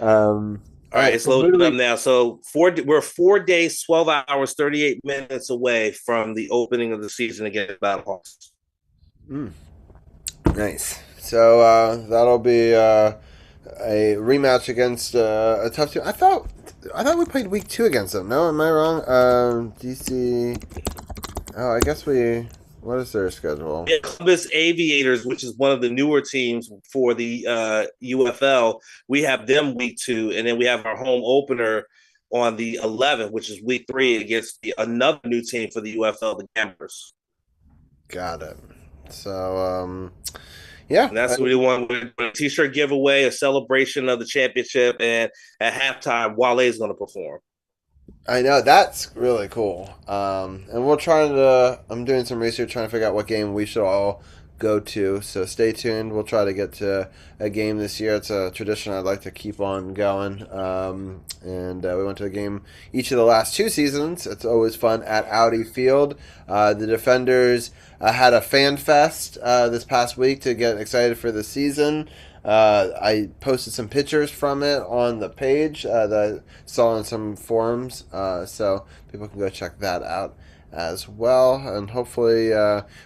All right, it's loaded up now. So we're 4 days, 12 hours, 38 minutes away from the opening of the season against Battlehawks.
Nice. So that'll be a rematch against a tough team. I thought we played week 2 against them. No, am I wrong? DC. Oh, I guess we. What is their schedule?
Yeah, Columbus Aviators, which is one of the newer teams for the UFL. We have them week 2, and then we have our home opener on the 11th, which is week 3 against another new team for the UFL, the Gamblers.
Got it. So, yeah.
And that's what we want with a t-shirt giveaway, a celebration of the championship, and at halftime, Wale is going to perform.
I know, that's really cool. And we're I'm doing some research trying to figure out what game we should all go to. So stay tuned. We'll try to get to a game this year. It's a tradition I'd like to keep on going. And we went to a game each of the last 2 seasons. It's always fun at Audi Field. The Defenders had a fan fest this past week to get excited for the season. I posted some pictures from it on the page that I saw in some forums, so people can go check that out as well. And hopefully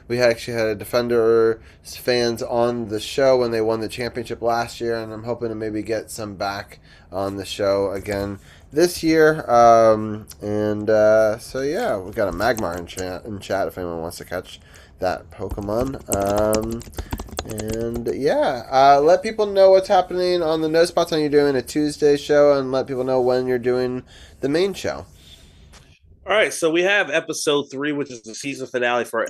we actually had a Defenders fans on the show when they won the championship last year, and I'm hoping to maybe get some back on the show again this year. So yeah, we've got a Magmar in chat if anyone wants to catch that Pokemon. And yeah, let people know what's happening on the No Spots on. You're doing a Tuesday show, and let people know when you're doing the main show.
All right, so we have episode 3, which is the season finale for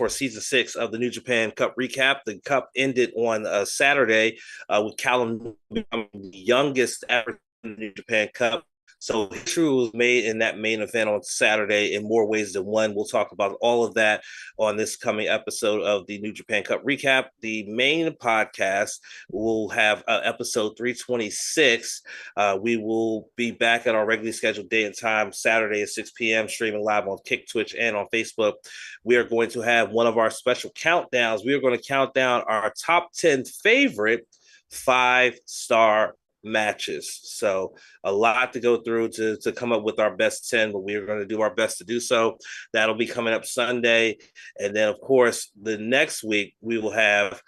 season 6 of the New Japan Cup recap. The Cup ended on Saturday with Callum the youngest ever in the New Japan Cup. So history was made in that main event on Saturday in more ways than one. We'll talk about all of that on this coming episode of the New Japan Cup recap. The main podcast will have episode 326. We will be back at our regularly scheduled day and time, Saturday at 6 p.m., streaming live on Kick, Twitch, and on Facebook. We are going to have one of our special countdowns. We are going to count down our top 10 favorite 5-star matches. So a lot to go through to come up with our best 10, but we're going to do our best to do so. That'll be coming up Sunday. And then, of course, the next week we will have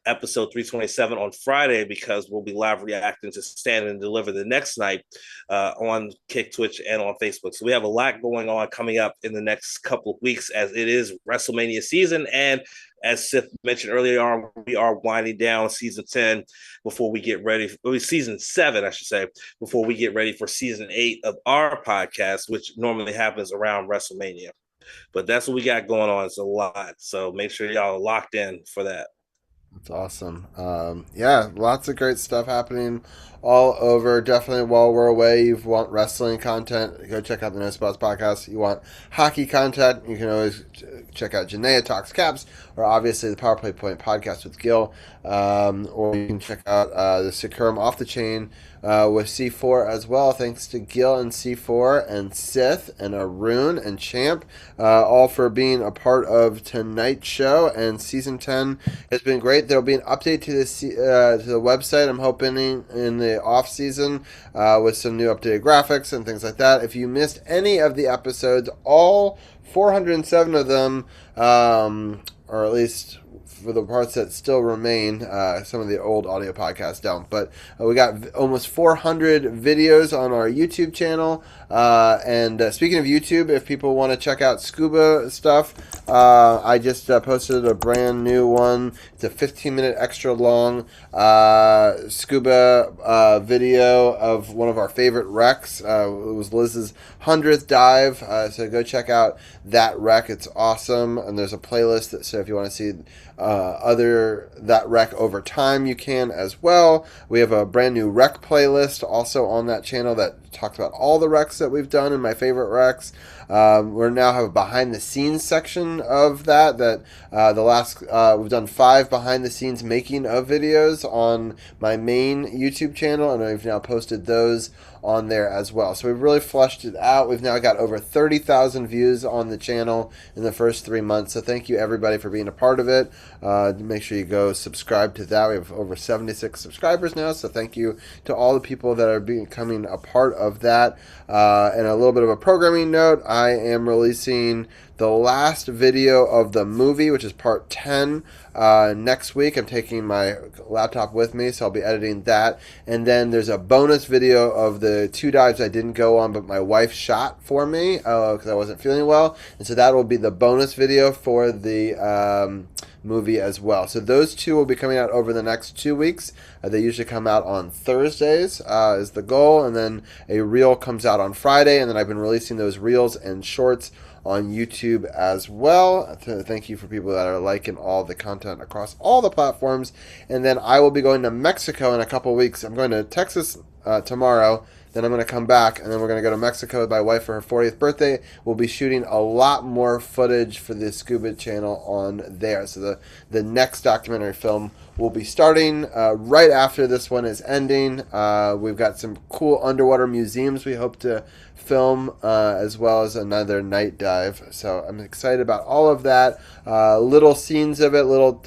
episode 327 on Friday, because we'll be live reacting to Stand and Deliver the next night on Kick, Twitch, and on Facebook. So we have a lot going on coming up in the next couple of weeks, as it is WrestleMania season. And as Sith mentioned earlier on, we are winding down season 10 before we get ready, season 7, I should say, before we get ready for season 8 of our podcast, which normally happens around WrestleMania. But that's what we got going on. It's a lot. So make sure y'all are locked in for that.
That's awesome. Yeah, lots of great stuff happening all over. Definitely while we're away, you want wrestling content, go check out the No Spots podcast. You want hockey content, you can always check out Janaea Talks Caps, or obviously the Power Play Point podcast with Gil, or you can check out the Securum Off the Chain with C4 as well. Thanks to Gil and C4 and Sith and Arun and Champ, all for being a part of tonight's show. And season 10 has been great. There'll be an update to the website, I'm hoping, in the off season with some new updated graphics and things like that. If you missed any of the episodes, all 407 of them, or at least for the parts that still remain. Some of the old audio podcasts don't, but we got almost 400 videos on our YouTube channel. And speaking of YouTube, if people want to check out scuba stuff, I just posted a brand new one. It's a 15-minute extra long scuba video of one of our favorite wrecks. It was Liz's 100th dive, so go check out that wreck. It's awesome, and there's a playlist, so if you want to see that wreck over time, you can as well. We have a brand new wreck playlist also on that channel that talks about all the wrecks that we've done and my favorite wrecks. We now have a behind the scenes section of that we've done 5 behind the scenes making of videos on my main YouTube channel, and we've now posted those on there as well. So we've really fleshed it out. We've now got over 30,000 views on the channel in the first 3 months. So thank you everybody for being a part of it. Make sure you go subscribe to that. We have over 76 subscribers now. So thank you to all the people that are becoming a part of that. And a little bit of a programming note, I am releasing the last video of the movie, which is part 10, next week. I'm taking my laptop with me, so I'll be editing that. And then there's a bonus video of the 2 dives I didn't go on, but my wife shot for me because I wasn't feeling well. And so that will be the bonus video for the movie as well. So those 2 will be coming out over the next 2 weeks. They usually come out on Thursdays is the goal, and then a reel comes out on Friday, and then I've been releasing those reels and shorts on YouTube as well. Thank you for people that are liking all the content across all the platforms. And then I will be going to Mexico in a couple weeks. I'm going to Texas tomorrow. Then I'm going to come back, and then we're going to go to Mexico with my wife for her 40th birthday. We'll be shooting a lot more footage for the Scuba channel on there. So the next documentary film will be starting right after this one is ending. We've got some cool underwater museums we hope to film, as well as another night dive. So I'm excited about all of that. Little scenes of it, little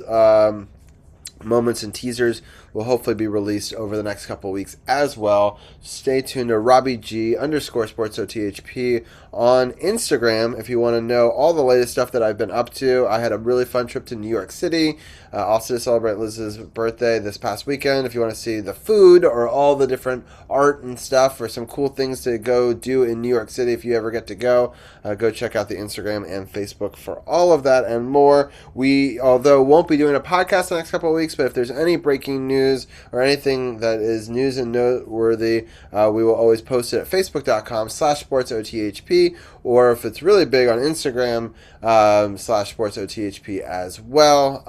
moments and teasers will hopefully be released over the next couple of weeks as well. Stay tuned to Robbie G _SportsOTHP on Instagram if you want to know all the latest stuff that I've been up to. I had a really fun trip to New York City, also to celebrate Liz's birthday this past weekend. If you want to see the food or all the different art and stuff or some cool things to go do in New York City, if you ever get to go check out the Instagram and Facebook for all of that and more. We, although won't be doing a podcast the next couple of weeks, but if there's any breaking news or anything that is news and noteworthy, we will always post it at facebook.com/sportsothp, or if it's really big, on Instagram /sportsothp as well.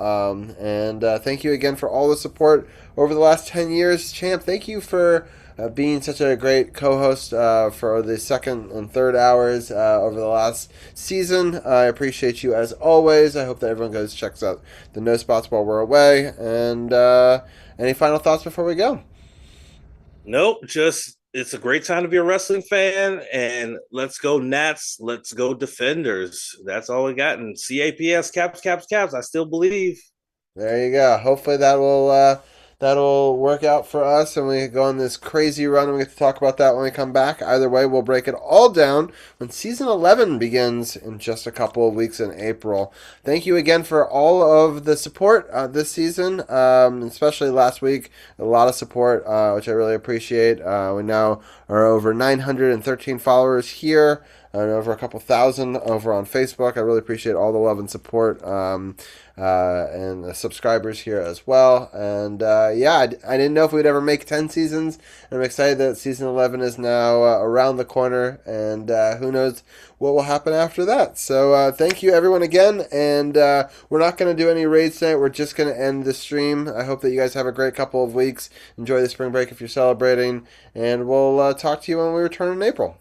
And thank you again for all the support over the last 10 years. Champ, thank you for being such a great co-host for the second and third hours over the last season. I appreciate you as always. I hope that everyone goes checks out the No Spots while we're away. And any final thoughts before we go?
Nope, just it's a great time to be a wrestling fan, and let's go Nats, let's go Defenders. That's all we got. And CAPS, caps. I still believe.
There you go. Hopefully that'll work out for us, and we go on this crazy run, and we get to talk about that when we come back. Either way, we'll break it all down when Season 11 begins in just a couple of weeks in April. Thank you again for all of the support this season, especially last week. A lot of support, which I really appreciate. We now are over 913 followers here, and over a couple thousand over on Facebook. I really appreciate all the love and support, and the subscribers here as well. And I didn't know if we'd ever make 10 seasons, and I'm excited that season 11 is now around the corner, and who knows what will happen after that. So thank you everyone again, and we're not going to do any raids tonight. We're just going to end the stream. I hope that you guys have a great couple of weeks. Enjoy the spring break if you're celebrating, and we'll talk to you when we return in April.